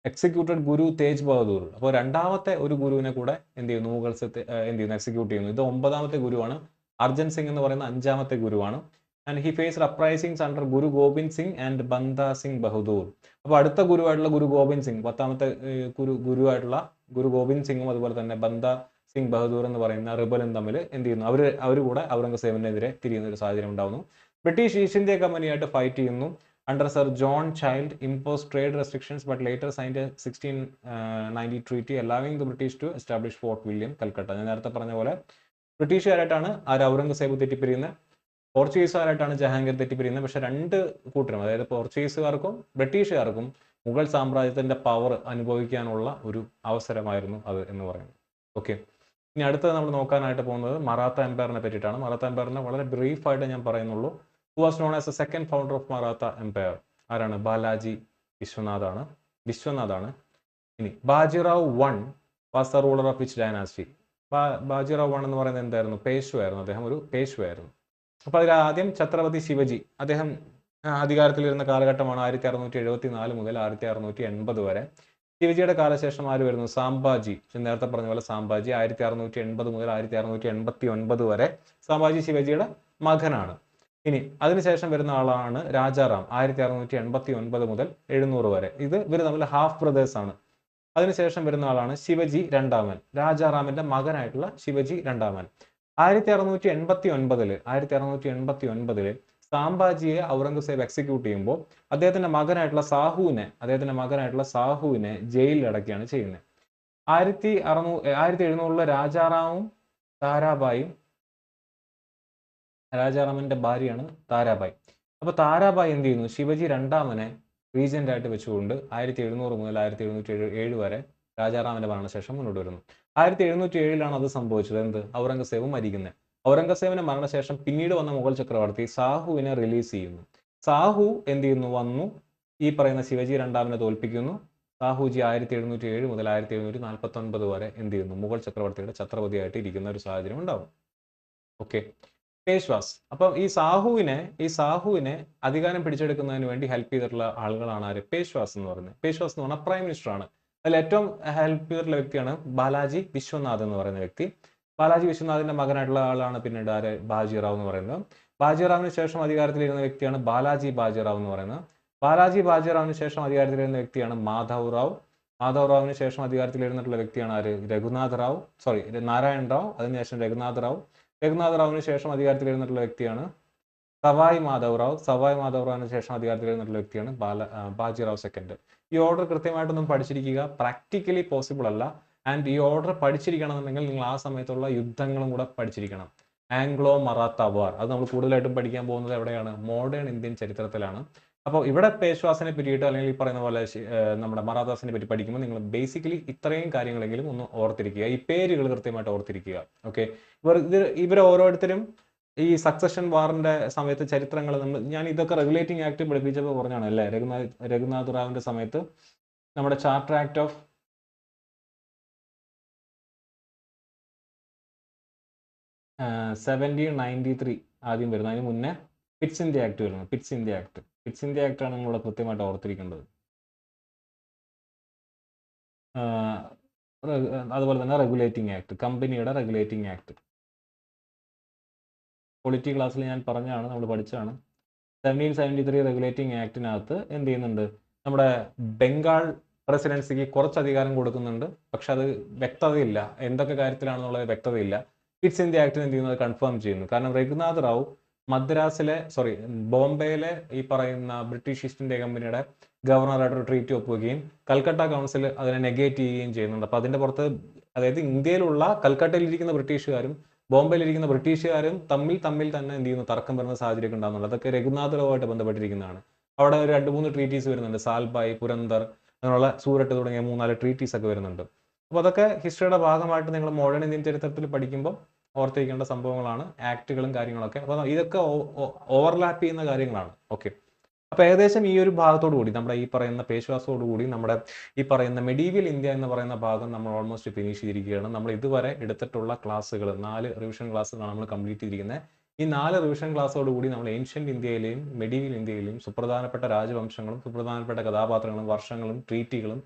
എക്സിക്യൂട്ടഡ് ഗുരു തേജ് ബഹദൂർ. അപ്പോൾ രണ്ടാമത്തെ ഒരു ഗുരുവിനെ കൂടെ എന്ത് ചെയ്യുന്നു, മുഗൾസ് എന്ത് ചെയ്യുന്നു, എക്സിക്യൂട്ട് ചെയ്യുന്നു. ഇത് 9ാമത്തെ ഗുരുവാണ്. അർജൻ സിംഗ് എന്ന് പറയുന്ന 5ാമത്തെ ഗുരുവാണ്. And he faced uprisings under Guru Gobind Singh and Banda Singh Bahadur. അപ്പോൾ അടുത്ത ഗുരുവായിട്ടുള്ള ഗുരു ഗോബിന്ദ് സിംഗ്, 10ാമത്തെ ഗുരുവായിട്ടുള്ള ഗുരു ഗോബിന്ദ് സിംഗും അതുപോലെ തന്നെ ബന്ദ സിംഗ് ബഹദൂർ എന്ന് പറയുന്ന റിബലും തമ്മിൽ എന്ത് ചെയ്യുന്നു, അവർ കൂടെ ഔറംഗസേബിനെതിരെ തിരിയുന്ന ഒരു സാഹചര്യം ഉണ്ടാകുന്നു. ബ്രിട്ടീഷ് ഈസ്റ്റ് ഇന്ത്യ കമ്പനിയായിട്ട് ഫൈറ്റ് ചെയ്യുന്നു. Under sir John child imposed trade restrictions but later signed a 1690 treaty allowing the British to establish Fort William, Calcutta. ഞാൻ നേരത്തെ പറഞ്ഞ പോലെ ബ്രിട്ടീഷുകാരായിട്ടാണ് ഔറംഗസേബ് തെറ്റിപ്പിരിയുന്നത്, പോർച്ചുഗീസുകാരായിട്ടാണ് ജഹാംഗീർ തെറ്റിപ്പിരിയുന്നത്. പക്ഷെ രണ്ട് കൂട്ടരും, അതായത് പോർച്ചുഗീസുകാർക്കും ബ്രിട്ടീഷുകാർക്കും മുഗൾ സാമ്രാജ്യത്തിന്റെ പവർ അനുഭവിക്കാനുള്ള ഒരു അവസരമായിരുന്നു അത് എന്ന് പറയുന്നത്. ഓക്കെ, ഇനി അടുത്തത് നമ്മൾ നോക്കാനായിട്ട് പോകുന്നത് മറാത്ത എംപയറിനെ പറ്റിയിട്ടാണ്. മറാത്ത എംപയറിനെ വളരെ ബ്രീഫായിട്ട് ഞാൻ പറയുന്നുള്ളൂ. Who was known as a second founder of Maratha empire? ആരാണ്? ബാലാജി വിശ്വനാഥാണ്. ഇനി Bajirao one was the ruler of which dynasty? Bajirao one എന്ന് പറയുന്നത് എന്തായിരുന്നു? പേഷ്വയായിരുന്നു. അദ്ദേഹം ഒരു പേഷ്വയായിരുന്നു. അപ്പോൾ അതിൽ ആദ്യം ഛത്രപതി ശിവജി, അദ്ദേഹം അധികാരത്തിലിരുന്ന കാലഘട്ടമാണ് 1674 മുതൽ 1680 വരെ. ശിവജിയുടെ കാലശേഷം ആര് വരുന്നു? സാംബാജി. നേരത്തെ പറഞ്ഞ പോലെ സാംബാജി 1680 മുതൽ 1689 വരെ. സാംബാജി ശിവജിയുടെ മകനാണ്. ഇനി അതിനുശേഷം വരുന്ന ആളാണ് രാജാറാം, 1689 മുതൽ 700 വരെ. ഇവർ തമ്മിൽ ഹാഫ് ബ്രദേഴ്സ് ആണ്. അതിനുശേഷം വരുന്ന ആളാണ് ശിവജി രണ്ടാമൻ, രാജാറാമിന്റെ മകനായിട്ടുള്ള ശിവജി രണ്ടാമൻ. 1689 സാംബാജിയെ ഔറംഗസേബ് എക്സിക്യൂട്ട് ചെയ്യുമ്പോൾ അദ്ദേഹത്തിന്റെ മകനായിട്ടുള്ള സാഹുവിനെ ജയിലിൽ അടക്കുകയാണ് ചെയ്യുന്നത്. 1700 രാജാറാമും താരാബായും, രാജാറാമിന്റെ ഭാര്യയാണ് താരാബായി. അപ്പൊ താരാബായി എന്ത് ചെയ്യുന്നു? ശിവജി രണ്ടാമനെ റീജന്റ് ആയിട്ട് വെച്ചുകൊണ്ട് 1700 മുതൽ 1707 വരെ രാജാറാമിന്റെ മരണശേഷം മുന്നോട്ട് വരുന്നു. 1707 അത് സംഭവിച്ചത്. എന്ത്? ഔറംഗസേബ് മരിക്കുന്നത്. ഔറംഗസേബിന്റെ മരണശേഷം പിന്നീട് വന്ന മുഗൾ ചക്രവർത്തി സാഹുവിനെ റിലീസ് ചെയ്യുന്നു. സാഹു എന്ത് ചെയ്യുന്നു? വന്നു ഈ പറയുന്ന ശിവജി രണ്ടാമനെ തോൽപ്പിക്കുന്നു. സാഹുജി 1707 മുതൽ 1749 വരെ എന്ത് ചെയ്യുന്നു? മുഗൾ ചക്രവർത്തിയുടെ ഛത്രപതിയായിട്ട് ഇരിക്കുന്ന ഒരു സാഹചര്യം ഉണ്ടാവും. ഓക്കെ, പേഷ്വാസ്. അപ്പം ഈ സാഹുവിനെ അധികാരം പിടിച്ചെടുക്കുന്നതിന് വേണ്ടി ഹെൽപ്പ് ചെയ്തിട്ടുള്ള ആളുകളാണ് ആര്? പേഷ്വാസ് എന്ന് പറയുന്നത്. പേഷ്വാസ് എന്ന് പറഞ്ഞാൽ പ്രൈം മിനിസ്റ്റർ ആണ്. അതിൽ ഏറ്റവും ഹെൽപ്പ് ചെയ്തിട്ടുള്ള വ്യക്തിയാണ് ബാലാജി വിശ്വനാഥ് എന്ന് പറയുന്ന വ്യക്തി. ബാലാജി വിശ്വനാഥിന്റെ മകനായിട്ടുള്ള ആളാണ് പിന്നീട് ആര്? ബാജിറാവ് എന്ന് പറയുന്നത്. ബാജിറാവിന് ശേഷം അധികാരത്തിലിരുന്ന വ്യക്തിയാണ് ബാലാജി ബാജിറാവ് എന്ന് പറയുന്നത്. ബാലാജി ബാജിറാവിന് ശേഷം അധികാരത്തിലിരുന്ന വ്യക്തിയാണ് മാധവറാവിന് ശേഷം അധികാരത്തിലിരുന്നിട്ടുള്ള വ്യക്തിയാണ് ആര്? നാരായൺ റാവ്. അതിനുശേഷം രഘുനാഥ് റാവുവിന് ശേഷം അധികാരത്തിലിരുന്നിട്ടുള്ള വ്യക്തിയാണ് സവായ് മാധവറാവിന് ശേഷം അധികാരത്തിലിരുന്നിട്ടുള്ള വ്യക്തിയാണ് ബാജിറാവ് സെക്കൻഡ്. ഈ ഓർഡർ കൃത്യമായിട്ടൊന്നും പഠിച്ചിരിക്കുക, പ്രാക്ടിക്കലി പോസിബിൾ അല്ല. ആൻഡ് ഈ ഓർഡർ പഠിച്ചിരിക്കണമെന്നുണ്ടെങ്കിൽ നിങ്ങൾ ആ സമയത്തുള്ള യുദ്ധങ്ങളും കൂടെ പഠിച്ചിരിക്കണം. ആംഗ്ലോ മറാത്ത വാർ, അത് നമ്മൾ കൂടുതലായിട്ടും പഠിക്കാൻ പോകുന്നത് എവിടെയാണ്? മോഡേൺ ഇന്ത്യൻ ചരിത്രത്തിലാണ്. അപ്പോൾ ഇവിടെ പേഷ്വാസിനെ പറ്റിയിട്ട് അല്ലെങ്കിൽ ഈ പറയുന്ന പോലെ നമ്മുടെ മറാത്താസിനെ പറ്റി പഠിക്കുമ്പോൾ നിങ്ങൾ ബേസിക്കലി ഇത്രയും കാര്യങ്ങളെങ്കിലും ഒന്ന് ഓർത്തിരിക്കുക. ഈ പേരുകൾ കൃത്യമായിട്ട് ഓർത്തിരിക്കുക. ഓക്കെ, ഇവർ ഓരോരുത്തരും ഈ സക്സഷൻ വാറിന്റെ സമയത്ത് ചരിത്രങ്ങൾ ഞാൻ ഇതൊക്കെ റെഗുലേറ്റിംഗ് ആക്ട് പഠിപ്പിച്ചപ്പോൾ പറഞ്ഞാണ് അല്ലേ? രഘുനാഥ് റാവിന്റെ സമയത്ത് നമ്മുടെ ചാർട്ടർ ആക്ട് ഓഫ് 1793 ആദ്യം വരുന്നത്. അതിന് മുന്നേ പിറ്റ്സ് ഇന്ത്യ ആക്ട് വരുന്നത്. പിറ്റ്സ് ഇന്ത്യ ആക്ട് ആണ് നിങ്ങൾ കൃത്യമായിട്ട് ഓർത്തിരിക്കേണ്ടത്. അതുപോലെ തന്നെ റെഗുലേറ്റിംഗ് ആക്ട്, കമ്പനിയുടെ റെഗുലേറ്റിംഗ് ആക്ട് പൊളിറ്റി ക്ലാസ്സിൽ ഞാൻ പറഞ്ഞാണ്, നമ്മൾ പഠിച്ചതാണ്. 1773 റെഗുലേറ്റിംഗ് ആക്ടിനകത്ത് എന്ത് ചെയ്യുന്നുണ്ട്? നമ്മുടെ ബംഗാൾ പ്രസിഡൻസിക്ക് കുറച്ച് അധികാരം കൊടുക്കുന്നുണ്ട്. പക്ഷെ അത് വ്യക്തതയില്ല, എന്തൊക്കെ കാര്യത്തിലാണെന്നുള്ളത് വ്യക്തതയില്ല. പിറ്റ്സ് ഇന്ത്യ ആക്ടിന് എന്ത് ചെയ്യുന്നത്? കൺഫേം ചെയ്യുന്നു. കാരണം രഘുനാഥ് റാവു ബോംബെയിലെ ഈ പറയുന്ന ബ്രിട്ടീഷ് ഈസ്റ്റ് ഇന്ത്യ കമ്പനിയുടെ ഗവർണറായിട്ടൊരു ട്രീറ്റി ഒപ്പുകയും കൽക്കട്ട കൗൺസിൽ അതിനെ നെഗേറ്റ് ചെയ്യുകയും ചെയ്യുന്നുണ്ട്. അപ്പൊ അതിന്റെ പുറത്ത്, അതായത് ഇന്ത്യയിലുള്ള കൽക്കട്ടയിലിരിക്കുന്ന ബ്രിട്ടീഷുകാരും ബോംബെയിലിരിക്കുന്ന ബ്രിട്ടീഷുകാരും തമ്മിൽ തന്നെ എന്ത് ചെയ്യുന്നു? തർക്കം വരുന്ന സാഹചര്യം ഉണ്ടാകുന്നുണ്ട്. അതൊക്കെ രഘുനാഥ് റാവുമായിട്ട് ബന്ധപ്പെട്ടിരിക്കുന്നതാണ്. അവിടെ ഒരു 2-3 ട്രീറ്റീസ് വരുന്നുണ്ട്. സാൽബായ്, പുരന്ദർ, അങ്ങനെയുള്ള സൂററ്റ് തുടങ്ങിയ 3-4 ട്രീറ്റീസ് ഒക്കെ വരുന്നുണ്ട്. അപ്പോൾ അതൊക്കെ ഹിസ്റ്ററിയുടെ ഭാഗമായിട്ട് നിങ്ങൾ മോഡേൺ ഇന്ത്യൻ ചരിത്രത്തിൽ പഠിക്കുമ്പോൾ ഓർത്തിരിക്കേണ്ട സംഭവങ്ങളാണ്, ആക്ടുകളും കാര്യങ്ങളൊക്കെ. അപ്പോൾ ഇതൊക്കെ ഓവർലാപ്പ് ചെയ്യുന്ന കാര്യങ്ങളാണ്. ഓക്കെ, അപ്പോൾ ഏകദേശം ഈ ഒരു ഭാഗത്തോടു കൂടി നമ്മുടെ ഈ പറയുന്ന പേഷ്വാസോടു കൂടി നമ്മുടെ ഈ പറയുന്ന മെഡീവിയൽ ഇന്ത്യ എന്ന് പറയുന്ന ഭാഗം നമ്മൾ ഓൾമോസ്റ്റ് ഫിനിഷ് ചെയ്തിരിക്കുകയാണ്. നമ്മൾ ഇതുവരെ എടുത്തിട്ടുള്ള ക്ലാസ്സുകൾ 4 റിവിഷൻ ക്ലാസ്സുകളാണ് നമ്മൾ കംപ്ലീറ്റ് ചെയ്തിരിക്കുന്നത്. ഈ 4 റിവിഷൻ ക്ലാസ്സോട് കൂടി നമ്മൾ ഏൻഷ്യന്റ് ഇന്ത്യയിലെയും മെഡീവിയൽ ഇന്ത്യയിലെയും സുപ്രധാനപ്പെട്ട രാജവംശങ്ങളും സുപ്രധാനപ്പെട്ട കഥാപാത്രങ്ങളും വർഷങ്ങളും ട്രീറ്റികളും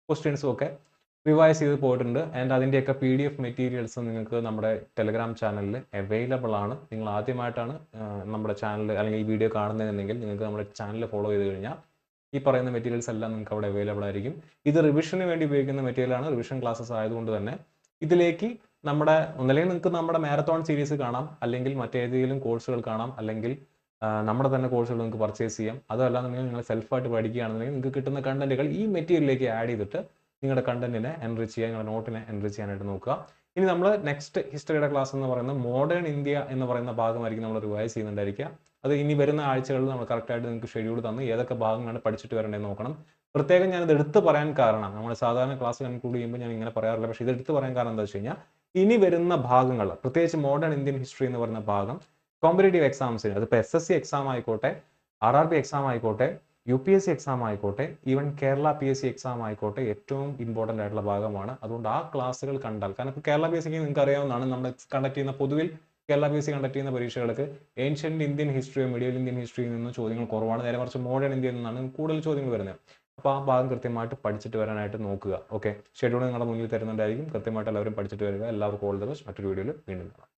ക്വസ്റ്റ്യൻസും ഒക്കെ റിവൈസ് ചെയ്ത് പോയിട്ടുണ്ട്. ആൻഡ് അതിൻ്റെയൊക്കെ PDF മെറ്റീരിയൽസ് നിങ്ങൾക്ക് നമ്മുടെ ടെലഗ്രാം ചാനലിൽ അവൈലബിൾ ആണ്. നിങ്ങൾ ആദ്യമായിട്ടാണ് നമ്മുടെ ചാനൽ അല്ലെങ്കിൽ ഈ വീഡിയോ കാണുന്നതെന്നുണ്ടെങ്കിൽ നിങ്ങൾക്ക് നമ്മുടെ ചാനൽ ഫോളോ ചെയ്ത് കഴിഞ്ഞാൽ ഈ പറയുന്ന മെറ്റീരിയൽസ് എല്ലാം നിങ്ങൾക്ക് അവിടെ അവൈലബിൾ ആയിരിക്കും. ഇത് റിവിഷന് വേണ്ടി ഉപയോഗിക്കുന്ന മെറ്റീരിയലാണ്. റിവിഷൻ ക്ലാസ്സസ് ആയതുകൊണ്ട് തന്നെ ഇതിലേക്ക് ഒന്നല്ലെങ്കിൽ നിങ്ങൾക്ക് നമ്മുടെ മാരത്തോൺ സീരീസ് കാണാം, അല്ലെങ്കിൽ മറ്റേതെങ്കിലും കോഴ്സുകൾ കാണാം, അല്ലെങ്കിൽ നമ്മുടെ തന്നെ കോഴ്സുകൾ നിങ്ങൾക്ക് പർച്ചേസ് ചെയ്യാം. അതല്ലാന്നുണ്ടെങ്കിൽ നിങ്ങൾ സെൽഫായിട്ട് പഠിക്കുകയാണെന്നുണ്ടെങ്കിൽ നിങ്ങൾക്ക് കിട്ടുന്ന കണ്ടന്റുകൾ ഈ മെറ്റീരിയലിലേക്ക് ആഡ് ചെയ്തിട്ട് നിങ്ങളുടെ കണ്ടന്റിനെ എൻറിച്ച് ചെയ്യാൻ, നിങ്ങളുടെ നോട്ടിനെ എൻറിച്ച് ചെയ്യാനായിട്ട് നോക്കുക. ഇനി നമ്മൾ നെക്സ്റ്റ് ഹിസ്റ്ററിയുടെ ക്ലാസ് എന്ന് പറയുന്നത് മോഡേൺ ഇന്ത്യ എന്ന് പറയുന്ന ഭാഗമായിരിക്കും നമ്മൾ റിവൈസ് ചെയ്യുന്നുണ്ടായിരിക്കുക. അത് ഇനി വരുന്ന ആഴ്ചകളിൽ നമ്മൾ കറക്റ്റായിട്ട് നിങ്ങൾക്ക് ഷെഡ്യൂൾ തന്ന് ഏതൊക്കെ ഭാഗങ്ങളാണ് പഠിച്ചിട്ട് വരേണ്ടതെന്ന് നോക്കണം. പ്രത്യേകം ഞാനിത് എടുത്ത് പറയാൻ കാരണം, നമ്മൾ സാധാരണ ക്ലാസ് കൺക്ലൂഡ് ചെയ്യുമ്പോൾ ഞാൻ ഇങ്ങനെ പറയാറില്ല, പക്ഷേ ഇത് എടുത്ത് പറയാൻ കാരണം എന്താ വെച്ച് കഴിഞ്ഞാൽ ഇനി വരുന്ന ഭാഗങ്ങൾ, പ്രത്യേകിച്ച് മോഡേൺ ഇന്ത്യൻ ഹിസ്റ്ററി എന്ന് പറയുന്ന ഭാഗം കോമ്പറ്റേറ്റീവ് എക്സാംസിന്, അതിപ്പോൾ SSC എക്സാം ആയിക്കോട്ടെ, RRB എക്സാം ആയിക്കോട്ടെ, UPSC എക്സാം ആയിക്കോട്ടെ, ഈവൻ കേരള PSC എക്സാം ആയിക്കോട്ടെ, ഏറ്റവും ഇമ്പോർട്ടൻ്റ് ആയിട്ടുള്ള ഭാഗമാണ്. അതുകൊണ്ട് ആ ക്ലാസ്സുകൾ കണ്ടാൽ, കാരണം ഇപ്പോൾ കേരള PSCക്ക് നിങ്ങൾക്ക് അറിയാവുന്നതാണ്, നമ്മൾ കണ്ടക്ട് ചെയ്യുന്ന പൊതുവിൽ കേരള PSC കണ്ടക്ട് ചെയ്യുന്ന പരീക്ഷകൾക്ക് ഏൻഷ്യൻ്റ് ഇന്ത്യൻ ഹിസ്റ്ററിയോ മിഡിയൽ ഇന്ത്യൻ ഹിസ്റ്ററിയിൽ നിന്ന് ചോദ്യങ്ങൾ കുറവാണ്. നേരെ മറിച്ച് മോഡേൺ ഇന്ത്യയിൽ നിന്നാണ് കൂടുതൽ ചോദ്യങ്ങൾ വരുന്നത്. അപ്പോൾ ആ ഭാഗം കൃത്യമായിട്ട് പഠിച്ചിട്ട് വരാനായിട്ട് നോക്കുക. ഓക്കെ, ഷെഡ്യൂൾ നിങ്ങളുടെ മുന്നിൽ തരുന്നുണ്ടായിരിക്കും. കൃത്യമായിട്ട് എല്ലാവരും പഠിച്ചിട്ട് വരിക. എല്ലാവർക്കും ഓൾ ദ ബെസ്റ്റ്. മറ്റൊരു വീഡിയോയിൽ വീണ്ടും കാണാം.